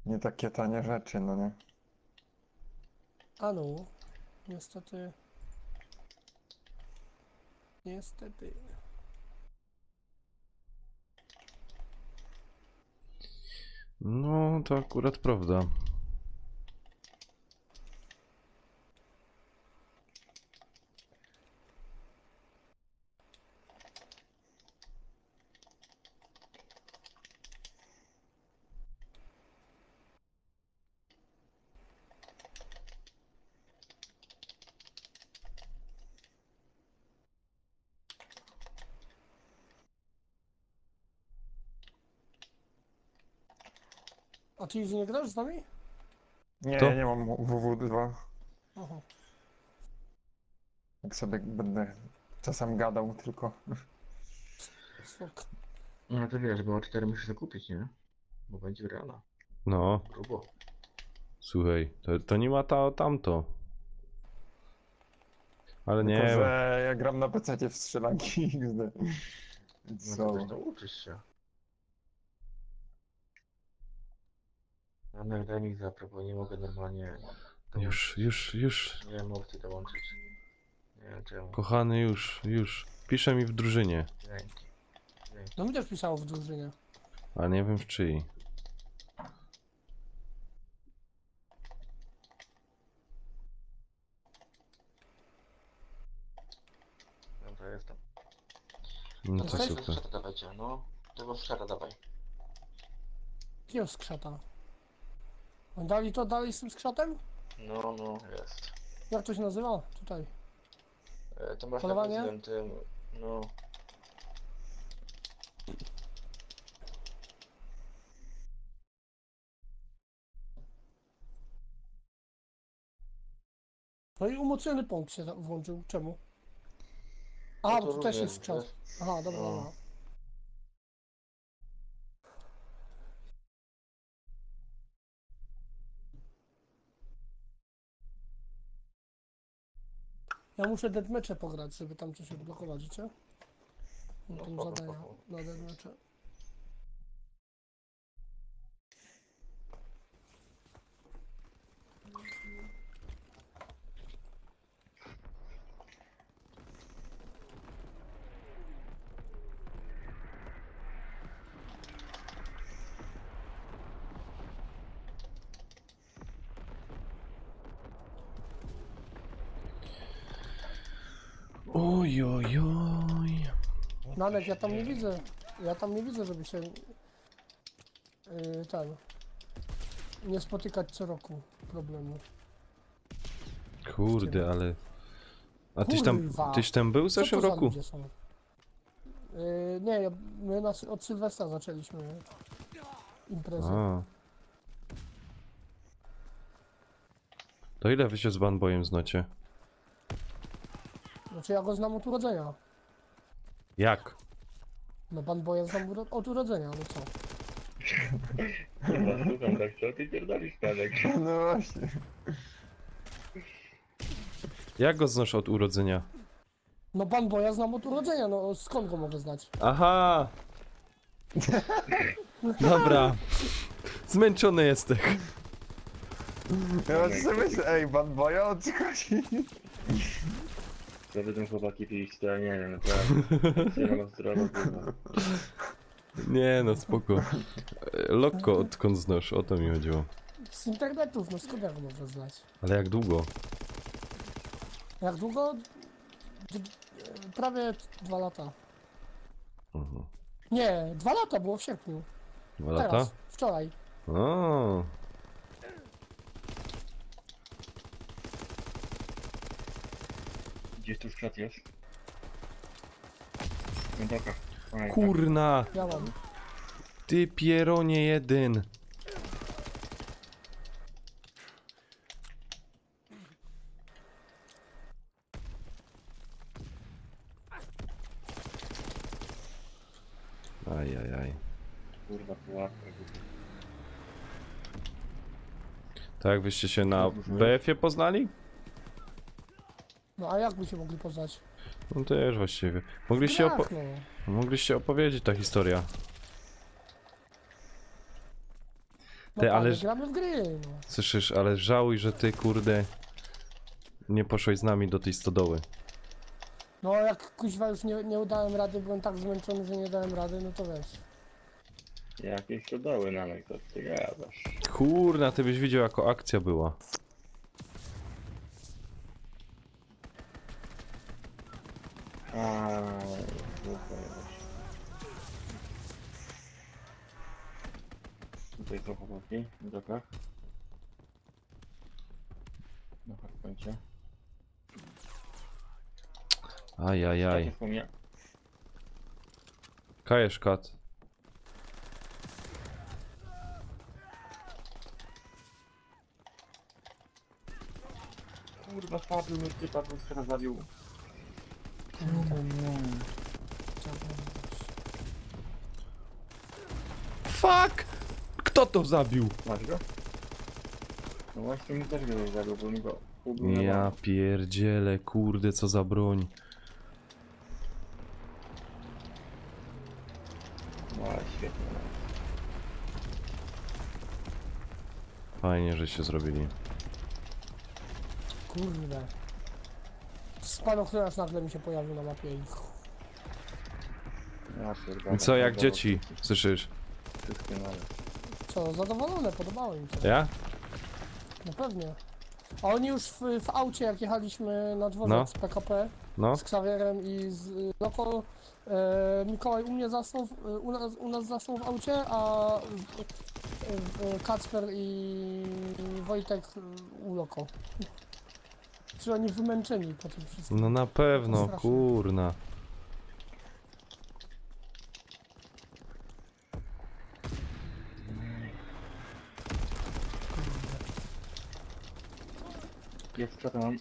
Nie takie tanie rzeczy, no nie? A no, niestety. Niestety. No, to akurat prawda. A ty już nie grasz z nami? Nie, To? ja nie mam WW2. Aha. Jak sobie będę czasem gadał tylko. Spoko. No to wiesz, bo 4 musisz zakupić, nie? Bo będzie reala. No, Grubo. słuchaj, to nie ma tamto. Ale Tylko, nie, że ja gram na PC w strzelanki XD. No Co? to też nauczysz się. Nanek, daj mi zapro, bo nie mogę normalnie... już, Nie mam opcji dołączyć. Nie wiem czemu. kochany, już. Pisze mi w drużynie. Dzięki. No mi też pisało w drużynie. Ale nie wiem w czyj. Dobra, jestem. No to Jesteś? super. Skrzata dawajcie, no. Tego skrzata dawaj. Gdzie skrzata? Dali to dalej z tym skrzatem? No, no, jest. Jak to się nazywa? Tutaj. Tym właśnie Polowanie? tym, no. No i umocniony punkt się włączył. Czemu? No Aha, to bo tu też różnie jest skrzat. jest. Aha, dobra, No. dobra. Ja muszę deathmatche pograć, żeby tam coś odblokować, wiecie? No, Tam spoko, zadania spoko. na deathmatche. Oj, oj, oj. Nanek, ja tam nie widzę. Ja tam nie widzę, żeby się ten nie spotykać co roku problemu. Kurde, ale... A Kurwa. tyś tam był w Co to zeszłym za roku? ludzie są? Nie, my od Sylwestra zaczęliśmy imprezę. A. To ile wy się z Banboyem znacie? Znaczy ja go znam od urodzenia. Jak? No pan Boja znam od urodzenia, no co? Chyba słucham tak, co ty pierdolisz, Panek? No właśnie. Jak go znasz od urodzenia? No pan Boja znam od urodzenia, no skąd go mogę znać? Aha! Dobra. Zmęczony jesteś. Ja właśnie sobie myślę, ej, Bad Boya, o co chodzi? Co wy tym chłopaki piliście, to ja nie wiem, naprawdę. Nie mam zdrowo, kurwa. Nie no, spoko. Lokko odkąd znasz, o to mi chodziło. Z internetów, no skąd ja go mogę znać? Ale jak długo? Jak długo? Prawie 2 lata. Mhm. Nie, 2 lata było w sierpniu. 2 lata? Teraz, wczoraj. O. Gdzieś tu skrzat jest? Głęboka. Oj, Kurna! Ja mam. Ty pieronie jeden! Ajajaj. Kurwa, pułapka. Tak jak wyście się na BF-ie poznali? No a jak by się mogli poznać? No też właściwie. W Mogliście, grach, no. mogliście opowiedzieć ta historia. No Ty, ale... gramy w gry, no. Słyszysz, ale żałuj, że ty kurde... Nie poszłeś z nami do tej stodoły. No jak kuźwa już nie udałem rady, byłem tak zmęczony, że nie dałem rady, no to weź. Jakieś to dały na mnie, to ty gadasz. Kurna, ty byś widział jako akcja była. Tutaj są chłopaki, w dokach. Na hardpoincie. Ajajaj. Tak wspomnia. Kajesz kat. Kurwa, spadł mi typa, to się zabił. Fuck! Kto to zabił? Masz go? No właśnie mi też go zabił, bo mi go ubił na Ja bank. pierdzielę, kurde, co za broń. No ale świetnie. Fajnie, że się zrobili. Kurde. Spadochroniarz nagle mi się pojawił na mapie i... Ja pierdolę. I co, jak dzieci? Słyszysz? Wszystkie nawet. Co, zadowolone, podobało im się. Ja? No pewnie. A oni już w aucie, jak jechaliśmy na dworzec No. z PKP, No? z Ksawierem i z Loko, Mikołaj u mnie zasnął, u nas zasnął w aucie, a Kacper i Wojtek u Loko. Czy oni wymęczeni po tym wszystkim. No na pewno, Strasznie. kurna. Jest co to mam?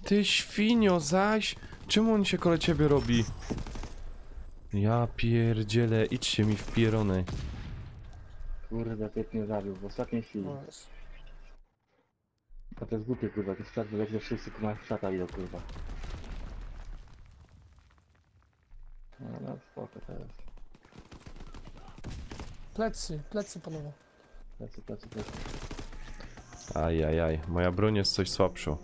Ty świnio zaś! Czemu on się koło ciebie robi? Ja pierdzielę, idźcie mi w pierony. Kurde, typ mnie zabił w ostatniej chwili. No jest. A to jest głupie, kurwa, to jest czas, jak ze wszyscy kurwa w szata idą, kurwa. No spoko to jest. Plecy panowie. Plecy. Ajajaj, moja broń jest coś słabszą.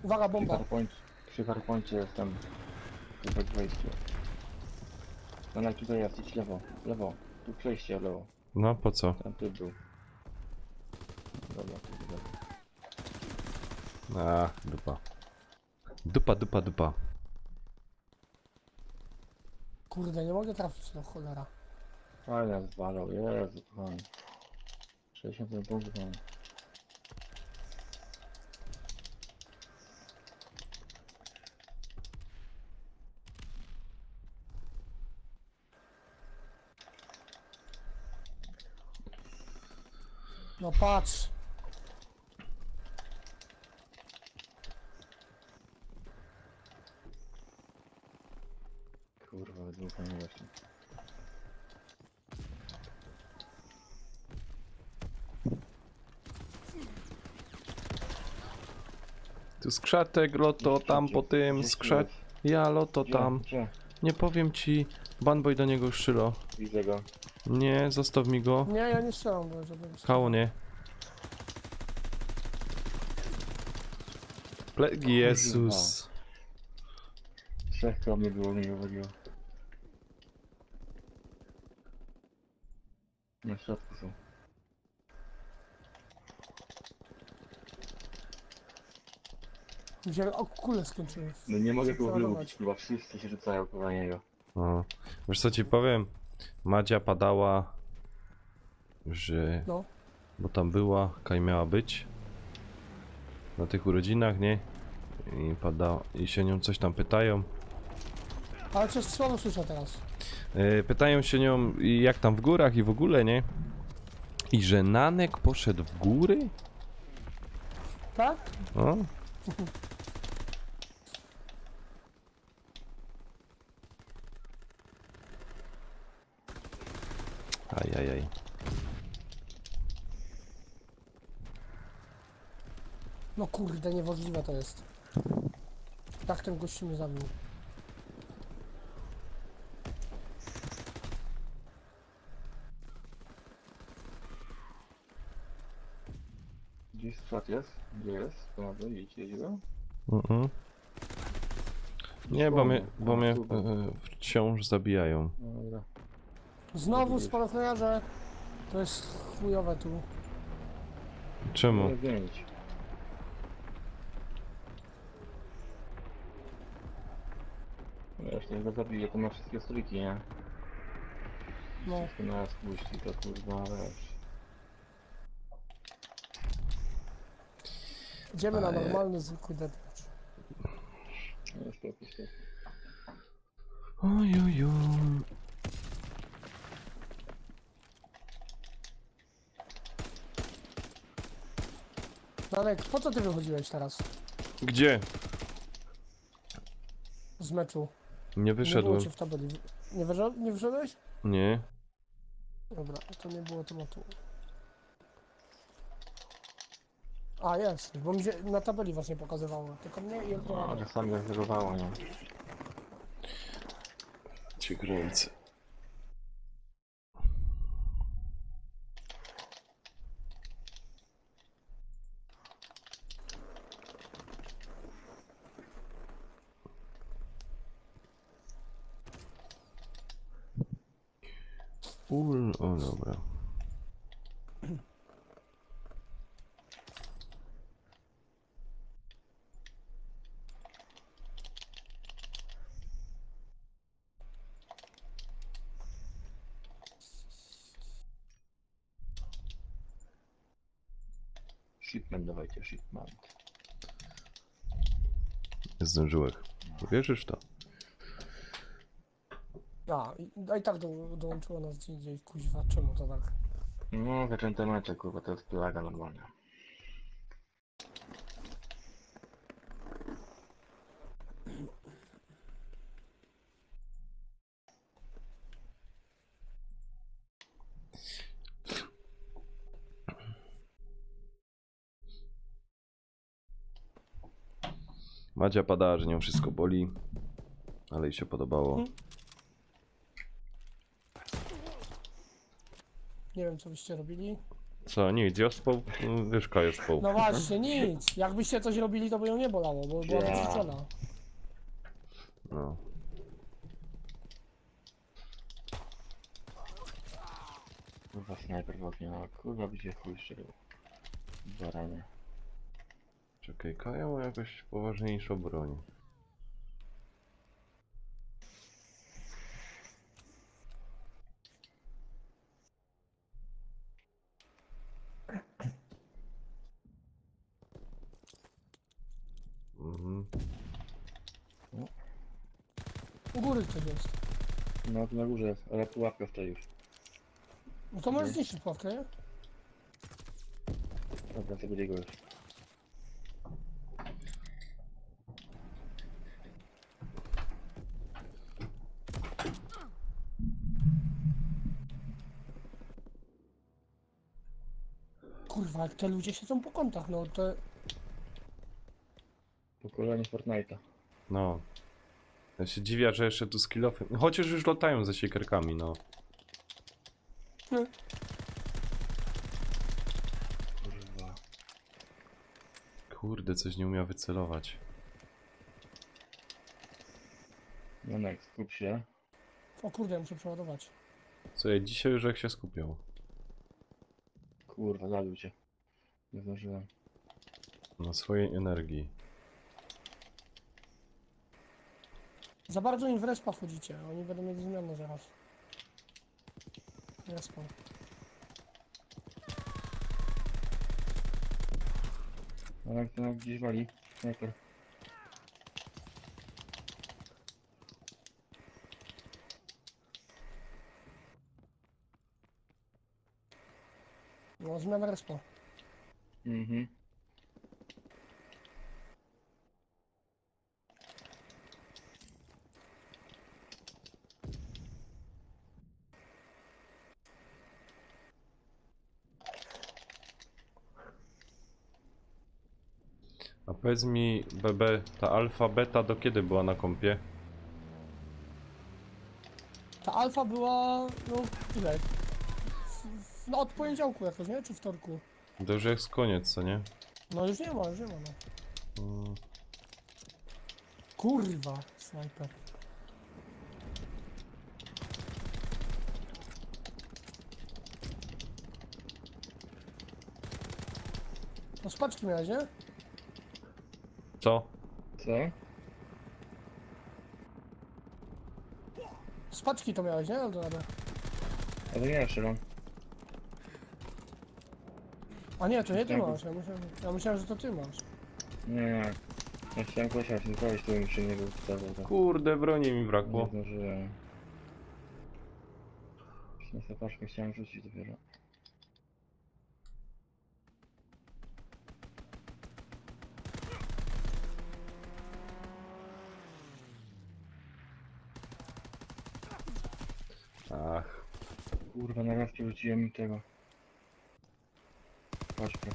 Uwaga, bomba. Przy hardpoincie jestem. Kurwa w wejściu. No jak tutaj jest, idź lewo. Tu przejście w lewo. No po co? Tam typ był. Dobra, dobra. A, dupa. Dupa. Kurde, nie mogę trafić, no cholera. Ale zwalał, Jezu, kochani. 60 punktów mam. No patrz. Kurwa, wydłucha mnie właśnie. Tu skrzatek, loto, tam po tym, skrzat. Ja, loto tam. Gdzie? Nie powiem ci, Banboy do niego szczylo. Widzę go. Nie, zostaw mi go. Nie, ja nie strzelam do żadnego. Kało nie. Jezus. Trzech koło mnie było, mnie uwaliło. Na środku są. Gdzie o kule skończyły. No nie mogę go Przeładować. wyłupić, chyba wszyscy się rzucają koło niego. O. Wiesz co ci powiem? Madzia padała, że... No. Bo tam była, Kaj miała być. Na tych urodzinach, nie? I padała. I się nią coś tam pytają. Ale coś słabo słyszę teraz. Pytają się nią jak tam w górach i w ogóle, nie? I że Nanek poszedł w góry? Tak? O. Ajajaj. No kurde, niemożliwe to jest. Tak ten gościu mnie zabił. Gdzieś skład jest? Gdzie jest? Ponadto jedzie go? Nie, bo mnie wciąż zabijają. No dobra. Znowu spadochroniarze. To jest chujowe tu. Czemu? Mogę zmienić. No jeszcze jak go zabiję, to ma wszystkie stoliki, nie? No. Wszystko na raz puści, to kurwa, wiesz. Idziemy na normalny, zwykły deathmatch. No spoko. Ojojo. Danek, po co ty wychodziłeś teraz Gdzie? z meczu? Nie Nie było wyszedłem. cię w tabeli. Nie wyszedłeś? Nie. Dobra, to nie było tematu. A, jest, bo mi się na tabeli was nie pokazywało, tylko mnie i No, Eldorado. czasami zagrywało, nie? Cię kręcę. full. O, dobra. Shipment dawajcie, shipment. Nie zdążyłem. Wierzysz to? A i tak dołączyło nas gdzie indziej, kuźwa, czemu to tak? No, zaczęte mecze, kurwa, to jest plaga normalnie. Madzia padała, że nią wszystko boli, ale jej się podobało. Nie wiem co byście robili. Co, nic, ja spał, Wyszka jest spał. No właśnie, nic. Jakbyście coś robili, to by ją nie bolało, bo była Ja. wyćwiczona. No. Kurwa, snajper w oknie, no kurwa, by się chuj szczerzył. Baranie. Czekaj, Kaja ma jakąś poważniejszą broń. Mhm. U góry ktoś jest. No, tu na górze jest, ale pułapka w tej już. No to możesz zniszczyć pułapkę, nie? Dobra, tego jego już. Kurwa, jak te ludzie siedzą po kątach, no to... Pokolenie Fortnite'a. No. Ja się dziwię, że jeszcze tu skillofy... Chociaż już latają ze siekierkami, no. Kurwa. Kurde, coś nie umiał wycelować. Janek, skup się. O kurde, ja muszę przeładować. Słuchaj, dzisiaj już jak się skupiał. Kurwa, zabił cię. Nie zdążyłem. Na swojej energii. Za bardzo im w respa wchodzicie, oni będą mieli zmianę zaraz. Respa. Janek, to gdzieś wali. Snajper. No, zmiana respa. Mhm. A powiedz mi, BB, ta alfa, beta do kiedy była na kompie? Ta alfa była, no, ile? No, od poniedziałku jakoś, nie? Czy wtorku? To już jest koniec, co nie? No, już nie ma, no. Mm. Kurwa, snajper. No, spaczki miałeś, nie? Co? Co? Spaczki to miałeś, nie? Eldorado. A to nie ja strzelam. A nie, to nie ty Tak. masz, ja myślałem, że to ty masz. Nie. Ja chciałem kosiać, nie koleś tu mi się nie wystawiał. Tak. Kurde, broni mi Nie brakło. zdążyłem. Na sapaszkę chciałem rzucić dopiero. Ach, Kurwa, na raz rzuciłem mi tego. Paczkę.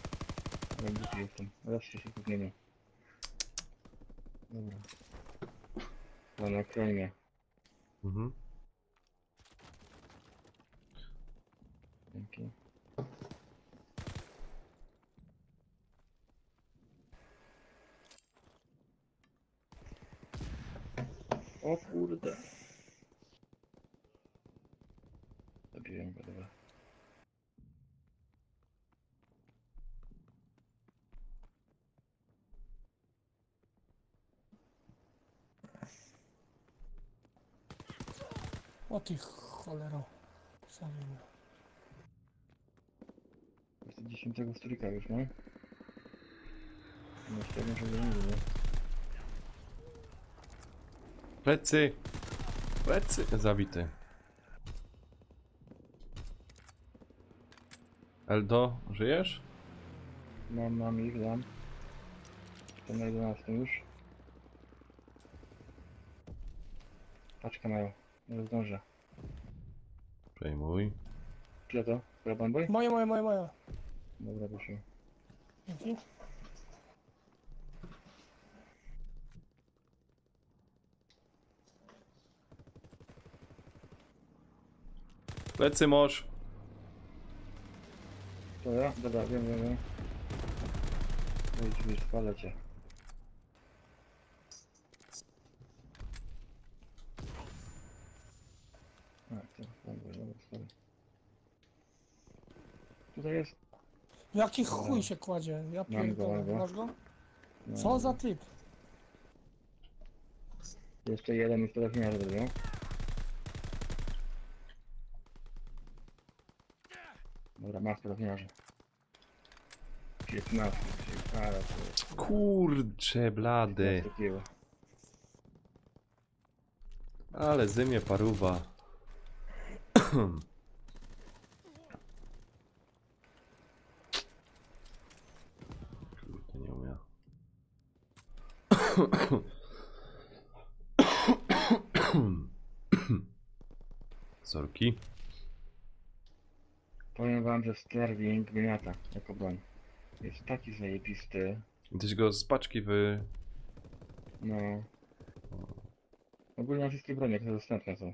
Ale głupi jestem. Raz się zmienił. Dobra. No, nakroń mnie. mhm. Dzięki. O kurde. Zabiłem go, dobra. O ty cholero. Zabił. Jest 10 stryka już, nie? No świetnie, że nie widzę. Plecy! Plecy! Zabity. Eldo, żyjesz? Mam ich, dam. To na 11 już. Paczkę mają, nie zdążę. Przejmuj. Ile to? Braban boy? Moje. Dobra, proszę. Dzięki. Plecy moż! To ja? Dobra, wiem. Drzwi, spalę cię. Dobra, sorry. Tutaj jest. Jaki chuj się kładzie? Ja pierdolę. mam go. Masz go? No, Co za typ? Jeszcze jeden już teraz nie zrobił. Dobra, masz drewniarze. 15, ale to Kurcze blady. jest takiego. Ale zymie paruwa. Kurde, nie umiem. Sorki. Powiem wam, że Sterling wymiata jako broń. Jest taki zajebisty. Gdzieś go z paczki wy... No. Ogólnie na wszystkie bronie, które dostępne są.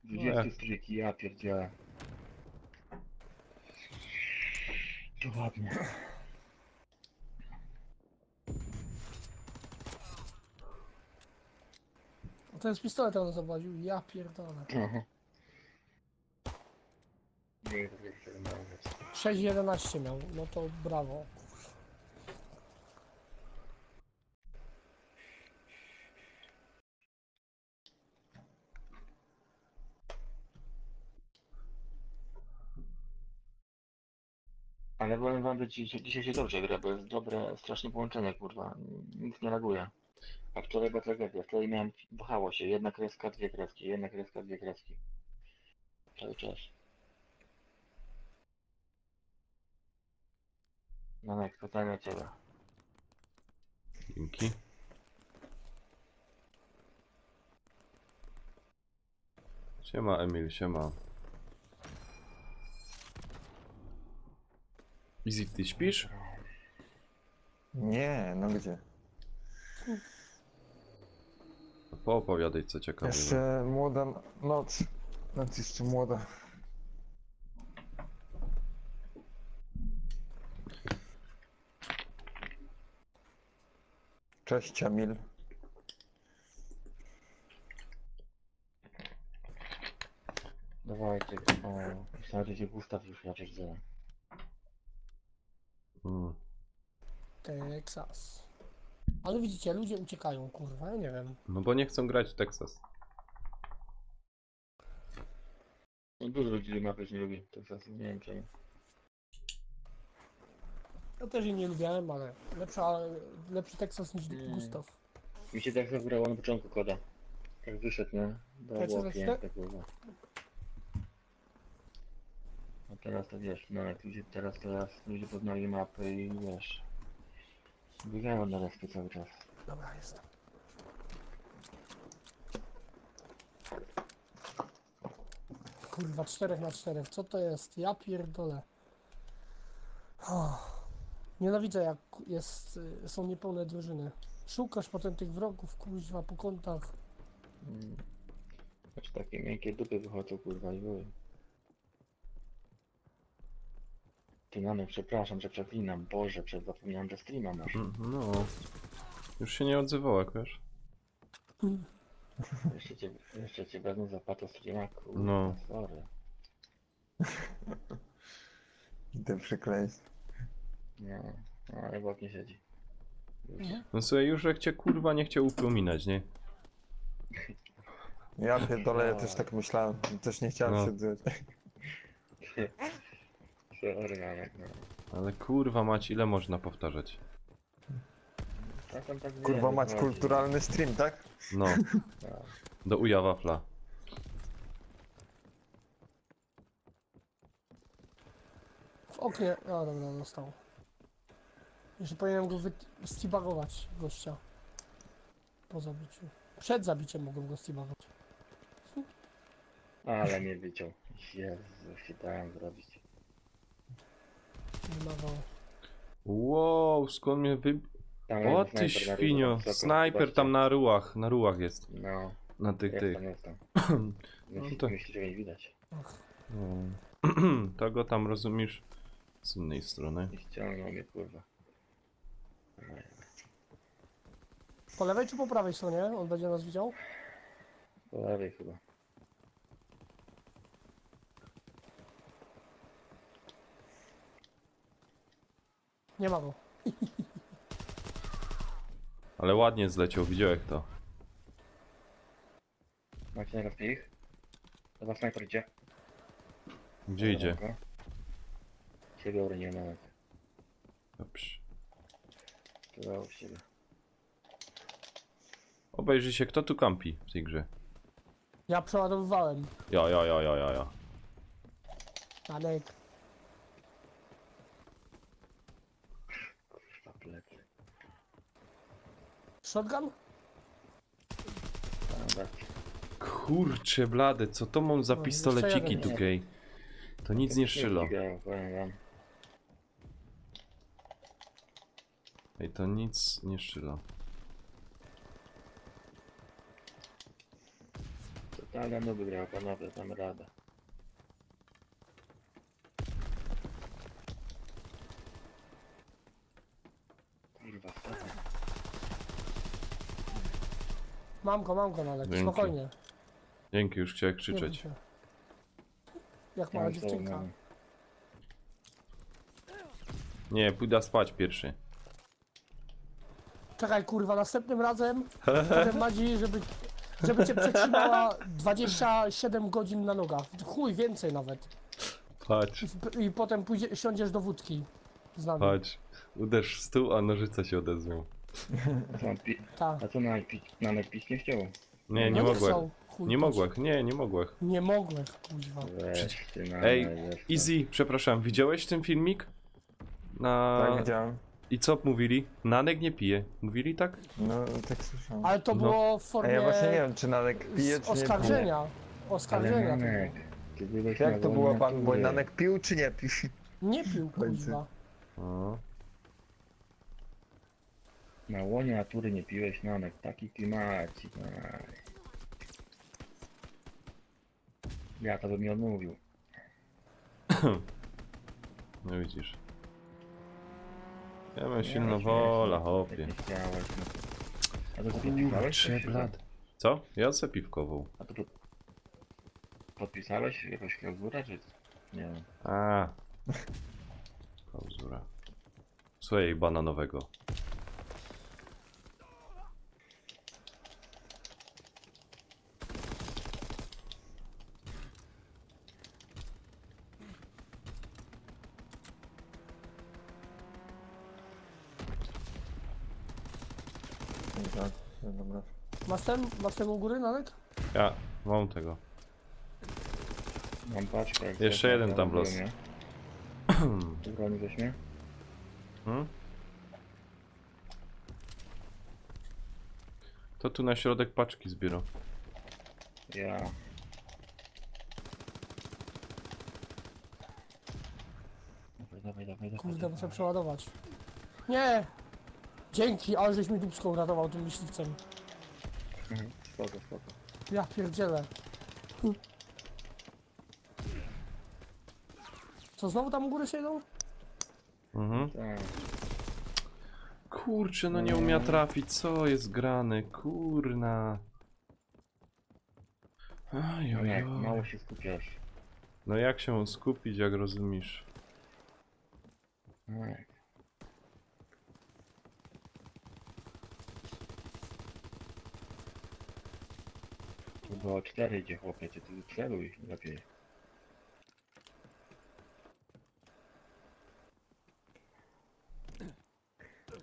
20 stryki, ja pierdzielę. To ładnie. O, ten z pistoletem zobaczył. Ja pierdolę. Aha. Nie, to jest 6,11 miał. No to brawo. Ale powiem wam, że dzisiaj się dobrze gra, bo jest dobre, strasznie połączenie, kurwa. Nic nie reaguje. A wczoraj była tragedia. Wczoraj miałem, wahało się. Jedna kreska, dwie kreski. Jedna kreska, dwie kreski. Cały czas. Nanek, pytanie o ciebie. Dzięki. Siema Emil, siema. Easy, ty śpisz? Nie, no gdzie? Poopowiadaj co ciekawego. Jeszcze młoda noc. Noc jeszcze młoda. Cześć, Emil. Dawajcie, o, myślałem, że cię Gustaw już raczej chce. Texas. Ale widzicie, ludzie uciekają, kurwa, ja nie wiem. No bo nie chcą grać w Texas. No dużo ludzi mapy nie lubi, to jest nie wiem czemu. Ja też jej nie lubiałem, ale lepszy Texas niż Gustaw. Mi się tak zagrało na początku koda. Tak wyszedł, nie? Tak, Było co piękne, kurwa. A teraz to wiesz, no jak ludzie, teraz ludzie poznali mapy i wiesz. Biegają na respy cały czas. Dobra, jestem. Kurwa, 4x4, co to jest? Ja pierdolę. Nienawidzę jak są niepełne drużyny. Szukasz potem tych wrogów, kuźwa, po kątach. Znaczy takie miękkie dupy wychodzą, kurwa, i były. Ty Nanek, przepraszam, że przeklinam. Boże, zapomniałem, że streama masz. No. Już się nie odzywał jakoś. Jeszcze cię wezmę za pato streama, kurwa, No. sorry. I te przekleństwa. No, ale ładnie siedzi. No słuchaj, już jak cię kurwa nie chciał upominać, nie? Ja pierdolę, ja też tak myślałem. Też nie chciałem No. się dzieć. Sorry, Nanek, no. Ale kurwa mać, ile można powtarzać? Czasem tak Kurwa wiele mać wychodzi. kulturalny stream, tak? No, Tak. do uja wafla. W oknie. A dobra, dostał. Jeszcze powinienem go steabagować, gościa. Po zabiciu. Przed zabiciem mogłem go steabagować. Ale mnie wyciął. Jezu, się dałem zrobić. Nie ma go. Wow, skąd mnie Tam O jest ty snajper na świnio, równo, wysoko, snajper zobaczcie. tam na rułach jest. No, Na tych. jest tam. No Myśli, to- myśli, że nie widać. No. To go tam rozumiesz z innej strony. I ściągnął mnie, kurwa. Po lewej czy po prawej stronie? On będzie nas widział? Po lewej chyba. Nie ma go. Ale ładnie zleciał, widziałeś to. Macie na ich? Do was snajper idzie. Gdzie idzie? Dobra. Ciebie uroniłem nawet. Dobrze. Tyle w siebie. Obejrzyj się, kto tu kampi w tej grze. Ja przeładowywałem. Ja. Danek. Kurwa, plecy. Shotgun? Dobra. Kurcze blade, co to mam za No, pistoleciki jeszcze jeden. tutaj? To nic nie szczylo. Powiem wam. Ej, to nic nie szczylo. Totalnie nuby grał, panowie, dam radę. Kurwa, stary. Mam go, Danek. Dzięki. Spokojnie. Dzięki, już chciałem Nie bój krzyczeć. się. Jak mała dziewczynka. Nie, pójdę spać pierwszy. Czekaj, kurwa, następnym razem powiem Madzi, żeby cię przetrzymała 27 godzin na nogach. Chuj, więcej nawet. Patrz, I potem siądziesz do wódki z nami. patrz. Uderz w stół, a nożyce się odezwą. Tak. A co na napić nie chciał? Nie, No nie mogłem. chcą. Chuj, Nie to- mogłem, nie mogłem. Nie mogłem, kuźwa. Weź ty na Ej, Easy, przepraszam, widziałeś ten filmik? Tak, widziałem. I co mówili? Nanek nie pije. Mówili tak? No, tak słyszałem. Ale to No. było w A formie ja właśnie nie wiem, czy Nanek pije, czy nie oskarżenia. Ale Oskarżenia. to Nanek, było. ty byłeś pije. na Jak to było, pan wolnej Boj? naturze. Nanek pił, czy nie pił? Nie pił, końcu. kuźwa. O. Na łonie natury nie piłeś, Nanek, taki klimacik. Aj. Ja to bym nie odmówił. No widzisz. Ja mam Ja silną śmiesznie, wolę, jak hopie. nie chciałeś, no to... A to podpisałeś? Kurczę, blad. Co? Ja se piwkową. A to podpisałeś jakąś klauzurę, czy... Nie wiem. A. Klauzura. Słuchaj, bananowego. Tak, dobra. Masz ten u góry, Nanek? Ja mam tego. Mam paczkę. jak Jeszcze coś, jeden to tam los. bronię. Broni weźmie? Hmm? To tu na środek paczki zbiera. Ja. Dawaj. Kurde, muszę przeładować. Nie! Dzięki, ale żeś mi dupską uratował tym myśliwcem. Spoko. Ja pierdzielę. Co, znowu tam u góry się idą? Mhm. Tak. Kurczę, no nie umia trafić, co jest grane, kurna. No jak mało się skupiasz. No jak się skupić, jak rozumiesz? No jak? To było 4 idzie chłopie, ty celuj lepiej.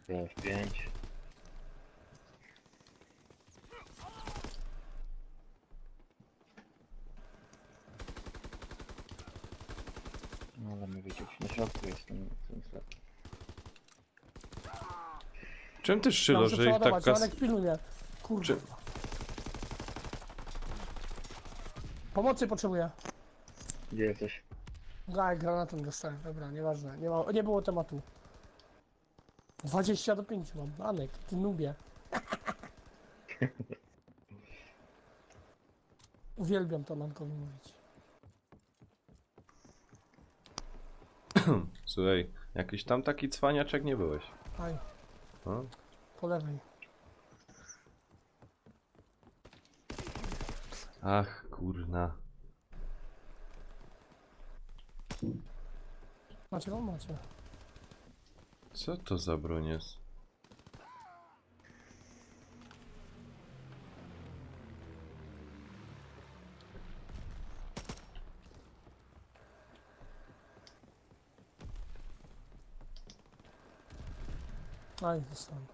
Teraz 5. No ale my wiecie, na środku jest ten sklep. Czym ty strzelasz, Muszę że ich tak przeładować, kas... Janek pilnuje. Kurde. Czy- Pomocy potrzebuję. Gdzie jesteś? Gaj, granatem dostałem, dobra, nieważne. Nie było tematu. 20 do 5 mam, Anek, ty nubie. Uwielbiam to Nankowi mówić. Słuchaj, jakiś tam taki cwaniaczek nie byłeś. Aj, No? po lewej. Ach, kurna. Macie go? Macie. Co to za broń jest? Aj, dostałem.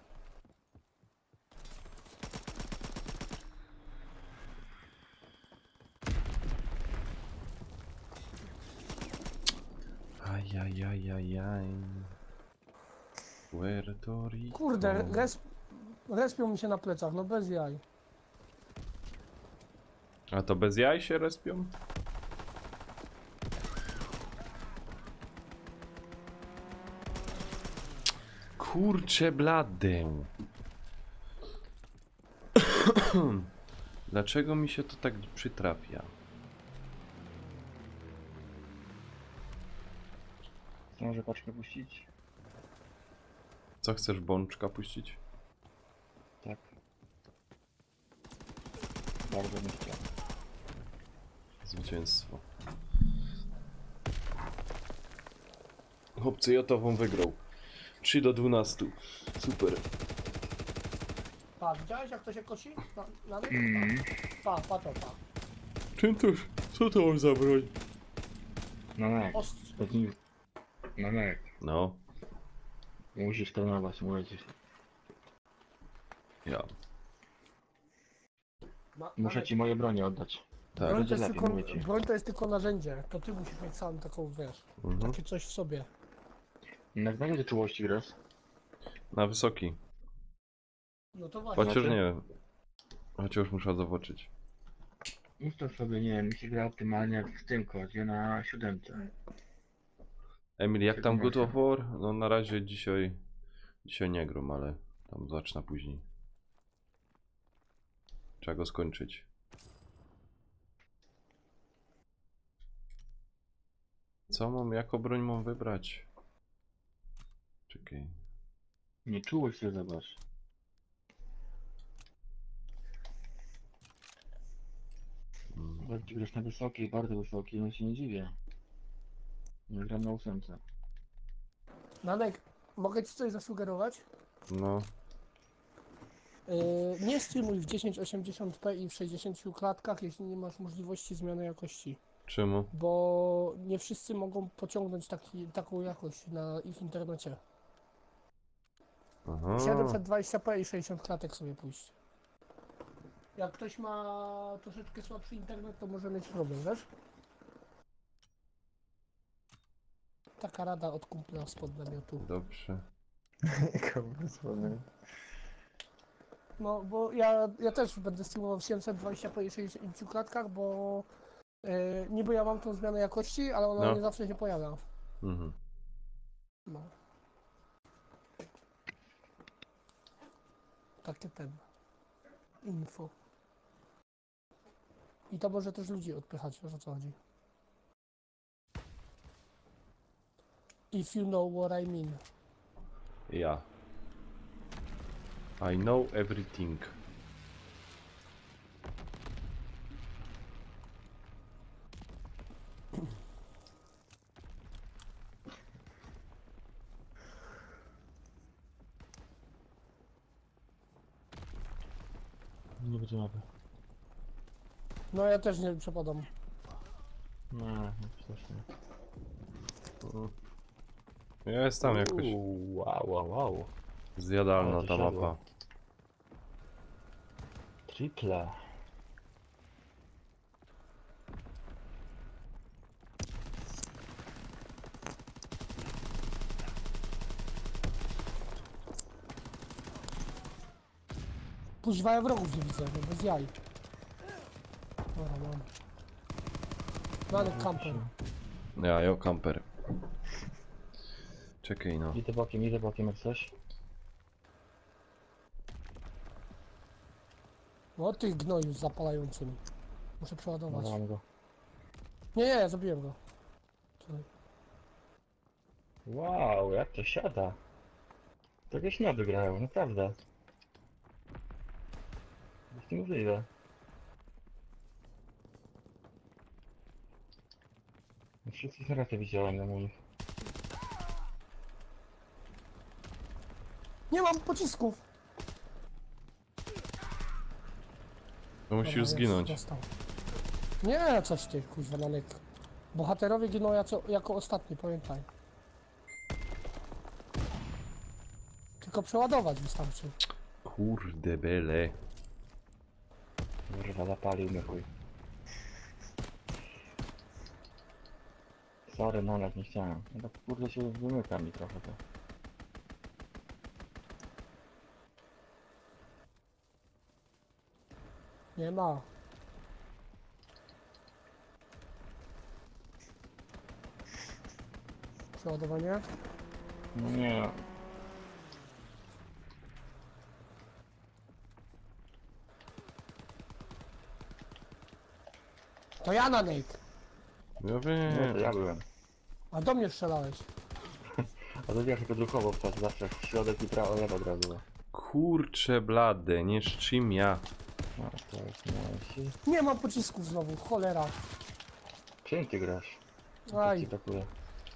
Ajajajajaj. Puerto Rico. Kurde, respią mi się na plecach, no bez jaj. A to bez jaj się respią? Kurcze bladę. Dlaczego mi się to tak przytrafia? To może paczkę puścić? Co chcesz, bączka puścić? Tak. Bardzo bym chciał. Zwycięstwo. Chłopcy Jotową wygrał. 3 do 12. Super. Pa, widziałeś jak to się kosi? Na pa to, pa. Czym to? Co to za broń? No nek. Ostrze. No nek. No, Musisz trenować, mówię ci. ja. Muszę ci moje bronie oddać. Tak. Broń to, Będzie jest lepiej, tylko, mówię ci. broń to jest tylko narzędzie. To ty musisz mieć sam taką, wiesz, Mhm. takie coś w sobie. Jak na ile czułości grasz? Na wysoki. No to właśnie. Chociaż nie. Chociaż muszę zobaczyć. Ustaw sobie, nie wiem, mi się gra optymalnie jak w tym kodzie na 7. Emil, jak tam God 17. of War? No na razie dzisiaj nie gram, ale tam zacznę później. Trzeba go skończyć. Co mam, jako broń mam wybrać? Czekaj. Nie czułość się zobacz. Jak ci grasz na wysokiej, bardzo wysokiej, no się nie dziwię. Nie gram na 8. Nanek, mogę ci coś zasugerować? No, Nie streamuj w 1080p i w 60 klatkach, jeśli nie masz możliwości zmiany jakości. czemu? Bo nie wszyscy mogą pociągnąć taką jakość na ich internecie. Aha. 720p i 60 klatek sobie pójść. Jak ktoś ma troszeczkę słabszy internet, to może mieć problem, wiesz? Taka rada od kumpla spod namiotu. Dobrze. No, bo ja też będę streamował w 720p i 60 klatkach, bo niby ja mam tą zmianę jakości, ale ona No. nie zawsze się pojawia. Mhm. No. Takie ten info. I to może też ludzi odpychać, wiesz o co chodzi. If you know what I mean. Ja. I know everything. mapy. No ja też nie przepadam. Nie, przecież nie. Jest tam jakoś Wow. zjadalna Ale ta to siadło. mapa. Triple. Kuźwa, ja wrogów nie widzę, no bez jaj. Dobra, mam. Nanek camper. Ja kamper. Czekaj no. Idę bokiem jak coś. O tych gnoju z zapalającymi. Muszę przeładować. Mam go. Nie, zabiłem go. Tutaj. Wow, jak to siada. To jakieś noby grają, naprawdę. To jest niemożliwe. Wszystkich na razie widziałem na moich. Nie mam pocisków! To musisz Dobra, zginąć. jest, dostał. Nie, coś ty, kuźwa, Nanek. Bohaterowie giną jako ostatni, pamiętaj. Tylko przeładować wystarczy. Kurde bele. Kurwa, zapalił mnie chuj. Sorry, nawet nie chciałem. No tak kurde się wymyka mi trochę to. Nie ma. Przeładowanie? Nie. To ja, Nanek! Ja Nie, to wiem. ja byłem. A do mnie strzelałeś. A to wiesz, tylko drukowo wtedy zawsze w środek i prawo, lewo od razu. Kurcze blade, nie szczim ja. No, to jest najsi. Nie mam pocisków znowu, cholera. Czym ty grasz? Co ci Aj, brakuje?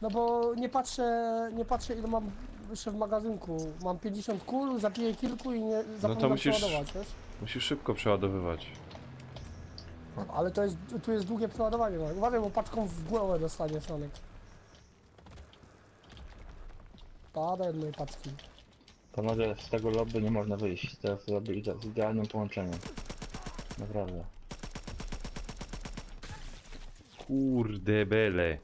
no bo nie patrzę ile mam jeszcze w magazynku. Mam 50 kul, zapiję kilku i nie zapominam musisz- przeładować, wiesz? Musisz szybko przeładowywać. Ale tu jest długie przeładowanie. No. Uważaj, bo paczką w głowę dostaniesz, Nanek. Pada jednej paczki. Panowie, z tego lobby nie można wyjść. To jest lobby z idealnym połączeniem. Naprawdę. Kurde bele.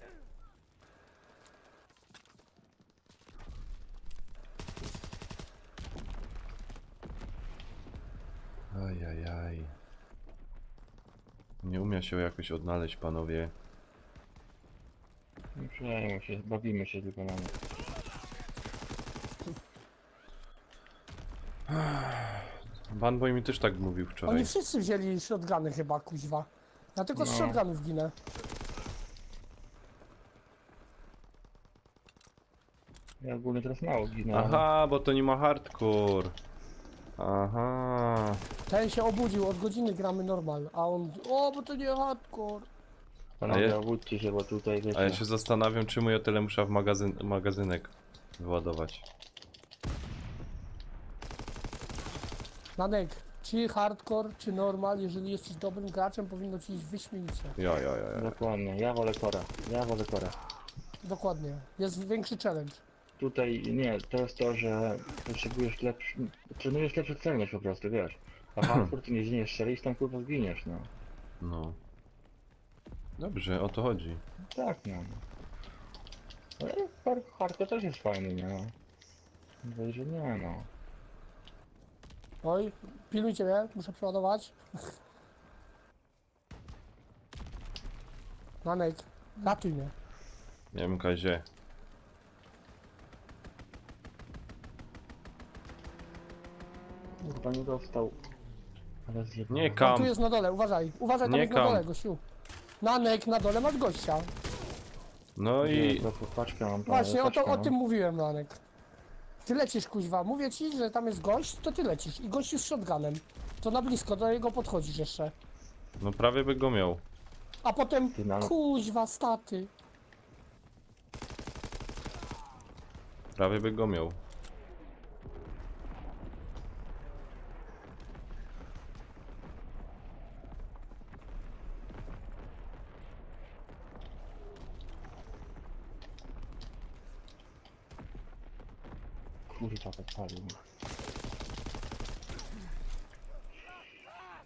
Ajajaj. Nie umie się jakoś odnaleźć, panowie. Nie przejmuj się, bawimy się tylko na nie. Banboy mi też tak mówił wczoraj. Oni wszyscy wzięli shotguny chyba, kuźwa. Ja tylko z No. shotgunów ginę. Ja ogólnie teraz mało ginę. Aha, bo to nie ma hardcore. Aha. Ten się obudził, od godziny gramy normal, a on... O, bo to nie hardcore. Panowie, A obudźcie się, bo tutaj wiecie. A ja się zastanawiam, czemu ja tyle muszę w magazynek wyładować. Nanek, czy hardcore, czy normal, jeżeli jesteś dobrym graczem, powinno ci iść wyśmienicie. Ja. Dokładnie, ja wolę Kora. Ja wolę Kora. Dokładnie. Jest większy challenge. Tutaj nie, to jest to, że potrzebujesz lepszy... Trenujesz lepszy celność po prostu, wiesz. A hardcore to nie zginiesz, strzelisz tam kurwa zginiesz, no. No. Dobrze, o to chodzi. Tak, no. Ale hardcore też jest fajny, nie? Mówię, że nie, no. Oj, pilnujcie mnie, muszę przeładować. Nanek, ratuj mnie. Nie wiem, Kazie. Kurwa nie dostał. Ale zjebałem. Nie On kam. tu jest na dole, uważaj. Uważaj, tam Nie jest na kam. dole, gościu. Nanek, na dole masz gościa. No i... To paczkę mam, Właśnie, paczkę o mam. tym mówiłem, Nanek. Ty lecisz, kuźwa. Mówię ci, że tam jest gość, to ty lecisz. I gościu z shotgunem. To na blisko, do niego podchodzisz jeszcze. No prawie by go miał. A potem, Ty na- kuźwa, staty. Prawie by go miał. Kurwa, podpalił.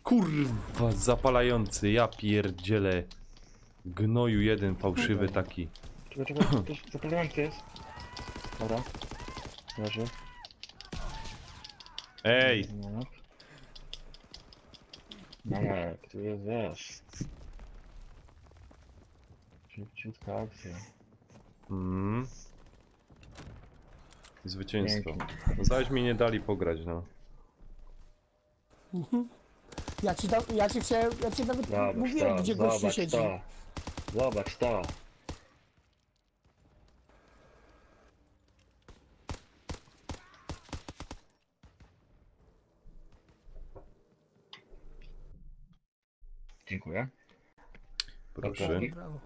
Kurwa, zapalający, ja pierdzielę. Gnoju jeden fałszywy taki. Czekaj, to zapalający jest. Dobra. Leży. Ej! Marek, tu jest, wiesz. Szybciutka akcja. Zwycięstwo. Pięknie. No, zaś mi nie dali pograć, no. Ja ci nawet Zobacz mówiłem, to, gdzie gościu zobacz siedzi. to. Zobacz to. Dziękuję. Proszę. Brawo.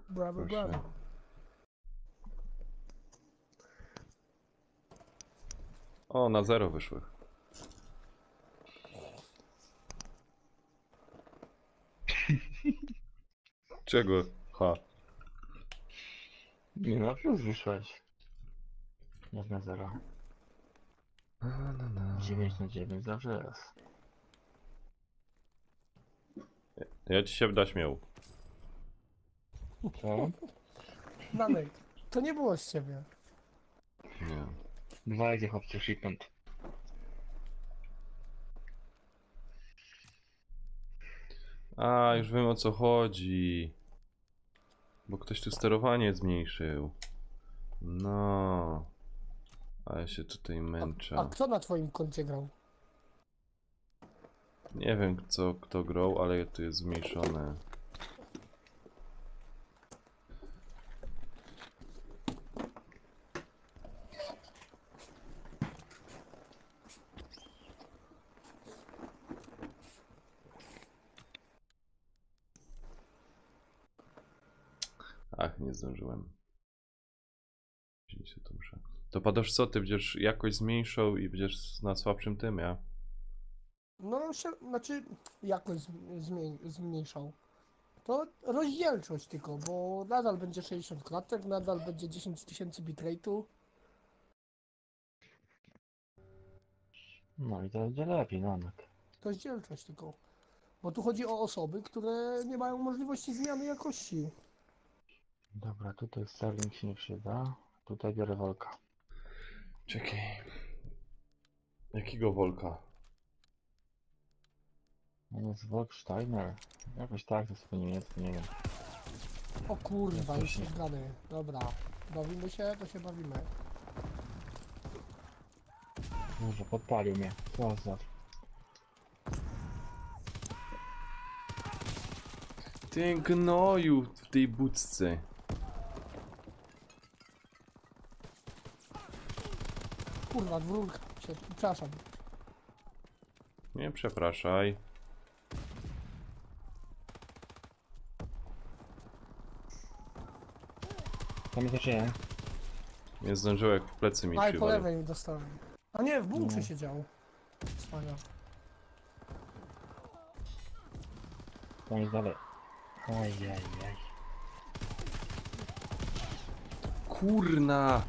Brawo, Proszę. brawo. O, na 0 wyszły. Czego? Ha. Nie no, plus wyszłeś. Jak na 0. 9 na 9 zawsze jest. Ja ci się wdać miał. Co? Danek, to nie było z ciebie. Nie. Dwa idzie chłopcy, shipment. A, już wiem o co chodzi. Bo ktoś tu sterowanie zmniejszył. No. A ja się tutaj A męczę. kto na twoim koncie grał? Nie wiem kto grał, ale tu jest zmniejszone. Ach, nie zdążyłem. Wziąć się to muszę. To Padosz, co ty będziesz jakoś zmniejszał i będziesz na słabszym tym, ja? No, znaczy jakoś zmniejszał. To rozdzielczość tylko, bo nadal będzie 60 klatek, nadal będzie 10 000 bitrate'u. No i to będzie lepiej, Nanek. Rozdzielczość tylko. Bo tu chodzi o osoby, które nie mają możliwości zmiany jakości. Dobra, tutaj Starlink się nie przyda. Tutaj biorę Volka. Czekaj. Jakiego Volka? On jest Volksteiner. Jakoś tak, to jest po niemiecku, nie wiem. O kurwa, Ja już też nie. zgany. Dobra, bawimy się, to się bawimy. Może podpalił mnie. Co za... Ty gnoju w tej budce. Kurwa, dwórka się, przepraszam. Nie przepraszaj. Tam jest jeszcze jeden. Nie zdążyłem, jak w plecy mi Aj, po przywalił. lewej dostałem. A nie, w bunkrze No. siedział. Cwania. Tam jest dalej. Ajajaj. Kurna!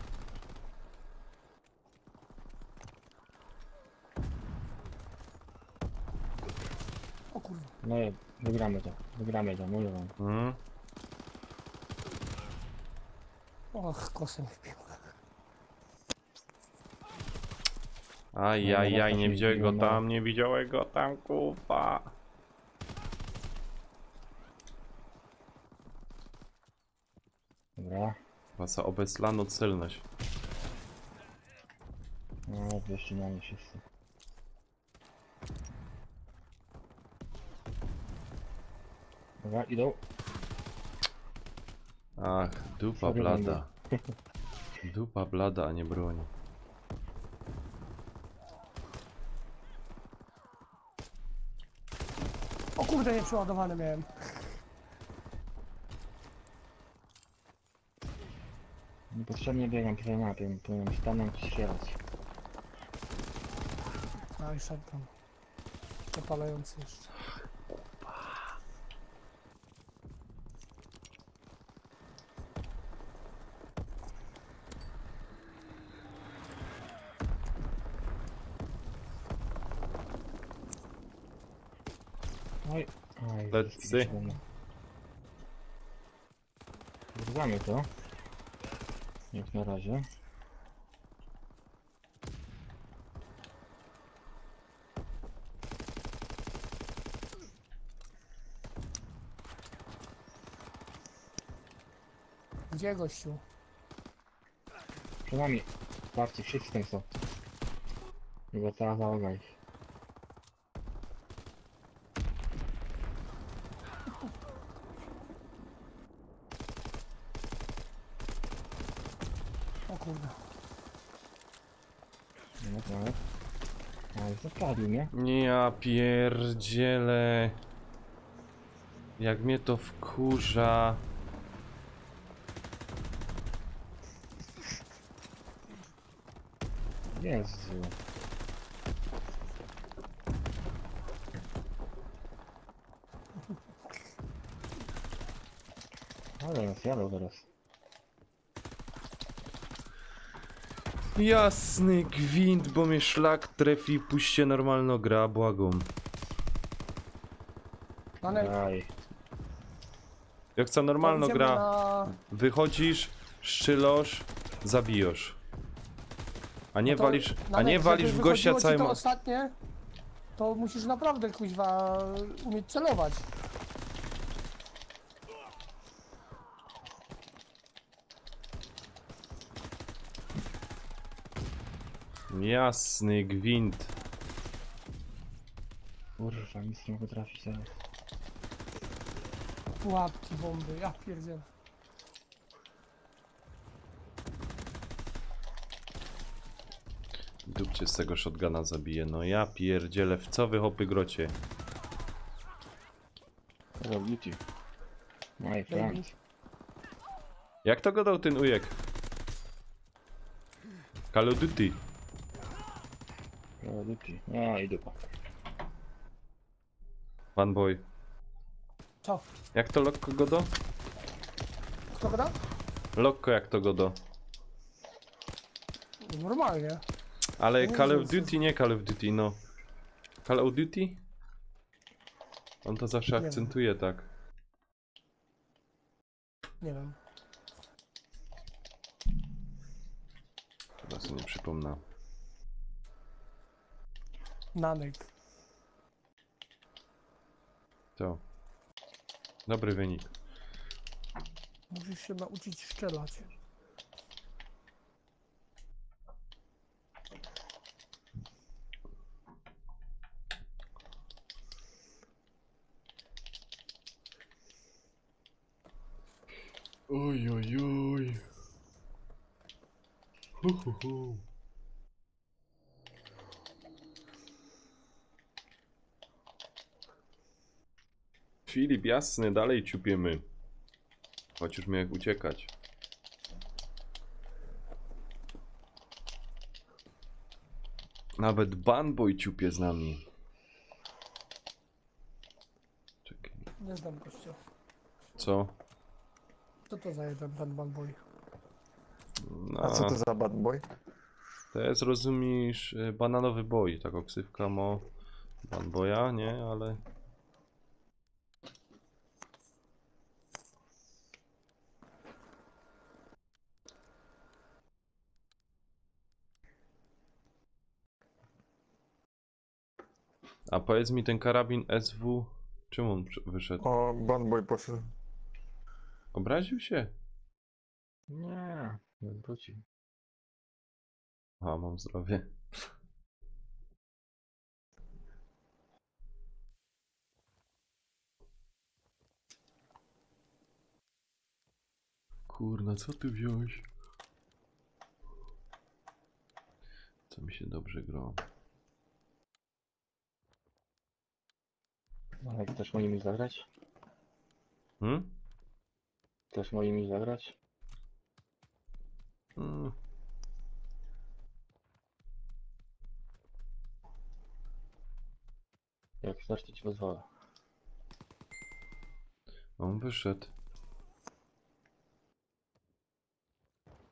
O kurwa. No i wygramy to, mówię wam. Hmm? Och, kosem wpił. Ajajaj, nie No, widziałem go no. tam, nie widziałem go tam, kupa. Dobra. Wasa obeslano celność. No, wyszli na mnie wszyscy. Dobra, idą. Ach, dupa Sorry, blada. Dupa blada, a nie broń. O kurde, nieprzeładowane miałem. Niepotrzebnie biegam po tej mapie, powinienem stanąć i strzelać. A i shotgun. Zapalający jeszcze. Oj, oj. Lecy. Zrywamy to. Jak na razie. Gdzie gościu? Przed nami. Patrzcie, wszyscy tam są. Chyba cała załoga ich. O kurde. No tak. Ale zapadli, nie? Ja pierdzielę. Jak mnie to wkurza. Jezu. Ale nas jadą teraz. Jasny gwint, bo mnie szlak trefi. Puśćcie normalno gra, błagam. Danek, Aj. Jak chcę normalno idziemy gra, na... wychodzisz, szczylosz, zabijasz. A nie No to, walisz, a Danek, nie walisz żeby w gościa wychodziło ci całym... to ostatnie, to musisz naprawdę kuźwa umieć celować. Jasny gwint. Kurwa, nic nie mogę trafić teraz. Pułapki, bomby, ja pierdzielę. Dupcie z tego shotguna zabije. No ja pierdzielę, w co wy hopy grocie? Call of Duty. My friend. Jak to go dał ten ujek? Call of Duty. Call of Duty. No i dupa. Pan boy. Co? Jak to lokko godo? Kto gada? Lokko jak to godo. Normalnie. Ale Nie Call of wiem, Duty, nie Call of Duty, no. Call of Duty? On to zawsze Nie wiem. akcentuje tak. Nie wiem. Chyba sobie nie przypomnę. Nanek. To. Dobry wynik. Musisz się nauczyć strzelać. Oj, oj, oj. Hu, hu, hu. Filip, jasny, dalej ciupiemy. Choć już miał jak uciekać. Nawet Banboy ciupie z nami. Czekaj. Nie znam gościa. Co? Co to za jeden ten banboy? No, A co to za bad boy? to jest, rozumiesz, bananowy boy. Taką ksywka ma Banboya, nie? Ale... A powiedz mi, ten karabin SW, czemu on wyszedł? O, bad boy poszedł. Obraził się? Nie, nie wróci. A, mam zdrowie. Kurna, co ty wziąłeś? Co mi się dobrze gra. Ale chcesz moimi zagrać? Hmm? Chcesz moimi zagrać? Hmm. Jak chcesz, to ci pozwolę. On wyszedł.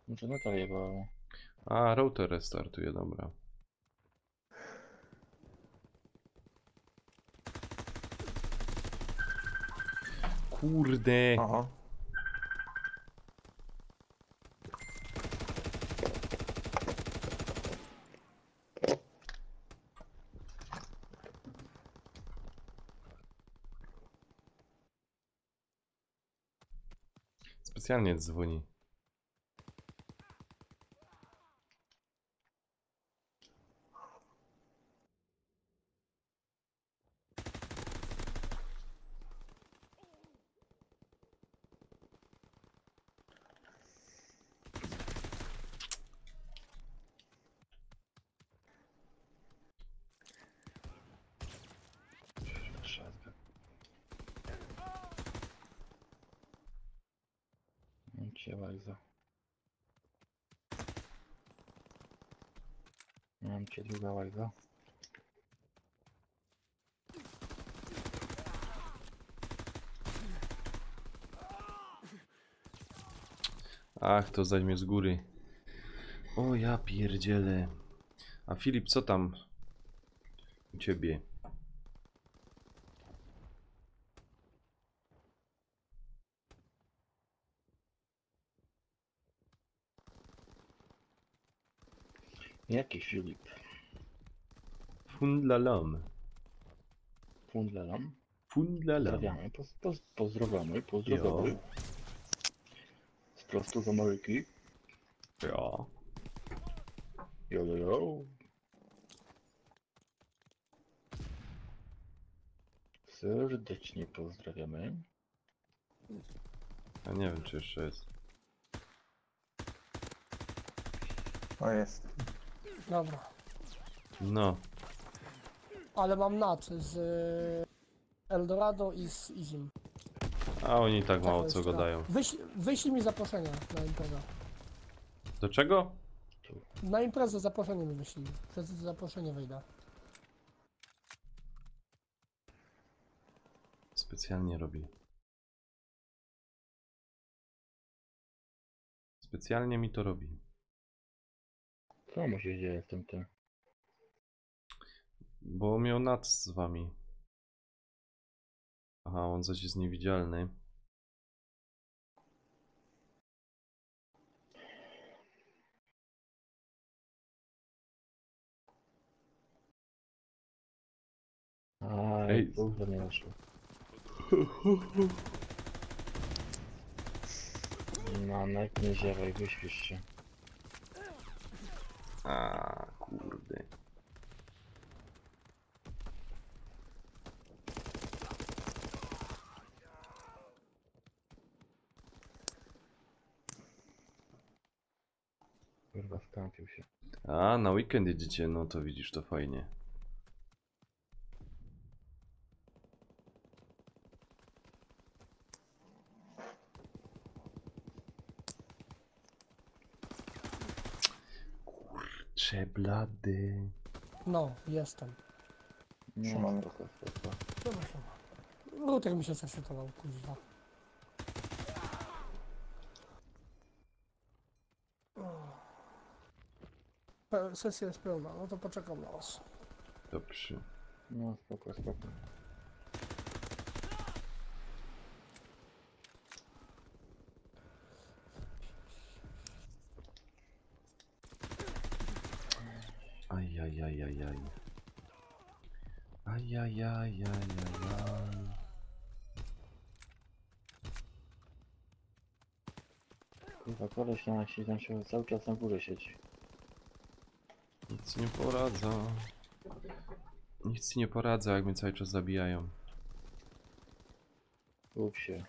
Muszę na to jeba. A, router restartuje, dobra. kurde. Aha. Specjalnie dzwoni. Szatkę. Mam cię łajza. Mam cię druga łajza. Ach, to zajmie z góry. O ja pierdzielę. A Filip, co tam u ciebie? Jaki Filip? Fundlalam. Fundlalam? Fundlalam. Pozdrawiamy, pozdrawiamy. Z prosto z Ameryki. Ja. Jo. Serdecznie pozdrawiamy. A nie wiem, czy jeszcze jest. O, jest. Dobra. No. Ale mam NAT z Eldorado i z Izim. A oni tak mało Czekaj, co jeszcze gadają. Wyślij mi zaproszenia na imprezę. Do czego? Na imprezę zaproszenie mi wyślij. Przez zaproszenie wejdę. Specjalnie robi. Specjalnie mi to robi. Co mu się dzieje z tym? Bo miał nad z wami. Aha, on zaś jest niewidzialny. Ej, dużo nie wyszło. Nanek, nie ziewaj, wyśpisz się. A kurde. Kurwa, skampił się. A, na weekend jedziecie, no to widzisz, to fajnie. Kurcze blady. No, jestem. Nie, Siemano. spoko. Przepraszam. Router mi się zresetował, kuźwa. Sesja jest pełna, no to poczekam na was. Dobrze. No, spoko. Ajajajajaj. Ajajajajajaj. Kurwa, koleś na się tam się cały czas na górze siedzi. Nic nie poradza. Nic nie poradza, jak mnie cały czas zabijają. Kup się.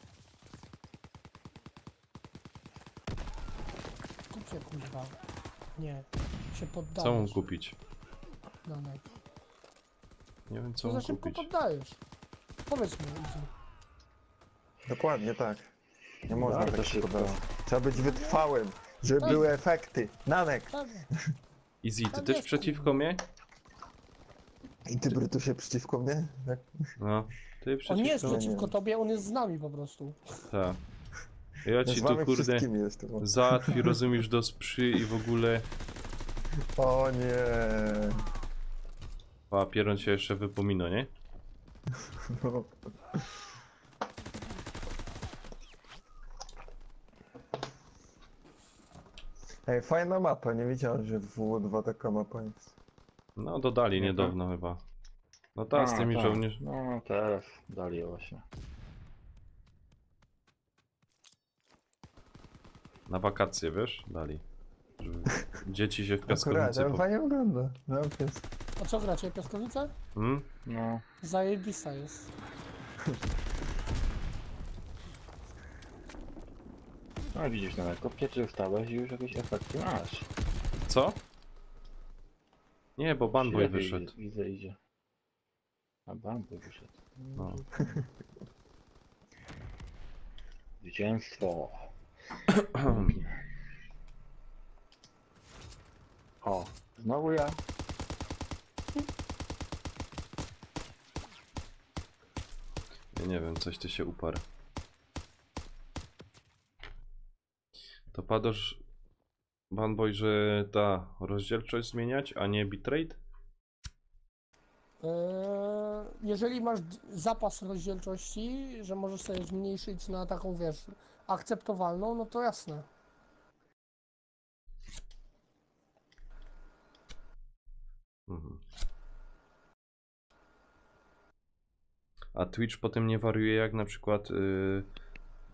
Kup się, kuźwa. Nie, się poddajesz. Co mam kupić? Danek. Nie wiem, co Co za mam szybko kupić. poddajesz? Powiedz mi, Izzy. Dokładnie tak. Nie można Bardzo tak szybko. szybko dać. Trzeba być wytrwałym, żeby Tak. były efekty. Nanek! Tak, Easy, ty Tak też jest, przeciwko mnie? I ty, Brutusie, przeciwko mnie? Tak? No, ty on przeciwko nie jest Nie, przeciwko nie. tobie, on jest z nami po prostu. Tak. Ja ci Z tu wami kurde wszystkimi jestem. załatwi, rozumiesz, do sprzy i w ogóle. O nie. A Pieron się jeszcze wypomina, nie? No. Ej, fajna mapa, nie wiedziałem, że w WO2 taka mapa jest. No dodali niedawno chyba. No tak, z tymi tak. żołnierzami. No teraz dali właśnie. Na wakacje, wiesz? Dali. Żeby dzieci się w Akurat, piaskownicy ale fajnie wygląda. No, pies. A co gracie? Piaskownicę? No. Zajebista jest. No widzisz, na kopcie wstałeś i już jakieś efekty masz. Co? Nie, bo Banboy Lepiej wyszedł. Widzę, idzie. A Banboy wyszedł. No. Zwycięstwo. O, znowu ja. Ja nie wiem, coś ty się uparł. To padasz, Banboy, że ta rozdzielczość zmieniać, a nie bitrate? Jeżeli masz zapas rozdzielczości, że możesz sobie zmniejszyć na taką, wiesz, akceptowalną, no to jasne. Mhm. A Twitch potem nie wariuje, jak na przykład,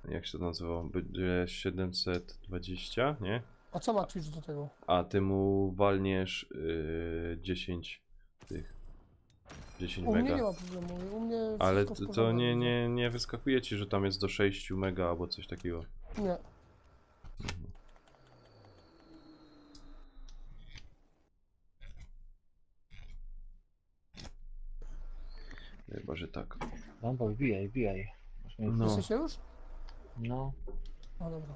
jak się to nazywa, będzie 720, nie? A co ma Twitch do tego? A ty mu walniesz 10 tych, 10 U mnie mega. nie ma problemu, u mnie Ale wszystko to spokojnie idzie. nie wyskakuje ci, że tam jest do 6 mega albo coś takiego. Nie. Chyba, że tak. Banboy, wbijaj. Masz miejsce? No. Jesteście już? No. No dobra.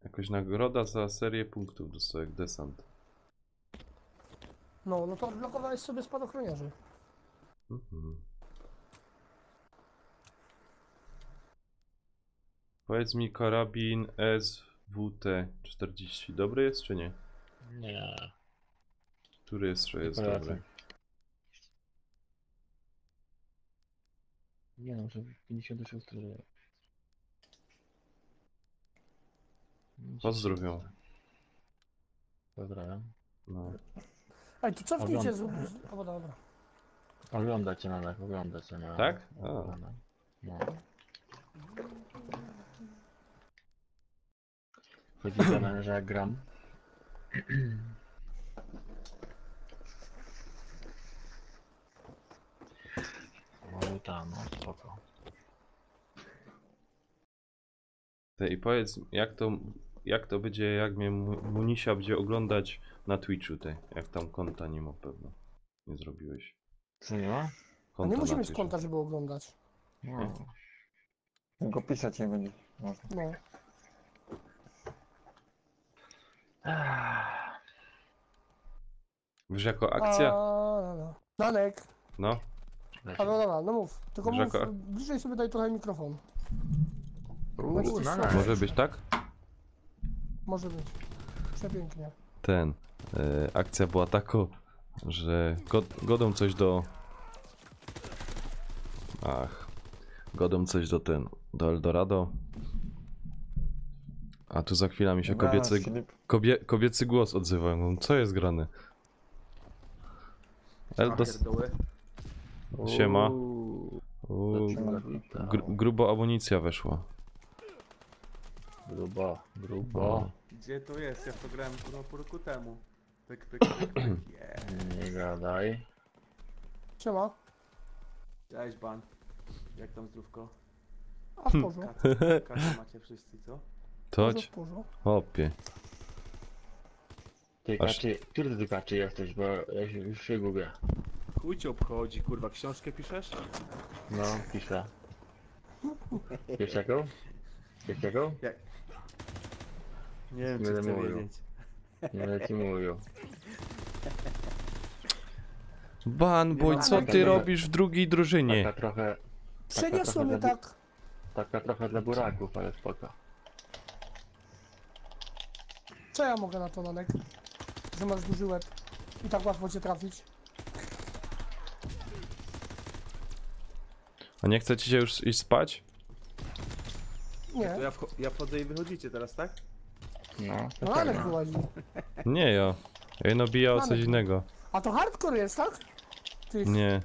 Jakoś nagroda za serię punktów dostał jak desant. No to odblokowałeś sobie spadochroniarzy. Mhm. Powiedz mi, karabin SWT-40 dobry jest czy nie? Nie. Który jeszcze jest Polecam. dobry? Nie no, że 56 że... Pozdrów ją. Pozdrawiam. No. Ej, to cofnijcie z... O, dobra. Ogląda cię na nek, ogląda cię na... Tak? No. Chodzi za mnie, że jak gram. No tam, no spoko. Ty, i powiedz, jak to będzie, jak mnie Munisia będzie oglądać na Twitchu, ty, jak tam konta nie ma pewno. Nie zrobiłeś. Co nie ma? A Konta nie musi na mieć Twitchu. konta, żeby oglądać. No. Tylko pisać nie będzie. Można. No. Wiesz, jako akcja? No. Danek. No. A no dobra, no mów. Tylko Że mów, jako- bliżej sobie daj trochę mikrofon. No, Może być tak? Może być. Przepięknie. Akcja była taka, że godą coś do... Godą coś do Eldorado. A tu za chwilę mi się kobiecy głos odzywa. No, co jest grane? Eldos... Siema. Grubo amunicja weszła. Grubo. Gdzie to jest? Ja w to grałem pół roku temu. Pyk, pyk, pyk, pyk. Yeah. Nie gadaj. Siema. Cześć, Ban. Jak tam zdrówko? A w porządku. Kasę macie wszyscy, co? Toć. W porządku. Hopie. Ty Aż- Kaczy, który ty Kaczy jesteś, bo ja już się gubię. Chuj cię obchodzi, kurwa, książkę piszesz? No, piszę. Wiesz jaką? Wiesz jaką? Nie wiem, Nie czy będę chcę mówił. wiedzieć. Nie będę ci mówił. Banboy, co ty robisz w drugiej drużynie? Taka trochę... Przeniosło mnie dla- tak. Taka trochę dla buraków, ale spoko. Co ja mogę na to, Danek? Że masz duży łeb i tak łatwo cię trafić. A nie chce ci się już iść spać? Nie, To ja wchodzę i wychodzicie teraz, tak? No, no ale wyłazi. Nie ja. Ja no bija o coś Mamy. innego. A to hardcore jest, tak? Ty Nie.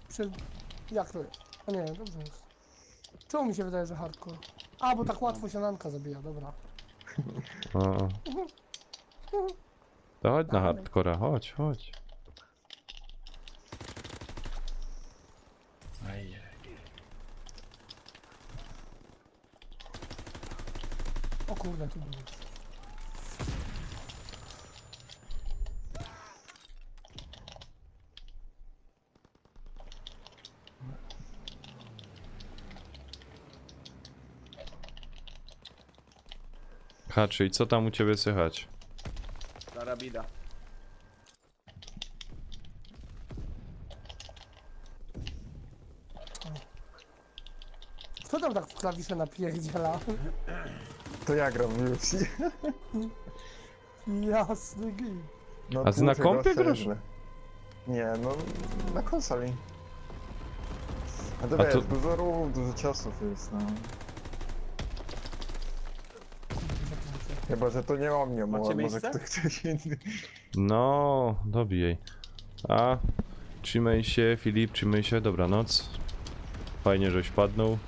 Przed... Jak to jest? A nie, dobrze jest. Czemu mi się wydaje, że hardcore? A, bo tak łatwo się nanka zabija, dobra. O. To chodź na hardcora, chodź, chodź. O kurde, tu było. Haczy, i co tam u ciebie słychać? Stara bida. Kto tam tak w klawisze napierdziela? To ja gram w UFC. Jasny gej. No, A ty na tłuczę kompie gościa grasz? nieźle. Nie, no na konsoli. A to A wiesz, to- dużo ruchów, dużo ciosów jest, no. Chyba, że to nie o mnie, Macie może miejsce? ktoś inny. No, dobijej. A, trzymaj się, Filip, trzymaj się, dobranoc. Fajnie, żeś padnął.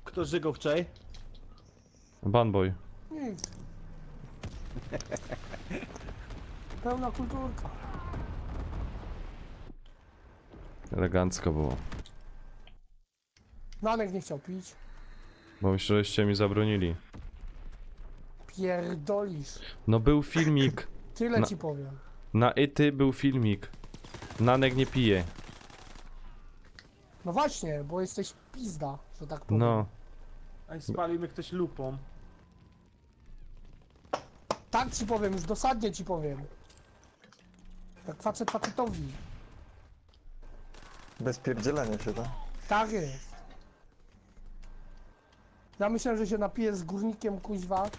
Kto żygał wczoraj? Banboy. Nikt. Pełna kulturka. Elegancko było. Nanek nie chciał pić. Bo myślę, żeście mi zabronili. Pierdolisz. No był filmik. Tyle Na- ci powiem. Na Ity był filmik. Nanek nie pije. No właśnie, bo jesteś pizda, że tak powiem. No. A i spalił mnie ktoś lupą. Tak ci powiem, już dosadnie ci powiem. Jak facet facetowi. Bez pierdzielenia się, tak? Tak jest. Ja myślę, że się napiję z górnikiem kuźwa.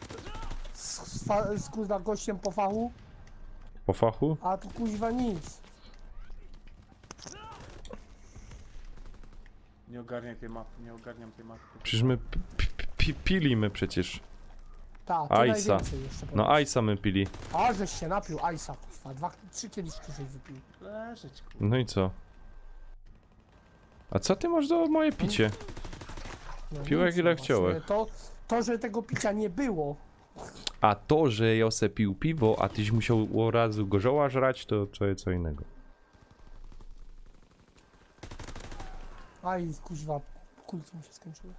Z kuźwa gościem po fachu, Po fachu? a tu kuźwa nic. Nie ogarniam tej mapy, nie ogarniam tej mapy. Przecież my pilimy przecież. Tak, ty Ajsa. najwięcej jeszcze. No powiedz. Ajsa my pili. A, żeś się napił, Ajsa, kurwa. 2-3 kieliszki żeś wypił. Leżeć, kurwa. No i co? A co ty masz do moje picie? No Piłek nic, ile no chciałeś. właśnie, To, że tego picia nie było. A to, że Jose pił piwo, a tyś musiał od razu gorzoła żrać, to co innego. Aj, kuźwa, kulki mi się skończyły.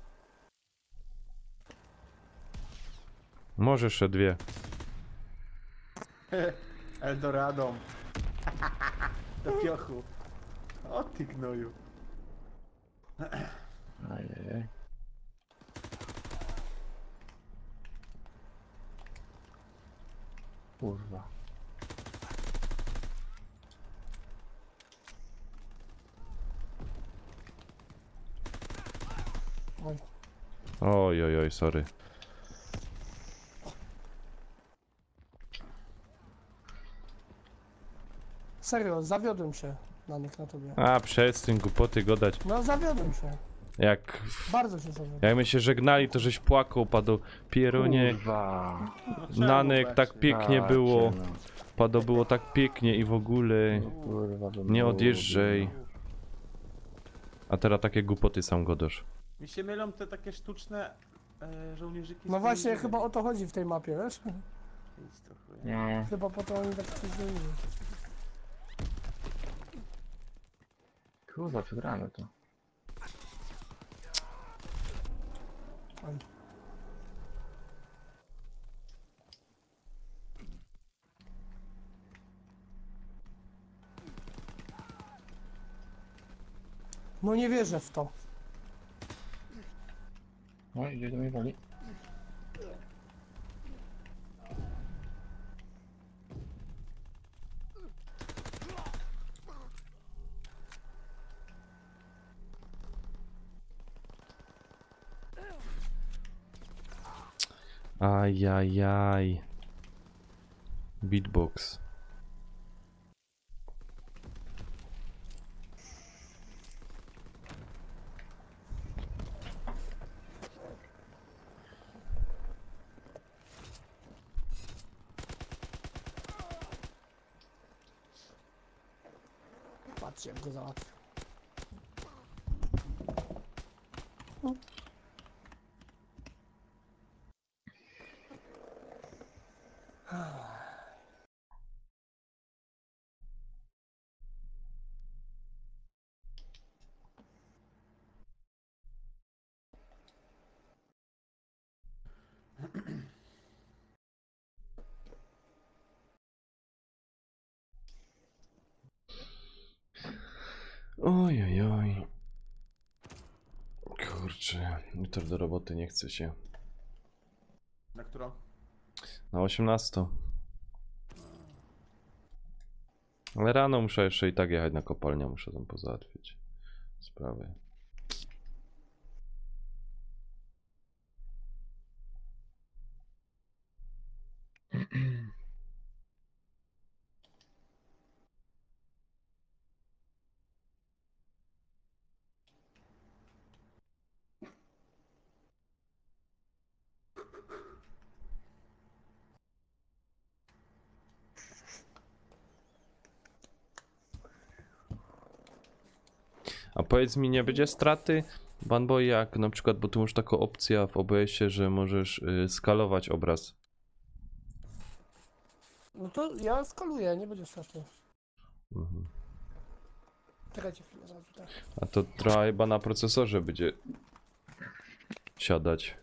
Może jeszcze dwie. Eldorado. Do piochu. O ty gnoju. Ajajaj. Kurwa. Oj. Oj, oj, oj, sorry. Serio, zawiodłem się na nich, na tobie. A, przestań głupoty gadać. No, zawiodłem się. Jak Bardzo się zawiodłem. Jak my się żegnali, to żeś płakał, padł Pieronie, Kurwa. Nanek, tak pięknie A, było, ciemno. padło było tak pięknie i w ogóle, Kurwa, to nie było, odjeżdżaj. A teraz takie głupoty sam godasz. Mi się mylą te takie sztuczne żołnierzyki. No z właśnie, tymi chyba o to chodzi w tej mapie, wiesz? Nic to chuj. No, Chyba po to oni tak coś zmienili. kurwa, przegramy to. Oj. No nie wierzę w to. No, idzie do mnie wali. Ajajaj. Beatbox. Patrzcie jak go załatwił. Oj, oj, oj. Kurczę, jutro do roboty nie chce się. Na którą? Na 18. Ale rano muszę jeszcze i tak jechać na kopalnię, muszę tam pozałatwić sprawy. A powiedz mi, nie będzie straty, Banboy, jak na przykład, bo tu masz taką opcję w OBS-ie, że możesz skalować obraz. No to ja skaluję, nie będzie strasznie. Mhm. Czekajcie chwilę, zaraz tutaj. A to trochę chyba na procesorze będzie siadać.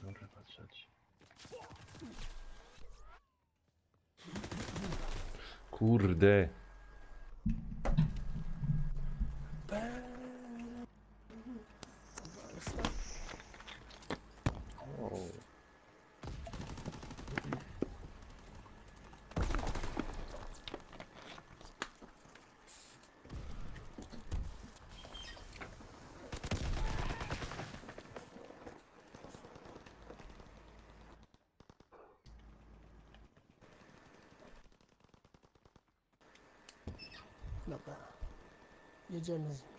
Może patrzeć. Kurde. Dobra. Jedziemy z nim.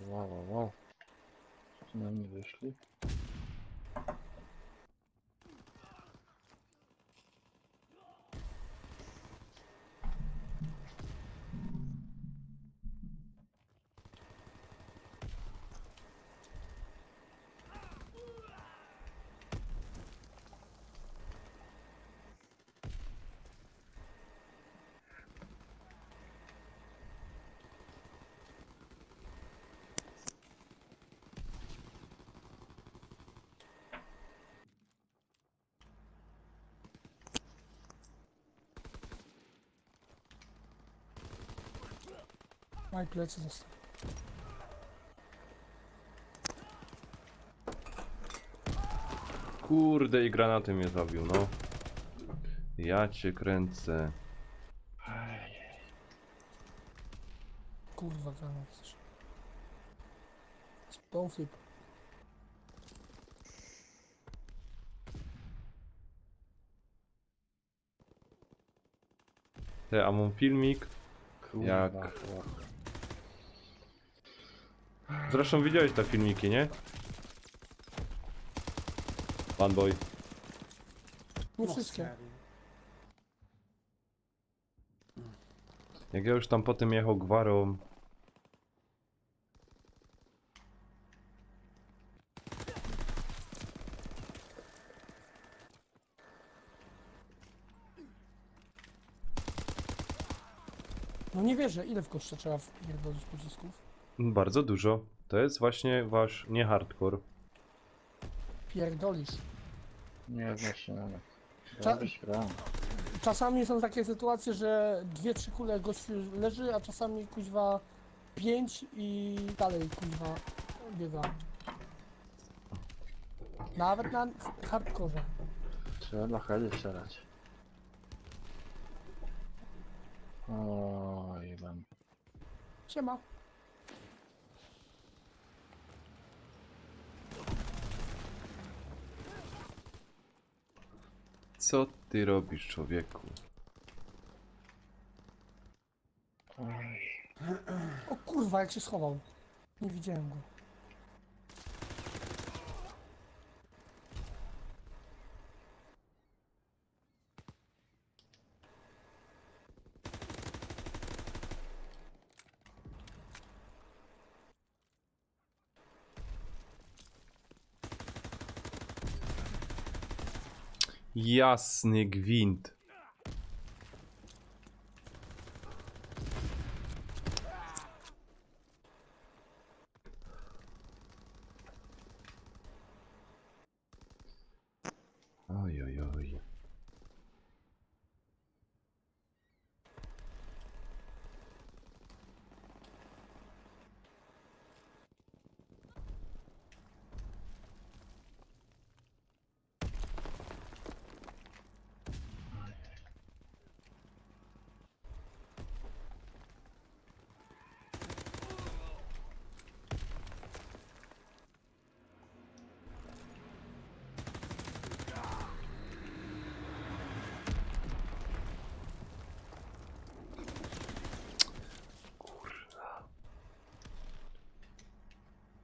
Wow. Przynajmniej wyszli. Maj plecy został. Kurde, i granatem mnie zabił, no. Ja cię kręcę. Kurwa, granat też. Spawn flip. A mam filmik, jak... Zresztą widziałeś te filmiki, nie? Banboy. Nie wszystkie. Jak ja już tam potem jechał gwarą, No nie wierzę, ile w gościa trzeba wpierdolić pocisków? Bardzo dużo. To jest właśnie wasz nie hardcore. Pierdolisz. Nie, właśnie, ale... Cza- Dobrze się gra. Czasami są takie sytuacje, że 2-3 kule gościu leży, a czasami kuźwa 5 i dalej kuźwa biega. Nawet na hardkorze. Trzeba dla heli strzelać. Oj, wam. Siema. Co ty robisz, człowieku? Oj. O kurwa, jak się schował. Nie widziałem go. Jasny gwint. Oj, oj, oj.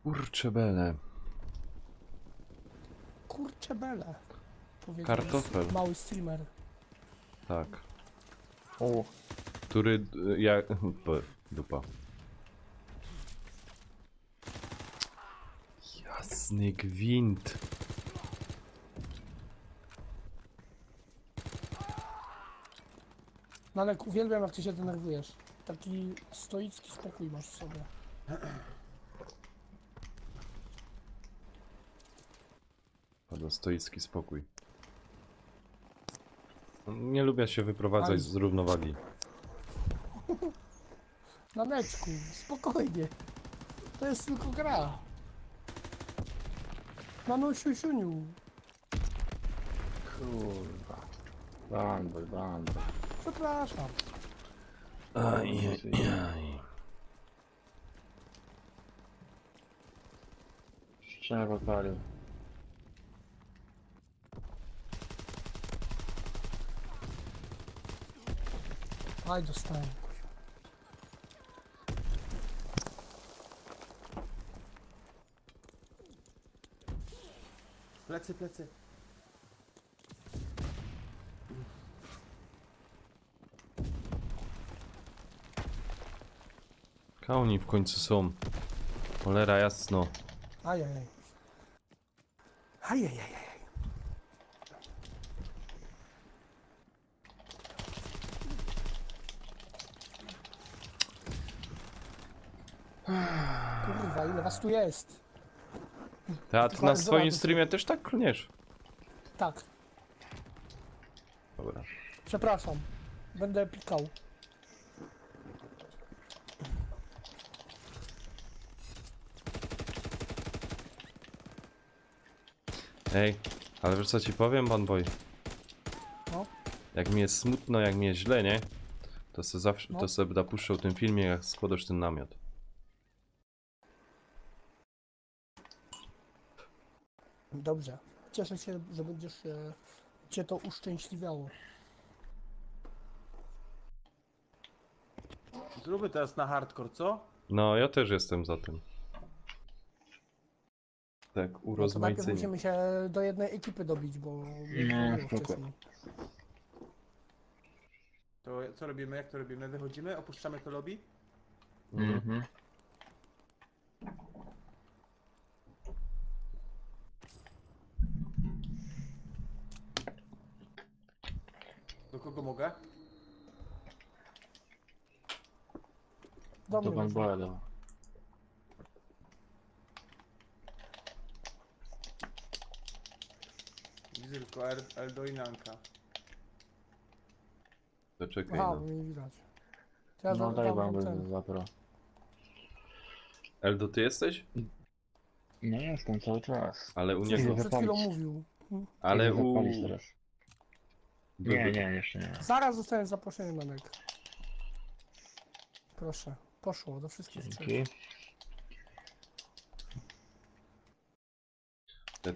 Kurcze bele. Kurcze bele. Powiedział Kartofel. mały streamer. Tak. O, Który jak... Dupa. Jasny gwint. Nanek, uwielbiam jak ty się denerwujesz. Taki stoicki spokój masz w sobie. Bardzo stoicki spokój. Nie lubię się wyprowadzać Ale- z równowagi. Naneczku, spokojnie. To jest tylko gra. Manu siusiuniu. Kurwa. Bandol, bandol. Przepraszam. Ajajaj. Ścianę podpalił. Aj, dostałem. Plecy, plecy. Kauni w końcu są. Cholera jasno. Ajajaj. Ajajaj. Kurwa, ile was tu jest? A ty na swoim streamie też tak klniesz? Tak, Dobra. przepraszam. Będę pikał. Ej, ale wiesz co ci powiem, Banboy? No. Jak mi jest smutno, jak mi jest źle, nie? To se zawsze, No. to sobie będę puszczał ten filmie, jak składasz ten namiot. Dobrze. Cieszę się, że będziesz cię to uszczęśliwiało. Zróbmy teraz na hardcore, co? No, ja też jestem za tym. Tak, No to najpierw urozmaicenie. musimy się do jednej ekipy dobić, bo No, było spoko. wcześniej. To co robimy? Jak to robimy? Wychodzimy? Opuszczamy to lobby? Mhm. Do kogo mogę? Do To mnie pan może. Boedo. Widzę tylko Eldo i Nanka. To czekaj, Aha, no. bo mnie nie widać. To ja No daj dam wam wam ten. zapro. Eldo, ty jesteś? No jestem cały czas. Ale u Przecież niego... przed chwilą zapalić. mówił. Ale Idę u... zapalić teraz. Nie, nie, jeszcze nie. Zaraz zostałem zaproszony na nek. Proszę, poszło do wszystkich trzech. Dzięki.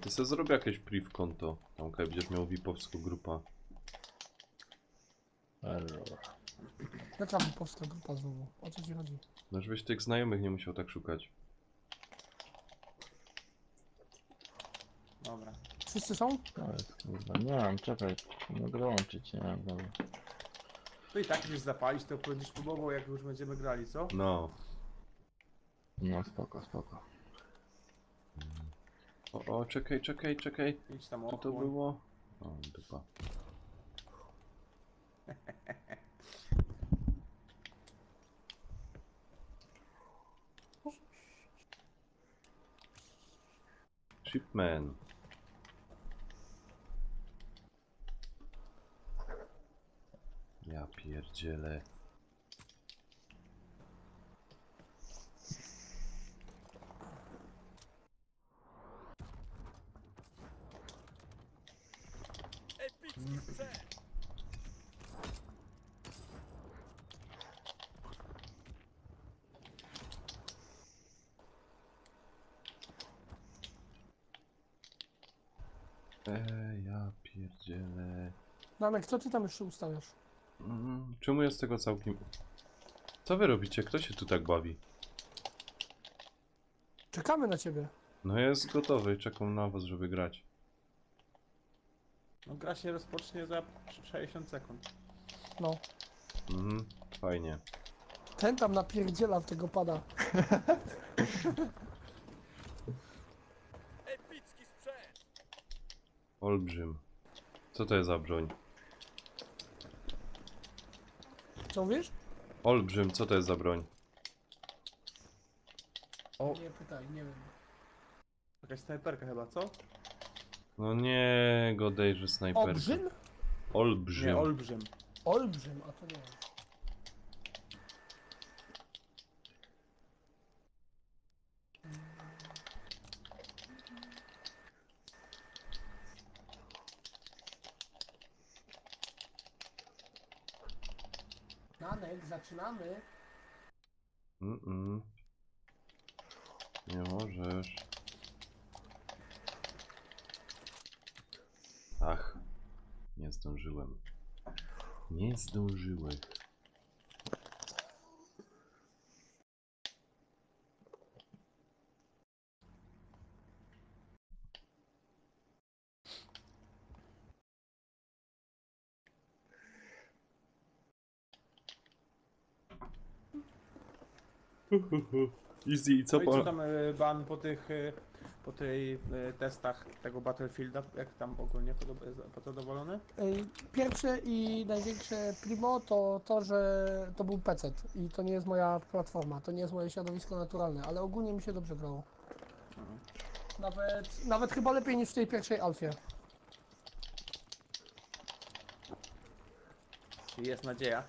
Ty sobie zrobię jakieś priv konto. Tam kaj będziesz miał VIP-owską grupa. Error. Jaka polska grupa znowu? O co ci chodzi? No żebyś tych znajomych nie musiał tak szukać. Dobra. Wszyscy są? To jest kurwa. Nie mam, czekaj. Mogę dołączyć, nie mam. Dobra. To i tak już zapalić, to będziesz próbował, jak już będziemy grali, co? No. No spoko, spoko. O, czekaj. Idź tam Co to ochłoń. było? O, dupa. Shipman. Ja pierdzielę. Epicki sprzęt! Ja pierdzielę. Namek, co ty tam jeszcze ustawiasz? Czemu jest tego całkiem... Co wy robicie? Kto się tu tak bawi? Czekamy na ciebie. No jest gotowy, czekam na was, żeby grać. No gra się rozpocznie za 60 sekund. No. Fajnie. Ten tam napierdziela w tego pada. Epicki sprzęt! Olbrzym. Co to jest za broń? Co mówisz? Olbrzym, co to jest za broń? Nie pytaj, nie wiem. Jakaś snajperka chyba, co? No nie, godejże snajperka. Olbrzym? Olbrzym. Nie, olbrzym. Olbrzym, a to nie wiem. Nanek, zaczynamy. Nie możesz. Ach, nie zdążyłem. Nie zdążyłem. Easy, co No i co po... tam ban po tej testach tego Battlefielda, jak tam ogólnie zadowolony? Pierwsze i największe primo to to, że to był PC i to nie jest moja platforma, to nie jest moje środowisko naturalne, ale ogólnie mi się dobrze grało. Nawet chyba lepiej niż w tej pierwszej alfie. Czyli jest nadzieja.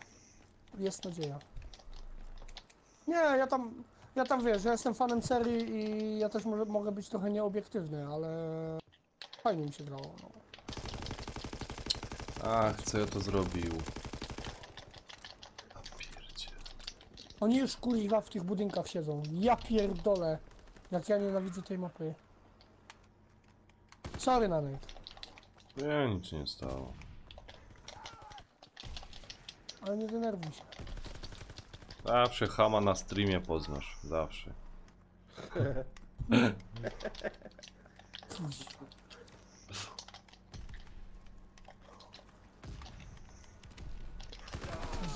Jest nadzieja. Nie, ja tam wiesz, ja jestem fanem serii i ja też mogę być trochę nieobiektywny, ale fajnie mi się grało. No. Ach, co ja to zrobił? A pierdzie. Oni już kurwa w tych budynkach siedzą. Ja pierdolę. Jak ja nienawidzę tej mapy. Sorry na niej. Nie, nic się nie stało. Ale nie denerwuj się. Zawsze chama na streamie poznasz. Zawsze.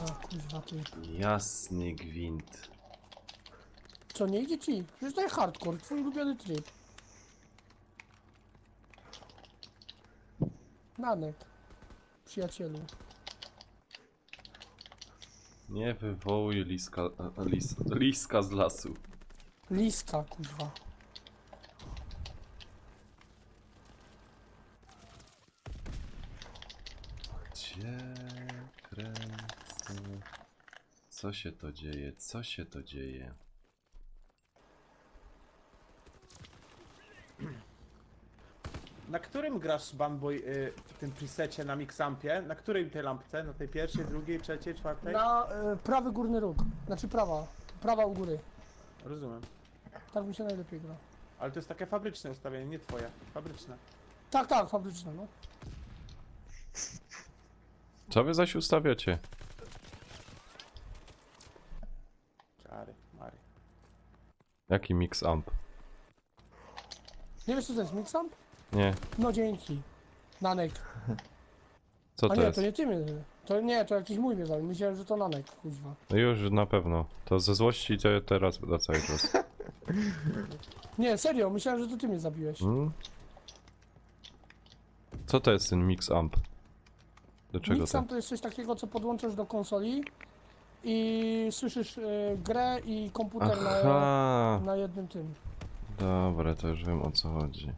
Za kuźwa ty. Jasny gwint. Co, nie idzie ci? Przecież to jest hardcore, twój ulubiony tryb. Nanek. Przyjacielu. Nie wywołuj liska z lasu. Liska, kurwa. Cię kręcę. Co się to dzieje? Co się to dzieje? Na którym grasz, Banboy, w tym presecie na Mixampie? Na której tej lampce? Na tej pierwszej, drugiej, trzeciej, czwartej? Na prawy górny róg. Znaczy prawa. Prawa u góry. Rozumiem. Tak mi się najlepiej gra. Ale to jest takie fabryczne ustawienie, nie twoje. Fabryczne. Tak, tak, fabryczne, no. Co wy zaś ustawiacie? Czary, Mary. Jaki mix amp? Nie wiesz co to jest mixam? Nie. No dzięki. Nanek. Co A to nie, jest? to nie ty mnie. To nie, to jakiś mój mnie zabił. Myślałem, że to Nanek, kuźwa. No już na pewno. To ze złości to teraz na cały czas. Nie, serio, myślałem, że to ty mnie zabiłeś. Hmm? Co to jest ten mix amp? Do czego Mixam to? to jest coś takiego, co podłączasz do konsoli i słyszysz grę i komputer Aha. na jednym tym. Dobra, to już wiem o co chodzi.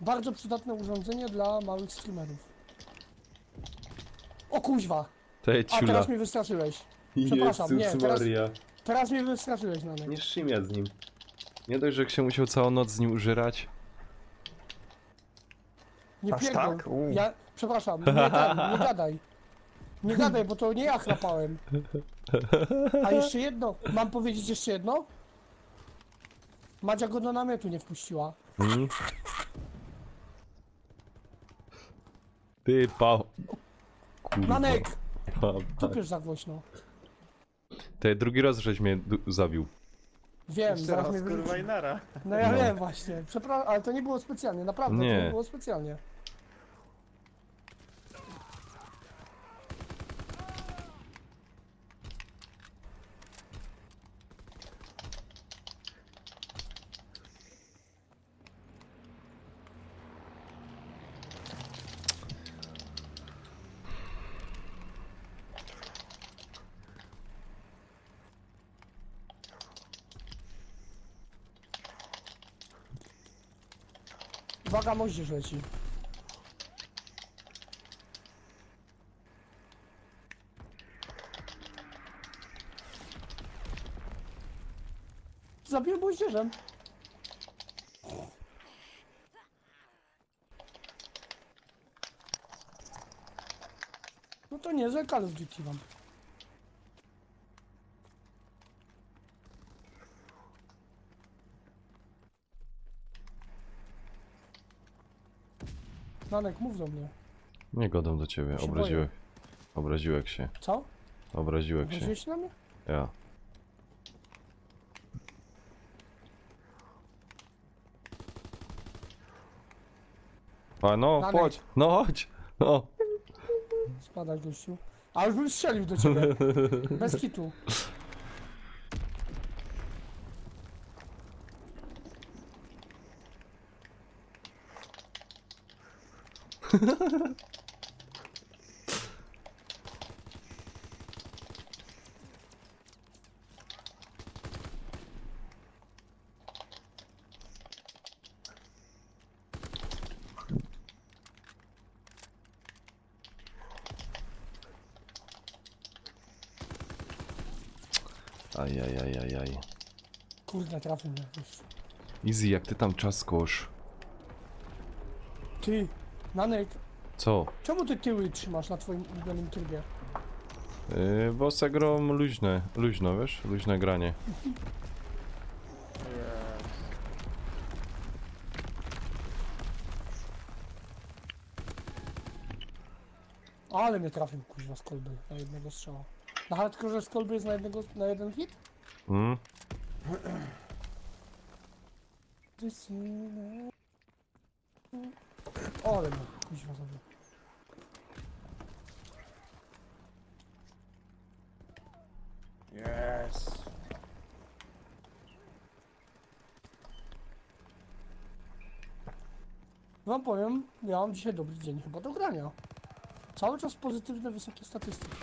Bardzo przydatne urządzenie dla małych streamerów. O kuźwa! Tej A teraz mnie wystraszyłeś. Przepraszam, nie, teraz mnie wystraszyłeś, Nanek. Nie szymia z nim. Nie dość, że się musiał całą noc z nim użyrać. Nie Aż pierdol. tak? Ja, przepraszam, nie gadaj. Nie gadaj, bo to nie ja chrapałem. A jeszcze jedno, mam powiedzieć jeszcze jedno? Madzia go do namiotu nie wpuściła. Hmm? Ty Kurwa. Nanek! Pa. Tupiesz za głośno. Ty drugi raz żeś mnie zabił. Wiem, Jeszcze zaraz raz, mnie kurwa, wyrzuci. i nara. No ja No. wiem właśnie, przepraszam, ale to nie było specjalnie, naprawdę, to Nie. nie było specjalnie. Uwaga, moździerz leci. Zabiłem moździerzem. No to nie, że Call of Duty mam. Nanek, mów do mnie. Nie godam do ciebie, Się obraziłek. Obraziłek się. Co? Obraziłek się. Wróciłeś na mnie? Ja. A no, Danek. chodź, no chodź, no. Spadaj, gościu. A już bym strzelił do ciebie. Bez kitu. Ajajajajaj. Kurde, trafił mnie. gościu. Easy, jak ty tam czaskosz. Ty, Nanek, Co? czemu ty tyły trzymasz na twoim ulubionym trybie? Bo se grom luźno, wiesz? Luźne granie. Ale mnie trafił, kuźwa, z kolby na jednego strzała. Na hardkorze z kolby jest na jeden hit? Mm? Ale mnie, kuźwa, zabił. Yes. Wam powiem, miałam dzisiaj dobry dzień chyba do grania. Cały czas pozytywne, wysokie statystyki.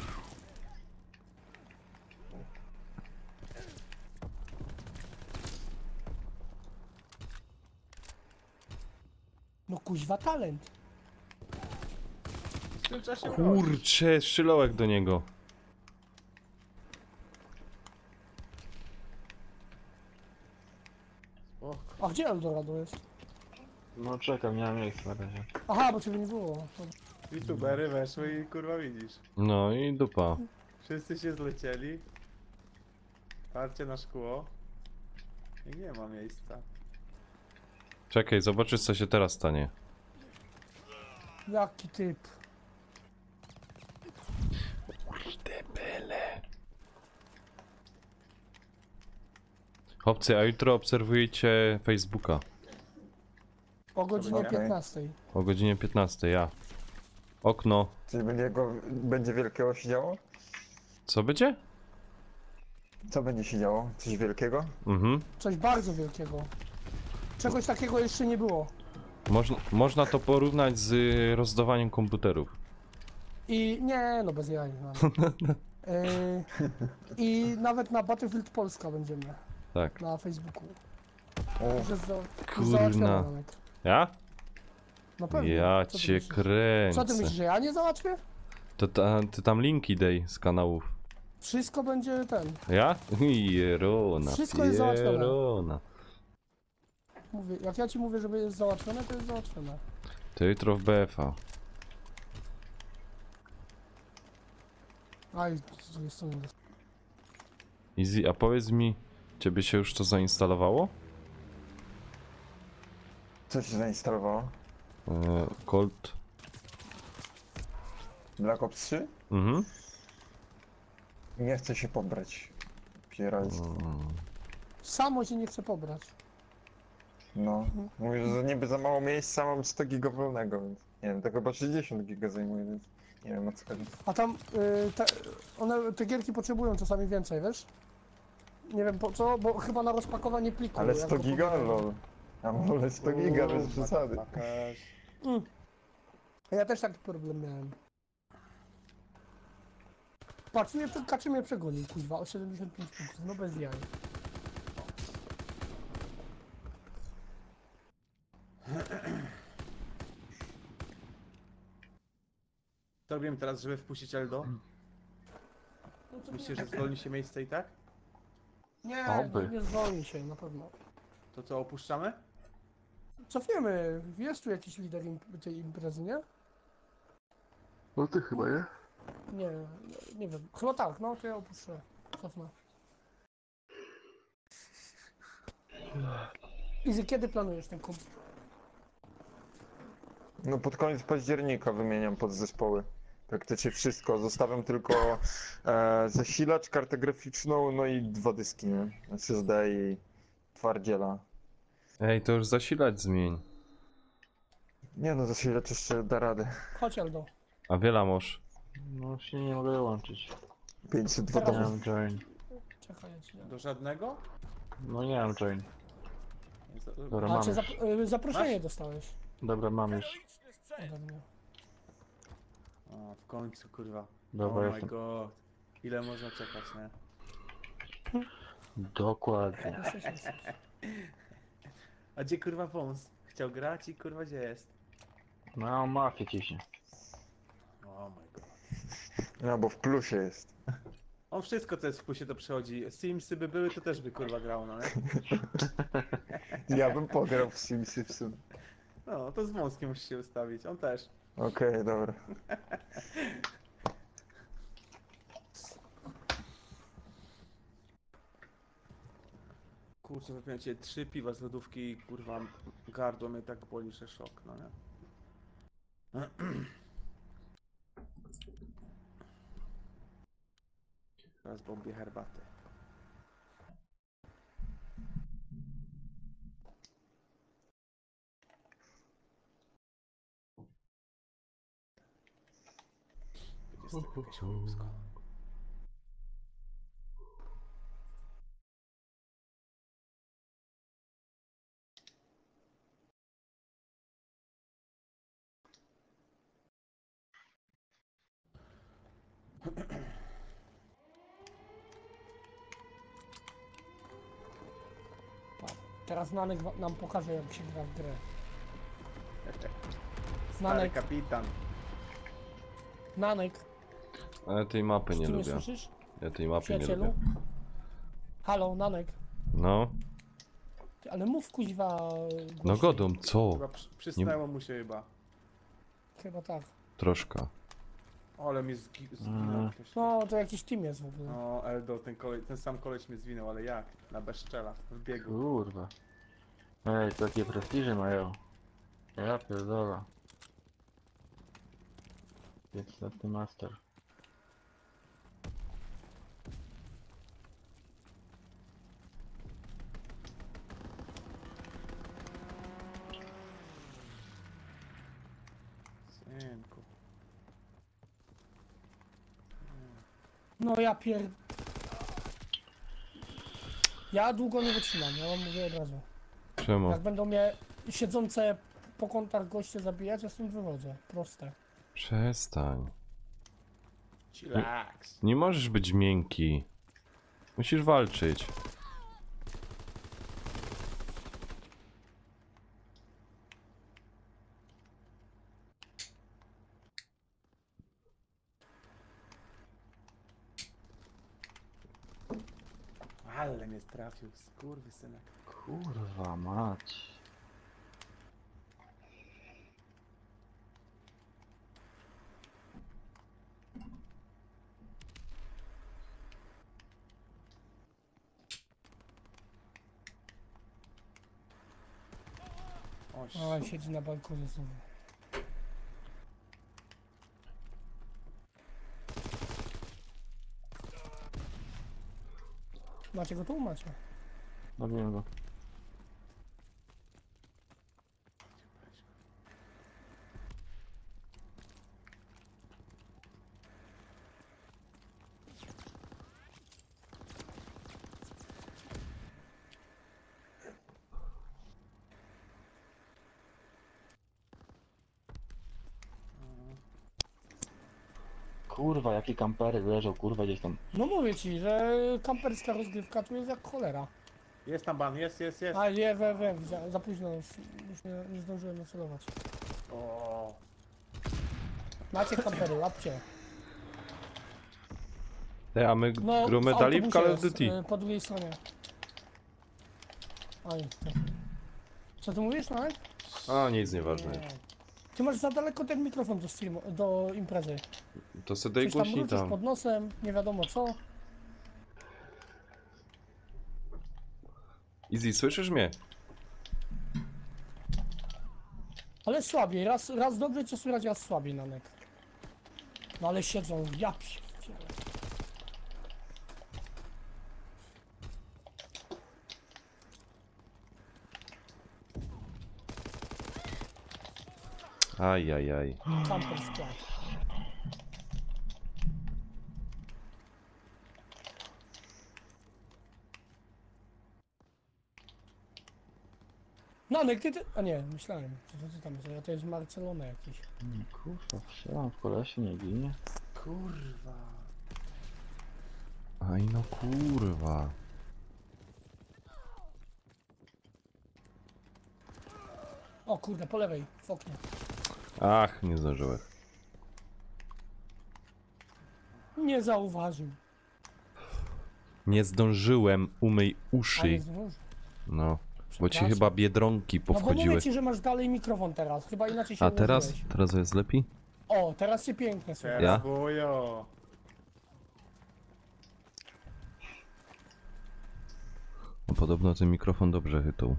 No kuźwa talent. W tym czasie Kurczę, strzelołek do niego. O, A gdzie Eldorado jest? No czekam, nie mam miejsca na razie. Aha, bo ciebie nie było. youtubery weszły i kurwa widzisz. No i dupa. Wszyscy się zlecieli. Parcie na szkło. I nie ma miejsca. Czekaj, zobaczysz co się teraz stanie. Jaki typ. Kurde bele. Chłopcy, a jutro obserwujcie Facebooka. O godzinie Okej. 15. O godzinie 15, ja. Okno. Czyli będzie wielkiego się działo? Co będzie? Co będzie się działo? Coś wielkiego? Mhm. Coś bardzo wielkiego. Czegoś takiego jeszcze nie było. Można to porównać z rozdawaniem komputerów. I nie, no bez jaj. No. I nawet na Battlefield Polska będziemy. Tak. Na Facebooku. O, Że Kurna. Ja? No pewnie. Ja Co ty cię myślisz? kręcę. Co ty myślisz, że ja nie załatwię? To ty tam linki daj z kanałów. Wszystko będzie ten. Ja? Jerona, Wszystko jest załatwione. pierona. Mówię, jak ja ci mówię, żeby jest załatwione, to jest załatwione. To jutro w BFA. Aj, to jest to nie. Easy, a powiedz mi, ciebie się już to zainstalowało? co się zainstalowało? Colt. Black Ops 3? Mhm. Nie chcę się pobrać. Pieralstwo. Samo się nie chce pobrać. No. Mówię, że niby za mało miejsca, mam 100 giga wolnego, więc nie wiem, to chyba 60 giga zajmuje, więc nie wiem o co chodzi. A tam te gierki potrzebują czasami więcej, wiesz? Nie wiem po co, bo chyba na rozpakowanie pliku. Ale jak 100 go giga? pobieram. Lol. A może 100 giga bez przesady. Ja też taki problem miałem. Patrz, Kaczy mnie przegonił, kuźwa, o 75 punktów, no bez jaj. Co robimy teraz, żeby wpuścić Eldo? No co Myślisz, że zwolni się miejsce i tak? Nie, Oby. nie zwolni się, na pewno. To co, opuszczamy? Cofniemy, jest tu jakiś lider tej imprezy, nie? No ty chyba, nie? Nie, nie wiem, chyba tak, no to ja opuszczę, cofnę. Izy, kiedy planujesz ten komputer? No pod koniec października wymieniam podzespoły. Praktycznie wszystko. Zostawiam tylko zasilacz, kartę graficzną, no i 2 dyski, nie? SSD i twardziela. Ej, to już zasilać zmień. Nie no, zasilacz jeszcze da radę. Chodź, Eldo. A wiele masz. No się nie mogę dołączyć. 502 Nie domy. mam join. Czekaj, ja ci dam. Do żadnego? No nie mam join. Dobra, A mam czy już. zaproszenie Masz? dostałeś Dobra, mam już. Heroiczny sprzęt. ode mnie. O, w końcu, kurwa. Dobra, Oh my jestem. god. Ile można czekać, nie? Dokładnie. Jesteś. A gdzie kurwa wąs? Chciał grać i kurwa gdzie jest? No, mafię ciśnie. Oh my god. No bo w plusie jest. On wszystko co jest w plusie to przechodzi. Simsy by były, to też by kurwa grał, no nie? Ja bym pograł w Simsy w sumie. No, to z wąskiem musisz się ustawić, on też. Okej, dobra. Kurczę, wypiłem cię 3 piwa z lodówki i kurwa gardło mnie tak boli, że szok, no nie? Teraz bombię herbatę. Będzie z tego jakieś chłopsko. Teraz Nanek nam pokaże, jak się gra w grę. Stary Nanek, kapitan. Nanek, Ale tej mapy czy nie ty mnie lubię. słyszysz? Ja tej mapy nie Przyjacielu? lubię. Halo, Nanek. No, Ty, ale mów kuźwa... no głośniej. godą, co? Chyba przysnęło mu się chyba. Chyba tak. Troszkę. Ale mnie zwinął ktoś. No, to jakiś team jest w ogóle. No, Eldo, ten sam koleś mnie zwinął, ale jak? Na bezczela, w biegu. Kurwa. Ej, takie prestiże mają. Ja pierdolę. 500 master. Synku. No ja Ja długo nie wytrzymam, ja wam mówię od razu. Czemu? Jak będą mnie siedzące po kątach goście zabijać, ja z tym wywodzę. Proste. Przestań. Chillax. Nie możesz być miękki. Musisz walczyć. Ale mnie trafił, skurwysynek. Kurwa mać. Oś. O, siedzi na balkonie znowu. Macie go tu? Macie. Zabiłem go. Kurwa, jakie kampery leżą, kurwa, gdzieś tam. No mówię ci, że kamperska rozgrywka tu jest jak cholera. Jest tam ban, jest. A nie, wiem, za późno, już nie zdążyłem nacelować. O, Macie kampery, łapcie. Ej, a my No, gramy w dalej w autobusie Call of jest, Duty. po drugiej stronie. Oj, to. Co ty mówisz, Marek? A, nic, nieważne. Ty masz za daleko ten mikrofon do streamu, do imprezy. To sobie daj Coś tam głośniej mruczysz tam. pod nosem, nie wiadomo co. Easy, słyszysz mnie? Ale słabiej, raz dobrze cię słychać, raz słabiej, Nanek. No ale siedzą, ja pierdzielę. Ajajaj. Camper skład. Nanek, ty... A nie, myślałem, co ty tam jest, a to jest Marcelone jakiś. Kurwa, wsiadam w kolesie, nie ginie. kurwa. Aj no kurwa. O kurde, po lewej, w oknie. Ach, nie zdążyłem. Nie zauważył. Nie zdążyłem, umyj A nie uszy. zdążył. No, bo ci Przepraszam. chyba biedronki No bo mówię powchodziły. ci, że masz dalej mikrofon teraz, chyba inaczej się A teraz? ułożyłeś. Teraz jest lepiej? O, teraz się pięknie słychać. Teraz Ja? bujo. No, podobno ten mikrofon dobrze chytał.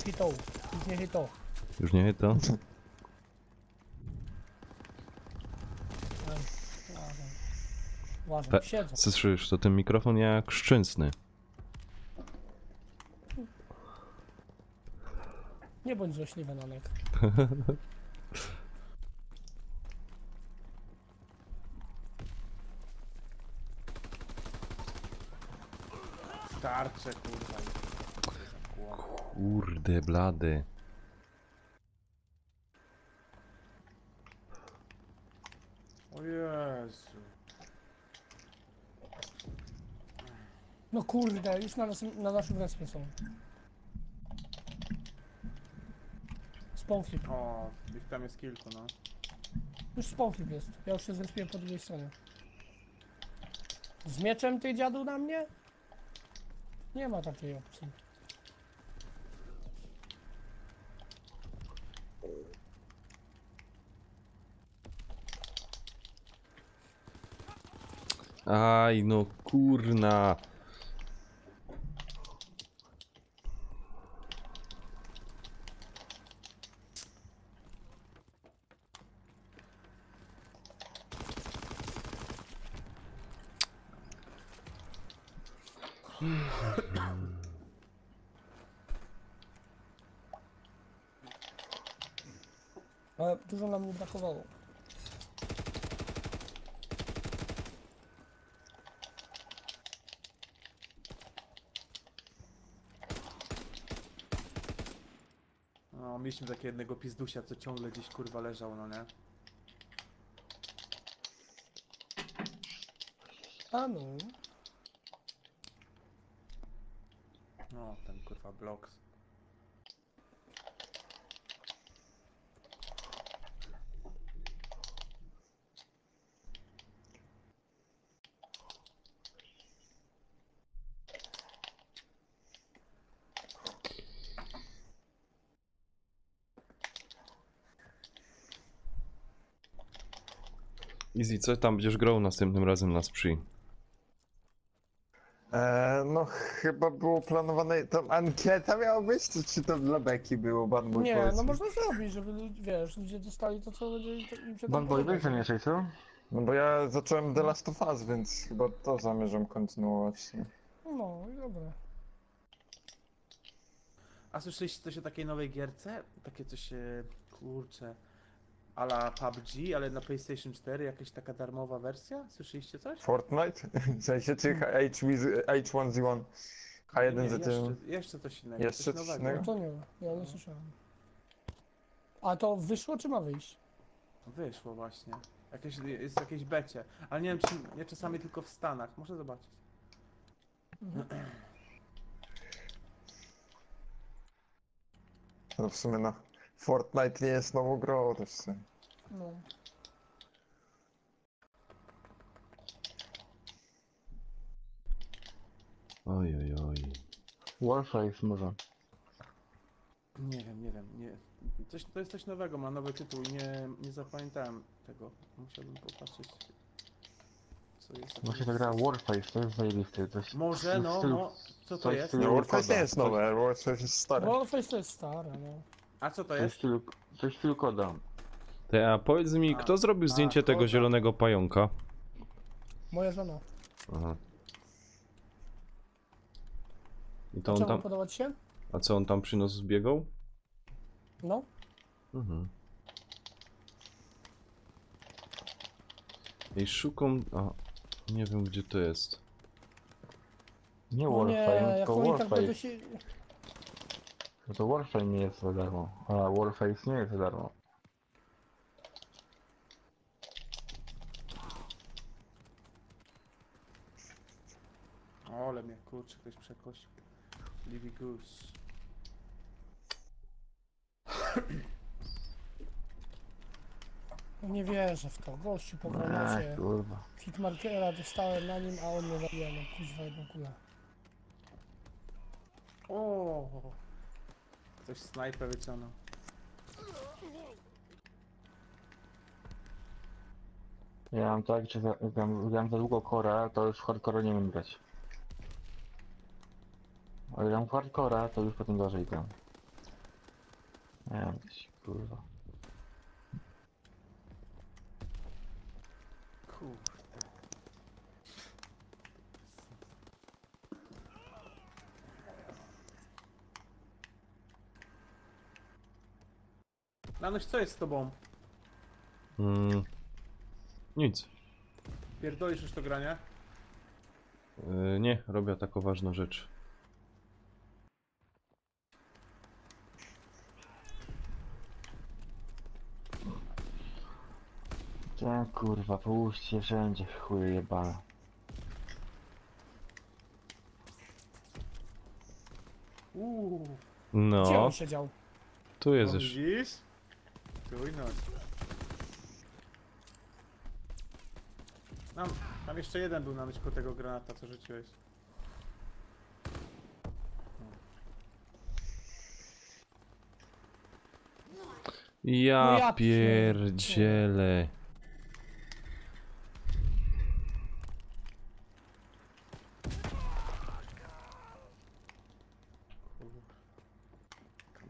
Hitą, już nie hitą. Już nie chytał? Uważaj, siedzą. Słyszysz, to ten mikrofon jak szczęsny. Nie bądź złośliwy, Nanek. Tarcze, kurwa. Kurde, blady. O Jezu. No kurde, już na naszym respie są. Spawn flip. O, ich tam jest kilku, no. Już spawn flip jest. Ja już się zrespiłem po drugiej stronie. Z mieczem ty dziadu na mnie? Nie ma takiej opcji. Aj, no kurna. Ale dużo nam nie brakowało. No, mieliśmy takiego jednego pizdusia, co ciągle gdzieś kurwa leżał, no nie? A no. No, ten kurwa Blox. Easy, co tam będziesz grał następnym razem na spree? No chyba było planowane, tam ankieta miała być, czy to dla beki było, Banboy? Nie, powiedz no mi. można zrobić, żeby wiesz, ludzie dostali to, co będzie im się tam Banboy, podobać. weź zamieszaj, co? No bo ja zacząłem The Last of Us, więc chyba to zamierzam kontynuować. Nie? No i dobra. A słyszeliście coś o takiej nowej gierce? Takie coś, kurczę, a la PUBG, ale na PlayStation 4, jakaś taka darmowa wersja? Słyszeliście coś? Fortnite? W sensie czy H1Z1? H1Z1? Jeszcze coś innego, Jeszcze coś coś nowego. innego? No to nie, ja nie słyszałem. A to wyszło, czy ma wyjść? Wyszło właśnie. Jest w jakiejś becie. Ale nie wiem, czy nie czasami tylko w Stanach. Muszę zobaczyć. No w sumie no, Fortnite nie jest nową grą też. No. Oj, oj, oj. Warface może. Nie wiem, nie. To jest coś nowego, ma nowy tytuł i nie zapamiętałem tego. Musiałbym popatrzeć. Co jest. Właśnie ta gra Warface, to jest zajebiste. Coś, Może, w no, stylu- no. Co to coś w jest? stylu Nie, Warface koda. nie jest nowe, Warface jest stare. Warface to jest stare, no. A co to Coś w jest? stylu, coś w stylu koda. Te, a powiedz mi, kto zrobił zdjęcie tego koda. zielonego pająka? Moja żona. Aha. I A to on czemu tam, podoba ci się? a co on tam przy nos zbiegał? No. Mhm. I szukam, a nie wiem gdzie to jest. Nie No nie, Warframe, jak tylko oni tak będą Warface. się... No to Warframe nie jest za darmo, a Warface nie jest za darmo. O, ale mnie kurczę, ktoś przekosił. Livy Goose. Nie wierzę w to. Gościu po Ach, granacie. kurwa. Hitmarkera dostałem na nim, a on mnie zabija, no kuźwa jedną kulę. O, ktoś snajpę wyciągnął. Ja mam tak, że gram za długo Cora, to już w hardcore nie wiem grać. A gram w hardcora, to już potem gorzej gram. Nie wiem, kurwa. Kurde. Lanuś, co jest z tobą? Nic. Pierdolisz już to granie? Nie, robię taką ważną rzecz. Tak, kurwa, połóżcie wszędzie, chuje jebane. Gdzie No, on siedział? Tu jest O, już. widzisz? Trójność. Tam jeszcze jeden był na myszku tego granata, co rzuciłeś. No Ja ja pierdzielę.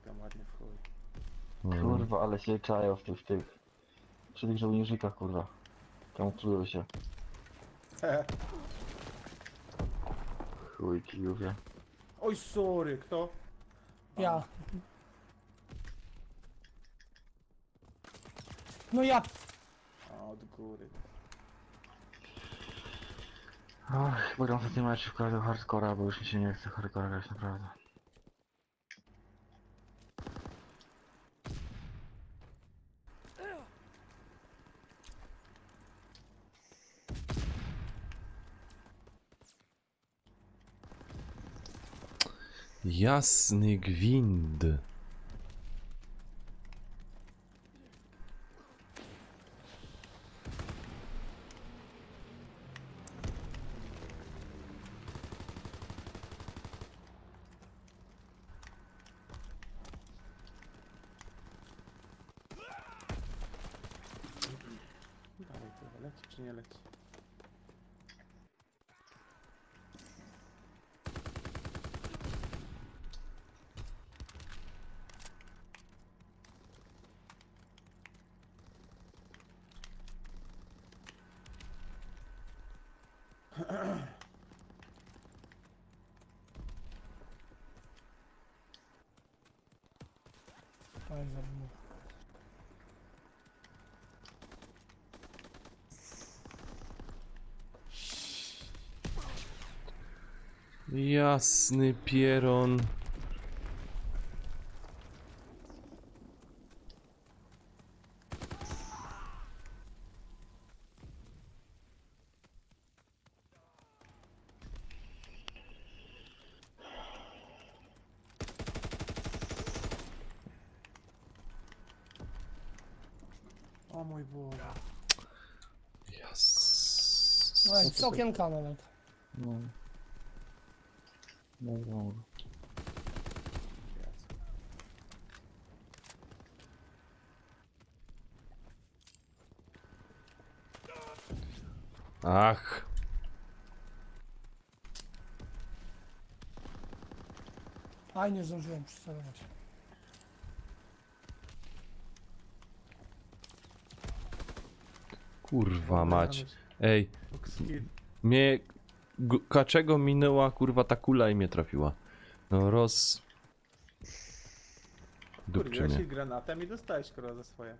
Tam ładnie w chuj. Kurwa, ale się czają w tych. Przy tych żołnierzykach, kurwa. Kamuflują się. Chuj, kijówie. Oj, sorry, kto? Ja. No ja. A, od góry. Ach, bo tam ostatni mecz wkładał hardcora, bo już mi się nie chce hardcora grać, naprawdę. Jasny gwind. Dalej, kurwa, leci czy nie leci? Aj, zabił. Jasny pieron. O mój Boże. Jas. Aj, z okienka nawet. No. Dobra. Ach. Aj, nie zdążyłem przycelować. Kurwa mać. Ej, Oksid. mnie... Kaczego minęła kurwa ta kula i mnie trafiła. No Dupczy Kurwa, mnie. się granatem i dostałeś kurwa za swoje.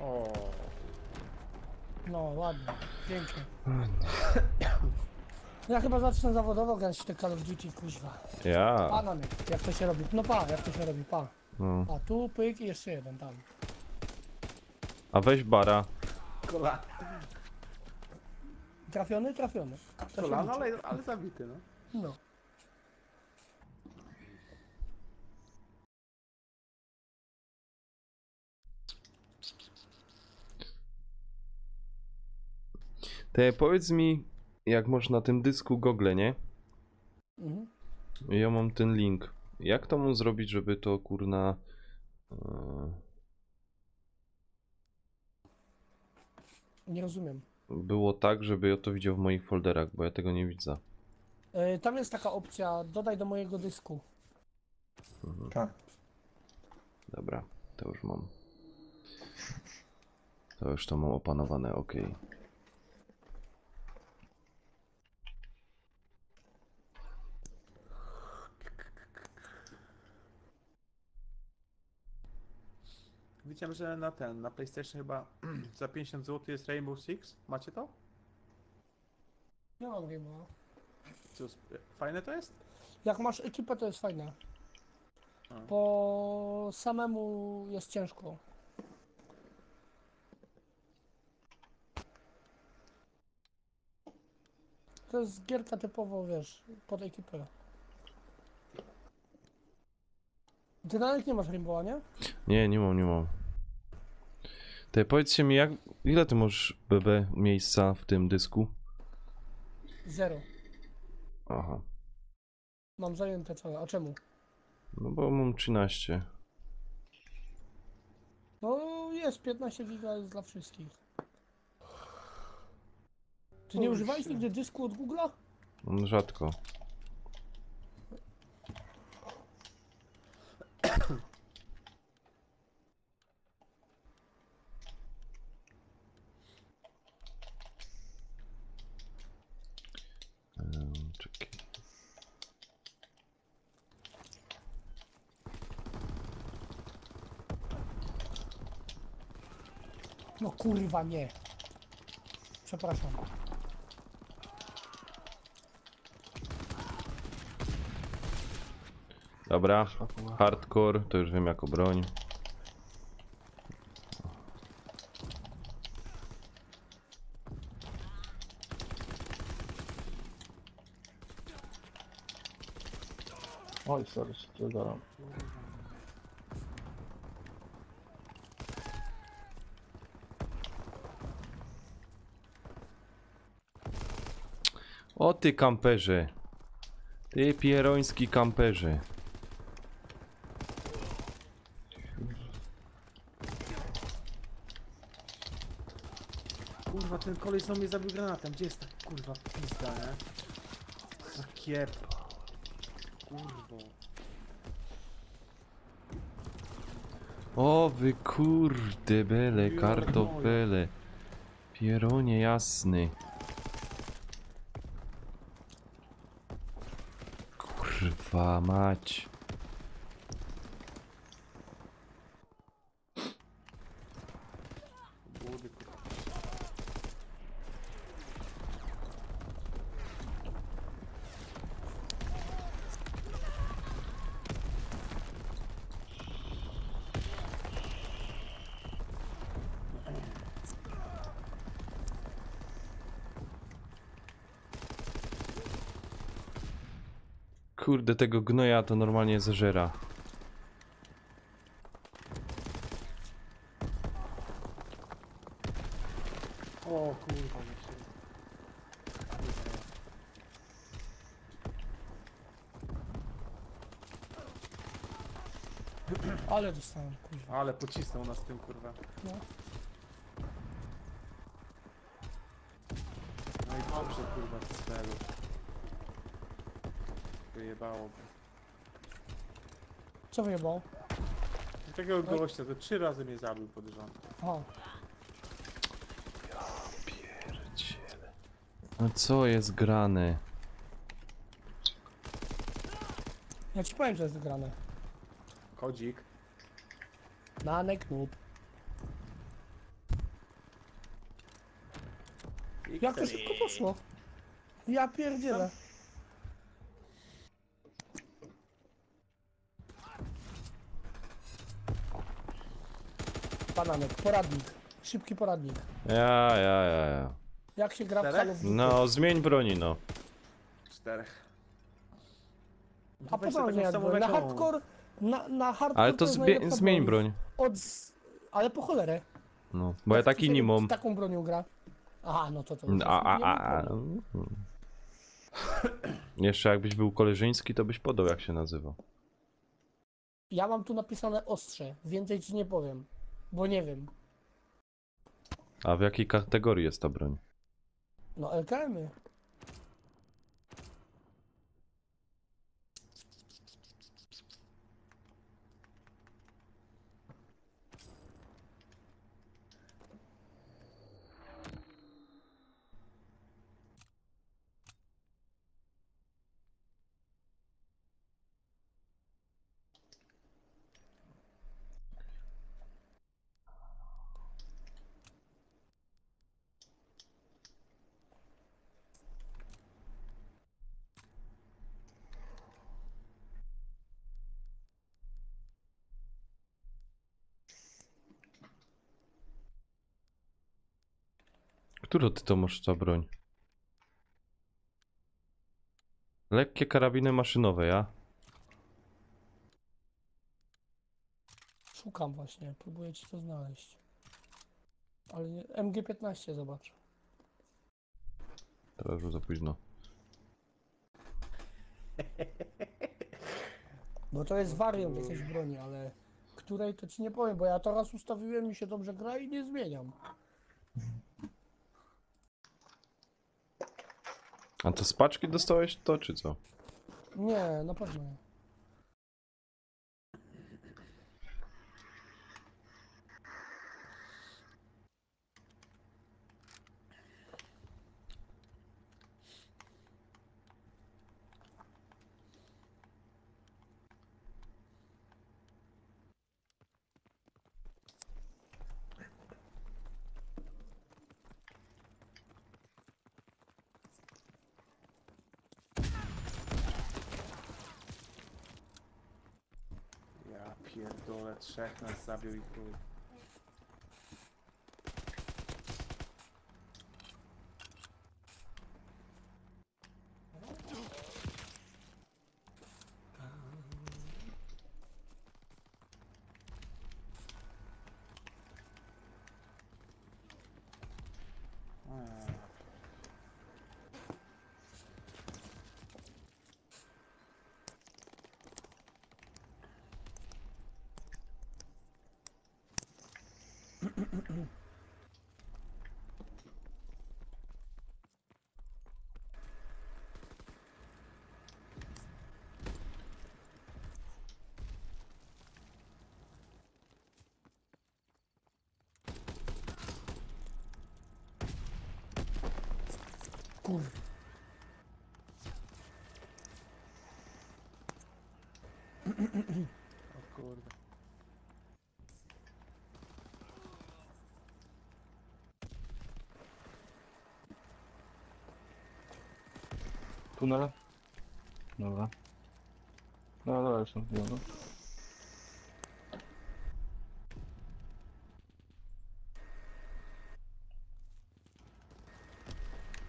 O. No, ładnie. Pięknie. Ja chyba zacznę zawodowo grać w te Call of Duty, kuźwa. Ja. Pa na mnie, jak to się robi. No pa, jak to się robi, pa. No. A tu pyk i jeszcze jeden tam. A weź bara. Kolana. Trafiony? Trafiony. To się Kolana, liczy. ale zabity, no. No. Te powiedz mi, jak masz na tym dysku Google, nie? Mhm. Ja mam ten link. Jak to mu zrobić, żeby to kurna... Nie rozumiem. było tak, żeby ja to widział w moich folderach, bo ja tego nie widzę. Tam jest taka opcja, dodaj do mojego dysku. Mhm. Tak. Dobra, to już mam. To już to mam opanowane, ok. Widziałem, że na PlayStation chyba za 50 zł jest Rainbow Six. Macie to? Nie mam game. Fajne to jest? Jak masz ekipę, to jest fajne. A. Po samemu jest ciężko. To jest gierka typowo, wiesz, pod ekipę. Ty nawet nie masz Rainbowa, nie? Nie, nie mam. Ty powiedzcie mi, ile ty masz BB miejsca w tym dysku? 0. Aha. Mam zajęte całe. A czemu? No bo mam 13. No jest 15 giga jest dla wszystkich. Ty nie używałeś nigdy dysku od Google'a? Rzadko. Czekaj. No kurwa nie. Przepraszam. Dobra, hardcore, to już wiem jako broń. Oj, sorry, się zaraz. O ty kamperze. Ty pieroński kamperze. Kurwa, ten koleś znowu mnie zabił granatem. Gdzie jest ta kurwa pizda, nie? Za kiep. Kurwo. O wy kurde bele, kartofele. Pieronie jasny. Kurwa mać. Budy, kurwa. Kurde, tego gnoja to normalnie zeżera. O kurwa, nie się. Ale dostałem, kurwa. Ale pocisnął nas tym kurwa. No. No i dobrze kurwa z celu. Wyjebało. Co wyjebał? Takiego gościa, to 3 razy mnie zabił pod rząd. Aha. Pierdziele. No co jest grane? Ja ci powiem, że jest wygrane. Kodzik. Nanek noob. Jak to szybko poszło? Ja pierdzielę. Bananek, poradnik. Szybki poradnik. Ja. Jak się gra w Czterech? Call of Duty? No, zmień broni, no. 4. A potem nie jakby. Na hardcore... Na hardcore Ale to jest najlepsza zmień broń. Ale po cholerę. No, bo ja taki nie mam. Z taką bronią gra. Aha, no to już Jeszcze jakbyś był koleżeński, to byś podał, jak się nazywa. Ja mam tu napisane ostrze. Więcej ci nie powiem. Bo nie wiem. A w jakiej kategorii jest ta broń? No LKM-y. Którą ty to masz za broń? Lekkie karabiny maszynowe, ja? Szukam właśnie, próbuję ci to znaleźć. Ale nie, MG15 zobacz. Teraz już za późno. Bo to jest wariant jakiejś broni, ale której to ci nie powiem, bo ja to raz ustawiłem, mi się dobrze gra i nie zmieniam. A to z paczki dostałeś to, czy co? Nie, na pewno nie. Ja pierdolę, 3 nas zabił i chuj. Kur... O kurde. Tunel? Dobra. No dobra, już mam no.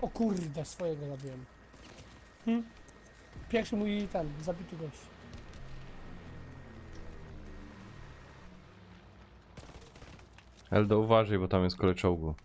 O kurde, swojego zabiłem. Pierwszy mój ten, zabity gość. Eldo, uważaj, bo tam jest kole czołgu.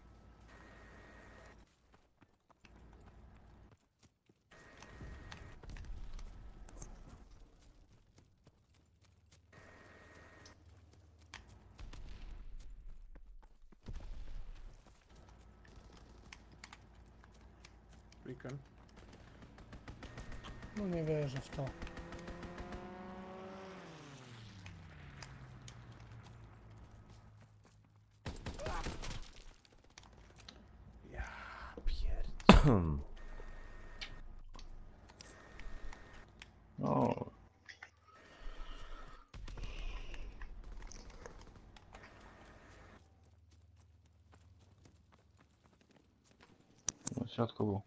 Weekend. No nie wierzę w to. Ja pierdolę. No. W środku był.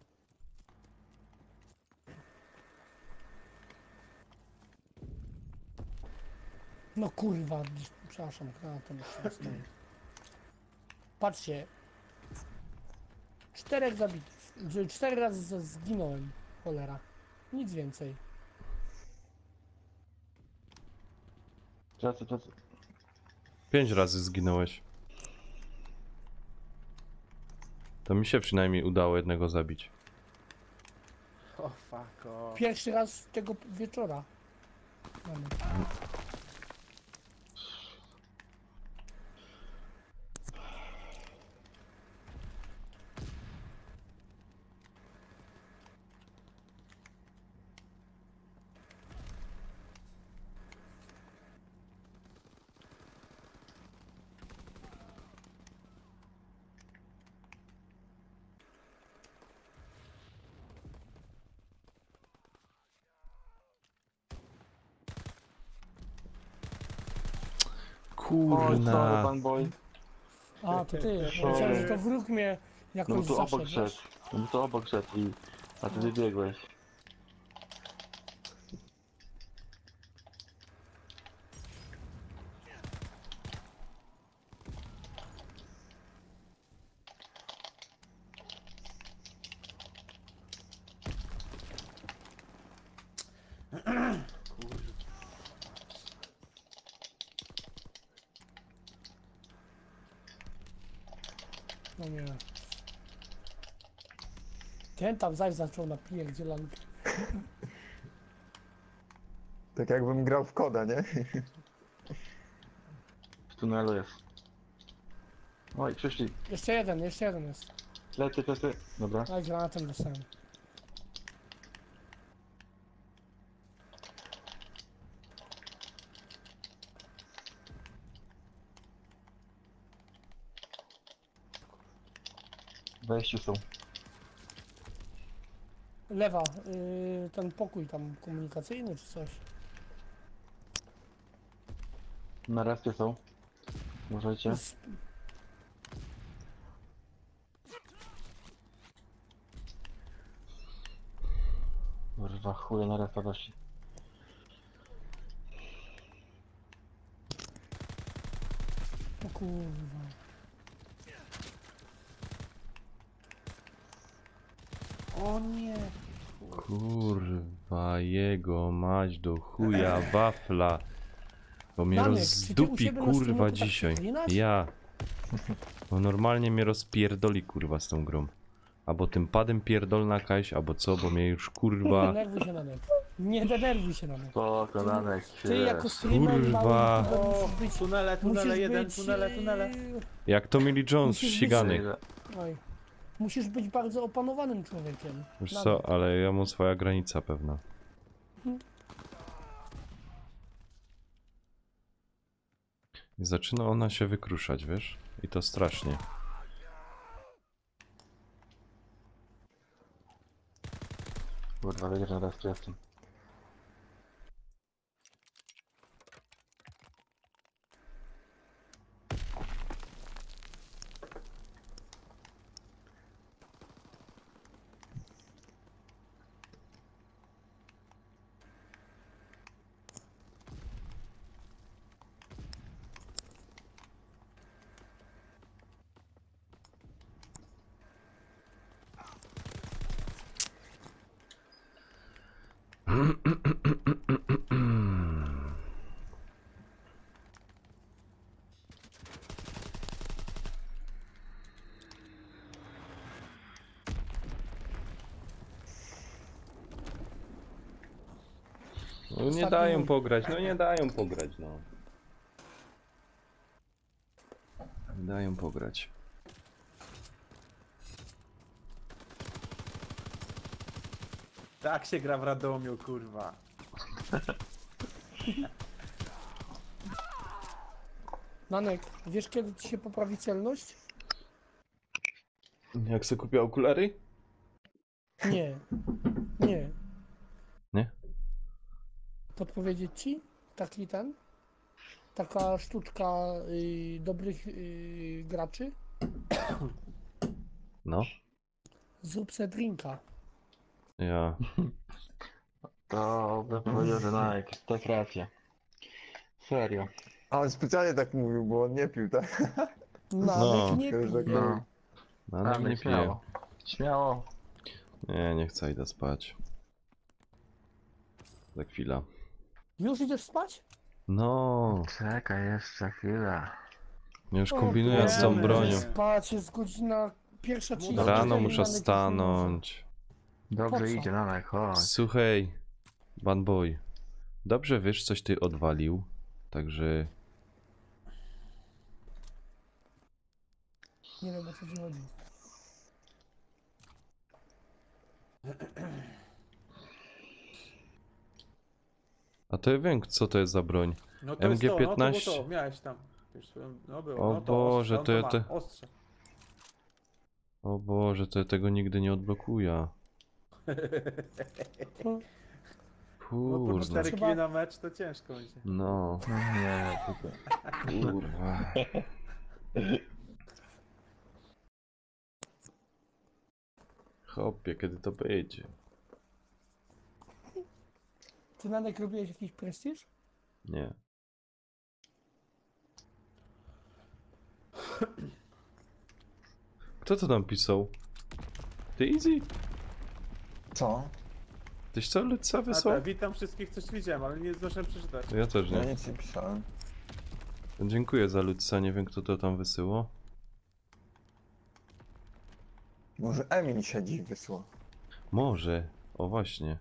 No kurwa, przepraszam, granatem jeszcze stoi. Patrzcie. 4 zabitych. 4 razy zginąłem. Cholera. Nic więcej. Czasy. 5 razy zginąłeś. To mi się przynajmniej udało jednego zabić. O fuck off. Pierwszy raz tego wieczora. Mamy. Oj, sorry, Kurna. pan boy. A, to ty. Sorry. Myślałem, że to wróg mnie No jakoś bo tu obok zaszedł, szedł. wiesz? No bo tu obok szedł i... A ty wybiegłeś. No nie. Ten tam zaś zaczął napierdzielankę. Tak jakbym grał w koda, nie? W tunelu jest. Oj, przyszli. Jeszcze jeden jest. Plecy. Dobra. A granatem dostałem. W wejściu są. Lewa, ten pokój tam komunikacyjny czy coś. Na respie są. Możecie. Jest- Kurwa, chuje na respa doszli. O kurwa. O nie! Kurwa, jego mać do chuja wafla. Bo mnie Danek, czy ty u rozdupi siebie na kurwa streamu to tak dzisiaj. przeklinasz? Ja. Bo normalnie mnie rozpierdoli kurwa z tą grą. Albo tym padem pierdolna kaś, albo co, bo mnie już Nie kurwa... denerwuj się na net. Nie denerwuj się na net. Pokonanek Ty jako streamer Kurwa. mały musisz być... Tunele, Musisz jeden, być, tunele. Jak to Millie Jones, Musisz być- ścigany. Oj. Musisz być bardzo opanowanym człowiekiem. Wiesz Na co, net. ale ja mam swoja granica pewna. I zaczyna ona się wykruszać, wiesz? I to strasznie. Kurwa, wiedziesz, że na respie jestem. No nie Ostatni dają mój. pograć, no nie dają pograć, no. Nie dają pograć. Tak się gra w Radomiu, kurwa. Nanek, wiesz kiedy ci się poprawi celność? Jak sobie kupię okulary? Nie. Nie. Nie? Podpowiedzieć ci? Taki ten? Taka sztuczka dobrych graczy? No. Zrób se drinka. Ja. To bym powiedział, że Nike, to jest racja. Serio. A on specjalnie tak mówił, bo on nie pił, tak? Nanek nie Tylko, że pij. No. No ale nie piję. Śmiało. Śmiało. Nie chcę, idę spać. Za chwilę. Już idziesz spać? No. Czekaj jeszcze chwilę. Już O, kombinuję z tą Boże. bronią. Spać, jest godzina 1:30. Rano Nanek muszę już nie stanąć. Dobrze Po co? idzie, Nanek, chodź. Słuchaj, Banboy. Dobrze wiesz, coś ty odwalił. Także może. Nie wiem o co ci chodzi. a to ja wiem, co to jest za broń. No to jest to, no to było MG15. to, miałeś tam. Wiesz, no było, O no to Boże, ostrze, to ja ma, te- ostrze. O Boże, to ja tego nigdy nie odblokuję. No po Kurde. 4 Trzeba- kili na mecz to ciężko będzie. No, Nie, tylko. kurwa. Hopie, kiedy to będzie? Ty Nanek robiłeś jakiś prestiż? Nie. Kto to tam pisał? Ty Easy? Co? Tyś co, Luca A wysłał? tak, witam wszystkich, coś widziałem, ale nie zdążyłem przeczytać. Ja też Ja nie. nic nie pisałem. Dziękuję za Luca, nie wiem kto to tam wysyło. Może Emil siedzi i wysłał. Może. O właśnie.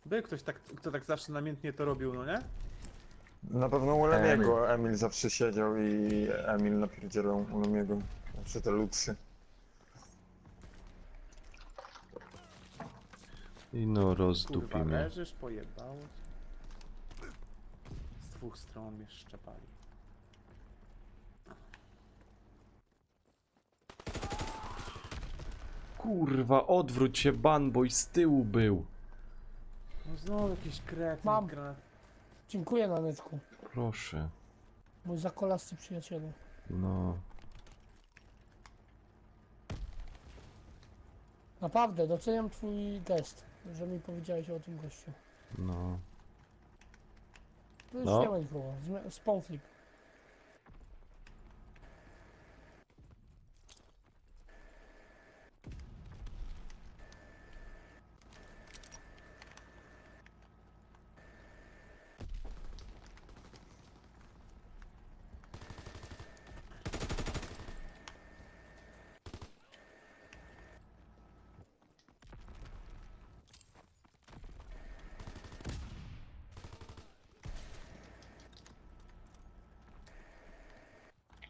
Był ktoś tak, kto tak zawsze namiętnie to robił, no nie? Na pewno u Lemiego Emil zawsze siedział i Emil napierdzielał u Lemiego. Zawsze te lutsy. I no Kurwa, rozdupi mnie. leżysz, pojebało cię. Z dwóch stron mnie szczepali. Kurwa, odwróć się, banboy z tyłu był. No znowu jakiś kret. Mam. Dziękuję, Naneczku. Proszę. Mój zakolasty przyjacielu. No. Naprawdę, doceniam twój gest, że mi powiedziałeś o tym gościu. No. To już No. nie ma nikogo. Spawn flip.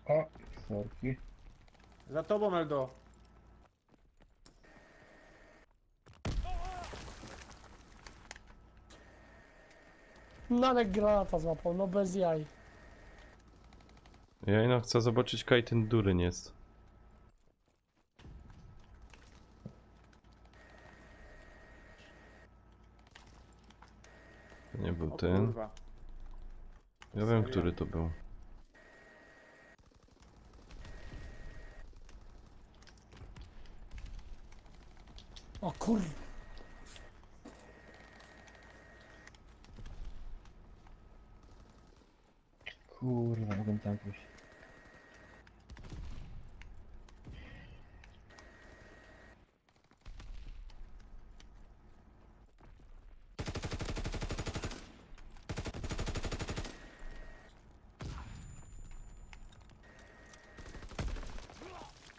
O, sorki. Za tobą, Eldo. Nanek granata złapał, no bez jaj. Ja ino chcę zobaczyć, kaj ten dureń jest. To nie był O ten. kurwa. Ja wiem, Serio? który to był. O kur... Kurwa, mogę tam pójść.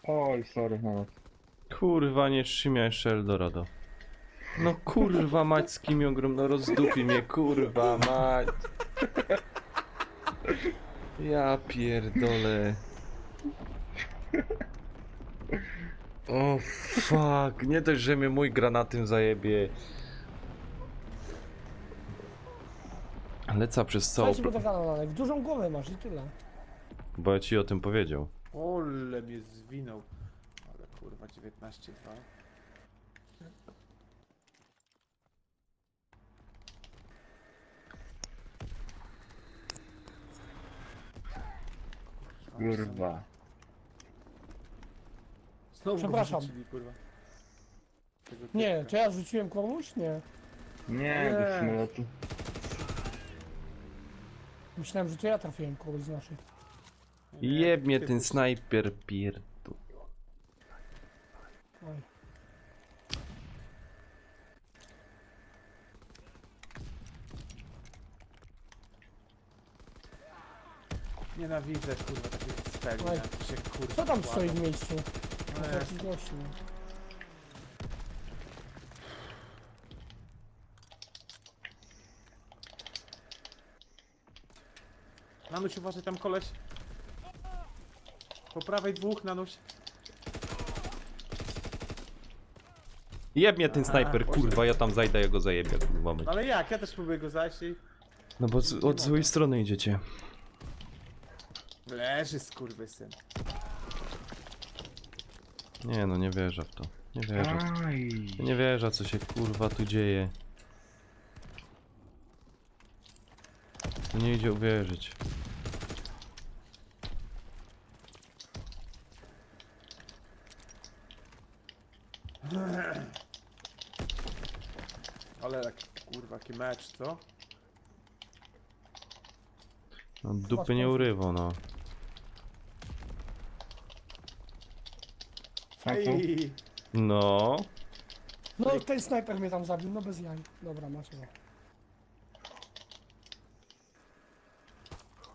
Oj, sorry, no. Kurwa, nie szymia jeszcze Eldorado. No kurwa mać, z kim ją grom, no rozdupi mnie, kurwa mać. Ja pierdolę. O fuck, nie dość, że mnie mój granatem zajebie. Lecę przez całą... Ja ci będę gadał, Nanek. Dużą głowę masz i tyle. Bo ja ci o tym powiedział. Ole mnie zwinął. Ale kurwa, 19-2. Kurwa. Znowu Przepraszam. go wyrzucili, kurwa. Tego Nie, typka. czy ja rzuciłem komuś? Nie. Nie, do samolotu. Myślałem, że to ja trafiłem kogoś z naszych. Nie, Jeb mnie ty ten puść- snajper pierdu. Oj. Nienawidzę, kurwa, takich speli, Oj. jak się kurwa Co tam kładą. stoi w miejscu? No To jest. jakiś gościu. Nanuś, uważaj, tam koleś. Po prawej dwóch, Nanuś. Jeb mnie ten snajper, kurwa, ja tam zajdę, ja go zajebię, kurwa mać. Ale jak? Ja też próbuję go zajść i... No bo od złej strony idziecie. Leży skurwysyn. Nie no, nie wierzę w to. Nie wierzę. Aj. Ja nie wierzę, co się kurwa tu dzieje. To nie idzie uwierzyć. Ale taki, kurwa, jaki mecz, co? No dupy nie urywa, no. A tu? Ej, No. No ten snajper mnie tam zabił, no bez jaj. Dobra, macie go.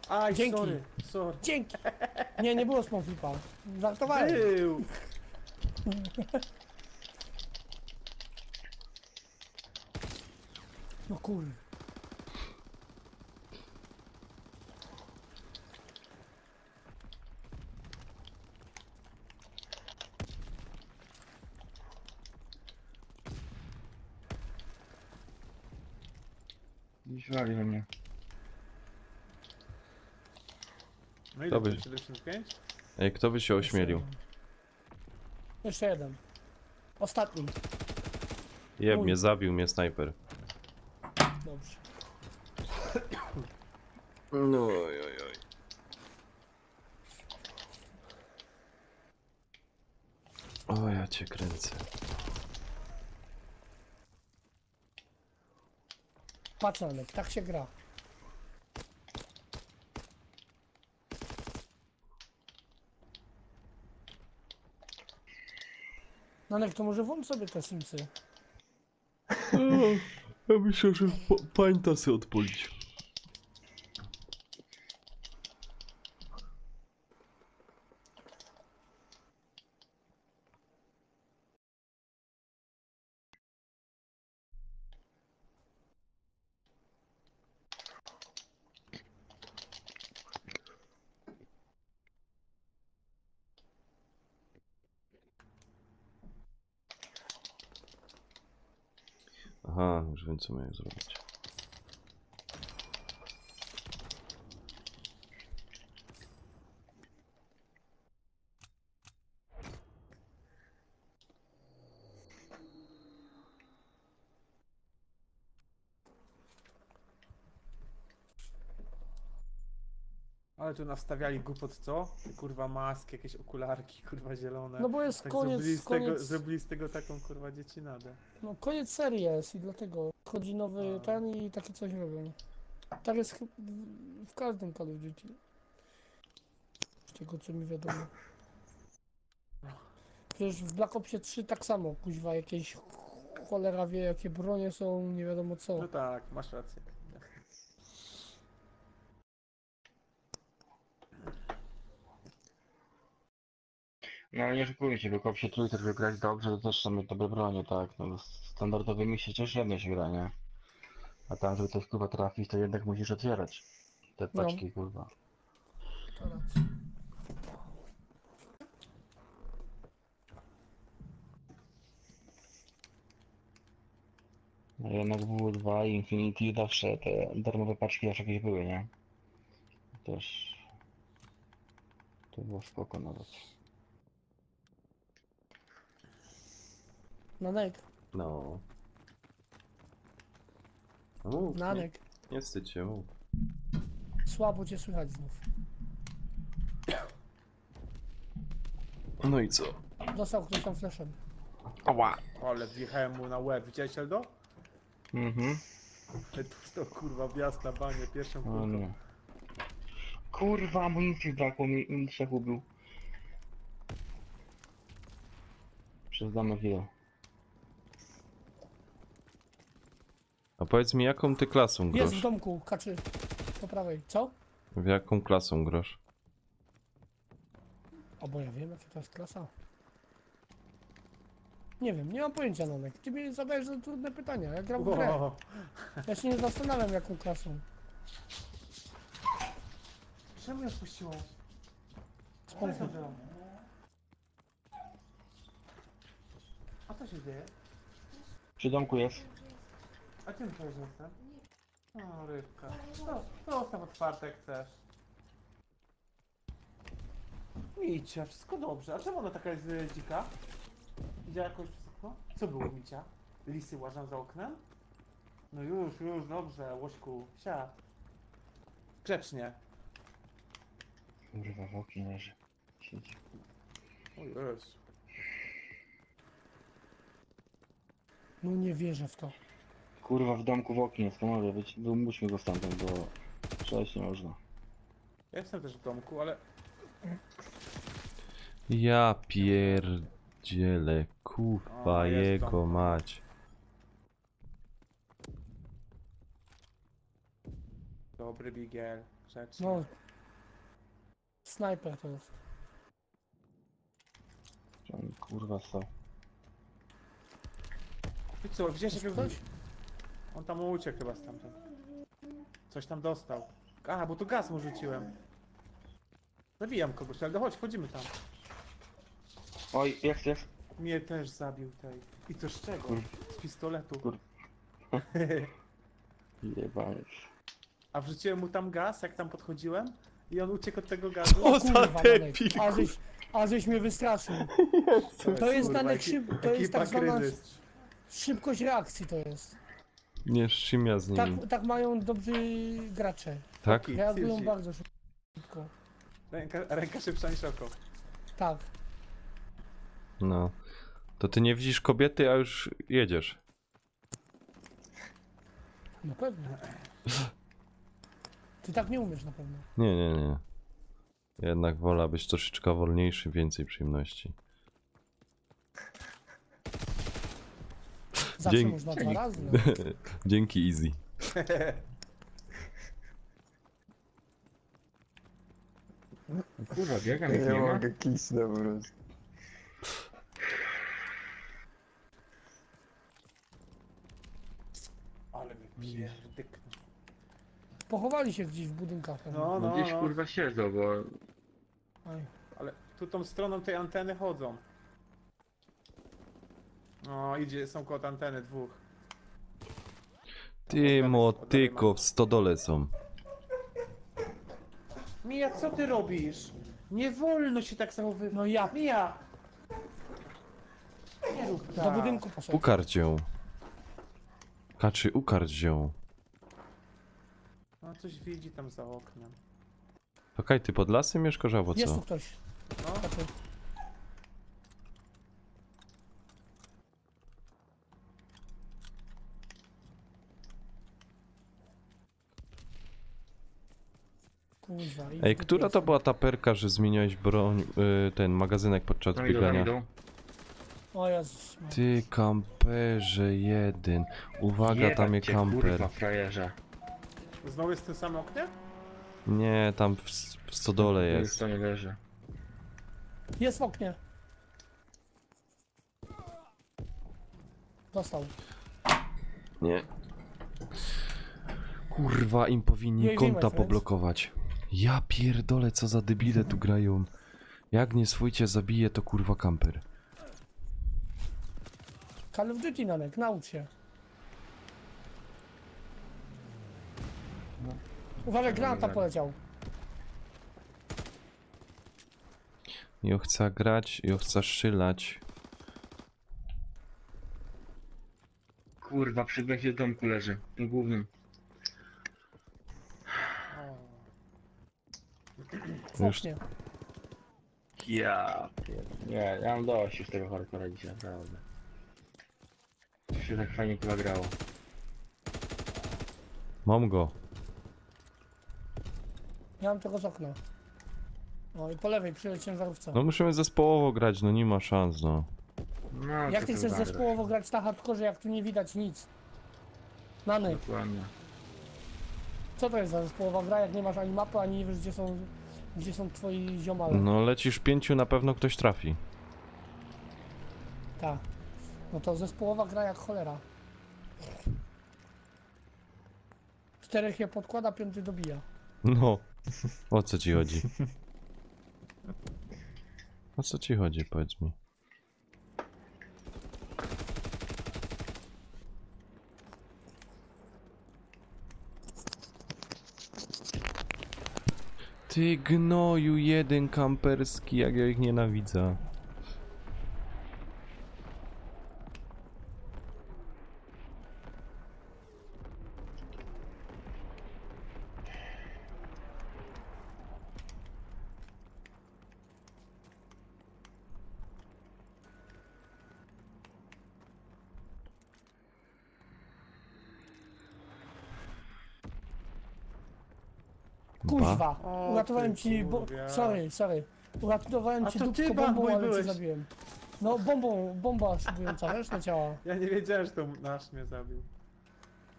Aj, Dzięki. sorry. Dzięki! Nie, nie było smofipa. Żartowałem. Był. No kur... Gdzieś wali we mnie. No ile Dobry. to 75? Ej, kto by się ośmielił? Jeszcze jeden. Ostatni. Jeb, Mój. mnie zabił mnie snajper. Dobrze. No oj, oj, oj. O, ja cię kręcę. Patrz Nanek, tak się gra. Nanek, to może włącz sobie te Simsy. Ja myślę, że pańta sobie odpalić. Aha, już wiem co miałem zrobić. Ale tu nastawiali głupot, co? Te, kurwa maski, jakieś okularki, kurwa zielone. No bo jest Tak koniec, zrobili z tego taką kurwa dziecinadę. No koniec serii jest i dlatego wchodzi nowy ten i takie coś robią. Tak jest w każdym Call of Duty. Z tego co mi wiadomo. Przecież w Black Opsie 3 tak samo, kuźwa, jakieś cholera wie jakie bronie są, nie wiadomo co. No tak, masz rację. No ale nie oszukujcie się, tylko się trójce, żeby grać dobrze, to też są dobre bronie, tak. No standardowymi się też jedno się gra, nie? A tam, żeby coś kurwa trafić, to jednak musisz otwierać te No. paczki, kurwa. To racja. No jednak WW2 i Infinity zawsze te darmowe paczki zawsze jakieś były, nie? Też... To było spoko nawet. Nanek, No. No mów, Nanek, nie wstydź się, mów. słabo cię słychać znów. No i co? Dostał ktoś tam fleszem. Ała! Ale wjechałem mu na łeb, widziałeś Eldo? Mhm. To kurwa wjazd na banie, pierwszą O kulką. nie. Kurwa, amunicji brakło mi trzech ubił. Przyznamy chwilę. A powiedz mi, jaką ty klasą Jest grasz? w domku, kaczy. Po prawej. Co? W jaką klasą grasz? O, bo ja wiem, jaka to jest klasa. Nie wiem, nie mam pojęcia, Nanek. Ty mi zadajesz za trudne pytania. Ja gram w grę. Wow. Ja się nie zastanawiam, jaką klasą. Czemu mnie wpuściłaś? Sponsor. A co się dzieje? Przy domku jest. A czym to jest jestem? O, rybka. No, zostaw otwarte jak chcesz. Micia, wszystko dobrze. A czemu ona taka jest dzika? Widziała jakoś wszystko? Co było, Micia? Lisy łażą za oknem? No już, dobrze, Łośku, siad. Grzecznie. Kurwa, w oknie leży. Siedzi. O Jezu. No nie wierzę w to. Kurwa, w domku w oknie, skąd być? Wymuśmy go stamtąd, bo przejść nie można. Ja jestem też w domku, ale Ja pierdzielę, Kurwa, O, jest jego to. mać. Dobry bigiel. Grzeczny. No. Snajper to jest. Oni, kurwa są. I co, widziałeś Jest jakiego... ktoś? On tam uciekł chyba stamtąd. Coś tam dostał. Aha, bo tu gaz mu rzuciłem. Zabijam kogoś, ale chodź, wchodzimy tam. Oj, jest. Mnie też zabił tej. I to z czego? Z pistoletu. Kur- Jebany. A wrzuciłem mu tam gaz, jak tam podchodziłem. I on uciekł od tego gazu. O, za Kurwa, debil, Danek. A żeś mnie wystraszył. To jest Kurwa, Danek to jest ekipa tak zwana kryzys. szybkość reakcji to jest. Nie szymia z Tak, nim. tak mają dobrzy gracze. Tak? Oki, Reagują Sirsi. bardzo szybko. Ręka szybsza niż oko. Tak. No. To ty nie widzisz kobiety, a już jedziesz. Na pewno. Ty tak nie umiesz na pewno. Nie. Jednak wolę być troszeczkę wolniejszy, więcej przyjemności. Zawsze Dzięki. można 2 razy. No. Dzięki, Easy. Kurwa, biegam, Ja ich nie nie ma. mogę kisnę po prostu. Ale mnie pierdyknął. Pochowali się gdzieś w budynkach. pewnie. No, Gdzieś kurwa siedzą, bo... Oj. Ale tu tą stroną tej anteny chodzą. O, są koło anteny dwóch. Ty motyko, w stodole są. Mija, co ty robisz? Nie wolno się tak zachowywać. No ja Mija! Nie rób tak. do budynku poszedłem. Ukarć ją. Kaczy, ukarć ją. No coś widzi tam za oknem. Okej, ty pod lasem mieszkasz, albo Jest co? tu ktoś. No, Znaczy, kuźwa. i Ej, tu która to jestem. była ta perka, że zmieniałeś broń, ten magazynek podczas No idą, biegania? idą. O Jezus. no. Ty kamperze jeden. Uwaga, tam jest Jebać cię, kamper. kurwa, frajerze. znowu jest w tym samym oknie? Nie, tam w stodole jest. To nie leży. Jest w oknie. Dostał. Nie. Kurwa, im powinni Nie, konta nie ma, poblokować. Ja pierdolę, co za debile tu grają. Jak nie swójcie zabije, to kurwa kamper. Call of Duty, Nanek, naucz się. Uważaj, granat tam poleciał. Ja chcę grać, ja chcę strzelać. Kurwa, przy wejściu do domku leży. Tym głównym. W Już- oknie. Ja pierd... Nie, ja mam dość już tego hardcora dzisiaj, naprawdę. To się tak fajnie chyba grało. Mam go. Ja mam tego z okna. No i po lewej przy ciężarówce. No musimy zespołowo grać, no nie ma szans, no. No, Jak to ty chcesz chyba zespołowo grać na hardkorze, jak tu nie widać nic? Nanek, Dokładnie. co to jest za zespołowa gra, jak nie masz ani mapy, ani nie wiesz gdzie są twoi ziomale? No lecisz 5, na pewno ktoś trafi. Tak. No to zespołowa gra jak cholera. 4 je podkłada, 5 dobija. No. O co ci chodzi? O co ci chodzi, powiedz mi. Ty gnoju jeden kamperski, jak ja ich nienawidzę. Kuźwa, O, uratowałem ty ci, bo... kurwa. Sorry. Uratowałem A ci to ty, dupko bad bombą, boy, ale cię byłeś. zabiłem. No bomba szybująca, wiesz, leciała. Ja nie wiedziałem, że to nasz mnie zabił.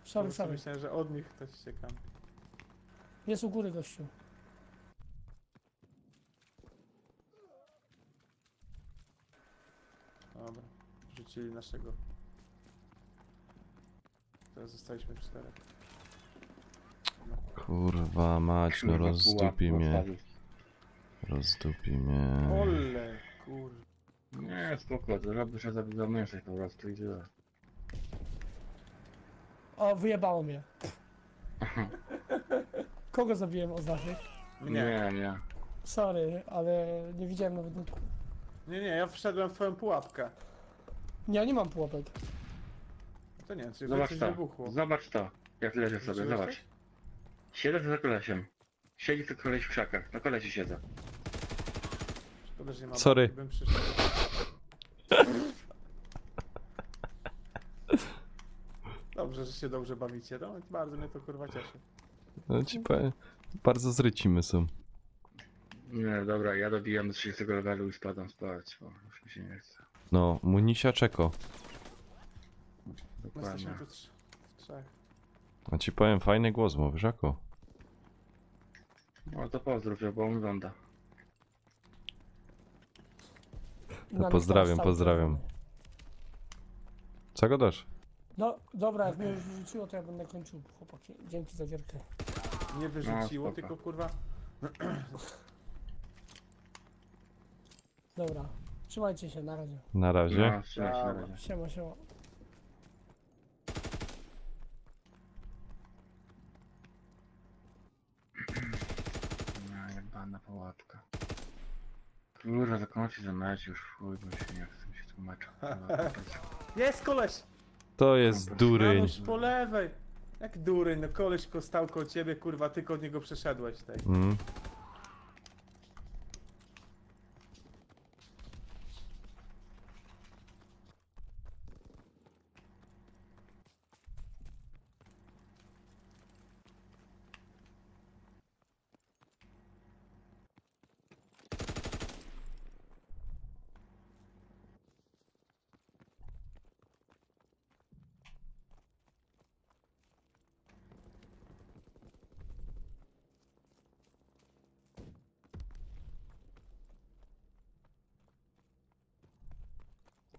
Sorry, sorry. Myślałem, że od nich ktoś się kampi. Jest u góry gościu. Dobra, rzucili naszego. Teraz zostaliśmy w 4. Kurwa mać, no Kurwa, rozdupi pułap mnie. postawił. Rozdupi mnie. Ole, kurwa. Nie, spoko, to robisz, że zamieszać po prostu i tyle. O, wyjebało mnie. Kogo zabiłem od waszych? Nie. Sorry, ale nie widziałem nawet... Nie, ja wszedłem w twoją pułapkę. Nie mam pułapek. To nie, czyli Zobacz coś to, wybuchło. zobacz to, jak leży sobie, Wróciłeś zobacz. Siedzę za kolesiem. Siedzi tu koleś w krzakach, na kolesi siedzę. Szkoda, że nie ma Sorry. bym przyszedł. Dobrze, że się dobrze bawicie, no bardzo mnie to kurwa cieszy. No ci powiem, bardzo zrycimy są. Nie, dobra, ja dobijam do 30 levelu i spadam spać, bo już mi się nie chce. No, munisia czeko. Jesteśmy Dokładnie. tu w trzech. A ci powiem, fajny głos mówisz, jako. No to pozdrów, ja, bo on wygląda. To pozdrawiam, pozdrawiam. Co go dasz? No, dobra, jak mnie już wyrzuciło, to ja będę kończył, chłopaki. Dzięki za gierkę. Nie wyrzuciło, spoko. tylko kurwa... Dobra, trzymajcie się, na razie. Na razie. No, trzymaj się na razie. Siema, siema. No, jebana pułapka. Kurwa, zakończy ten mecz już, chuj, bo się nie chce mi się tłumaczyć. Jest koleś! To jest duryń. Janusz po lewej! Jak dury, no koleś stał koło ciebie, kurwa, tylko od niego przeszedłeś tej. Mm.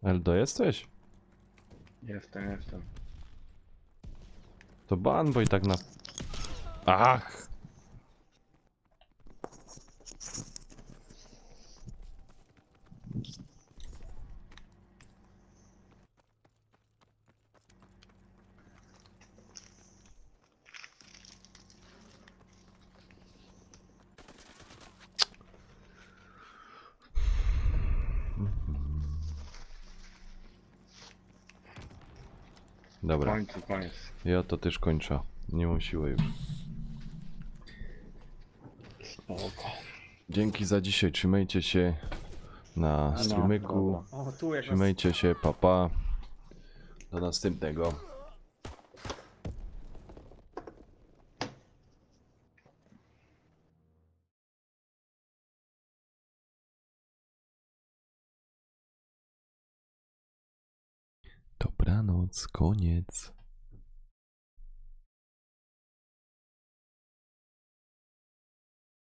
Eldo, jesteś? Jestem. To ban, bo i tak na... Ach! Dobra, Koniec. ja to też kończę. Nie mam siły już. Spoko. Dzięki za dzisiaj, trzymajcie się na streamyku. O, tu jak nas... Trzymajcie się, papa. Do następnego. Dobranoc, koniec.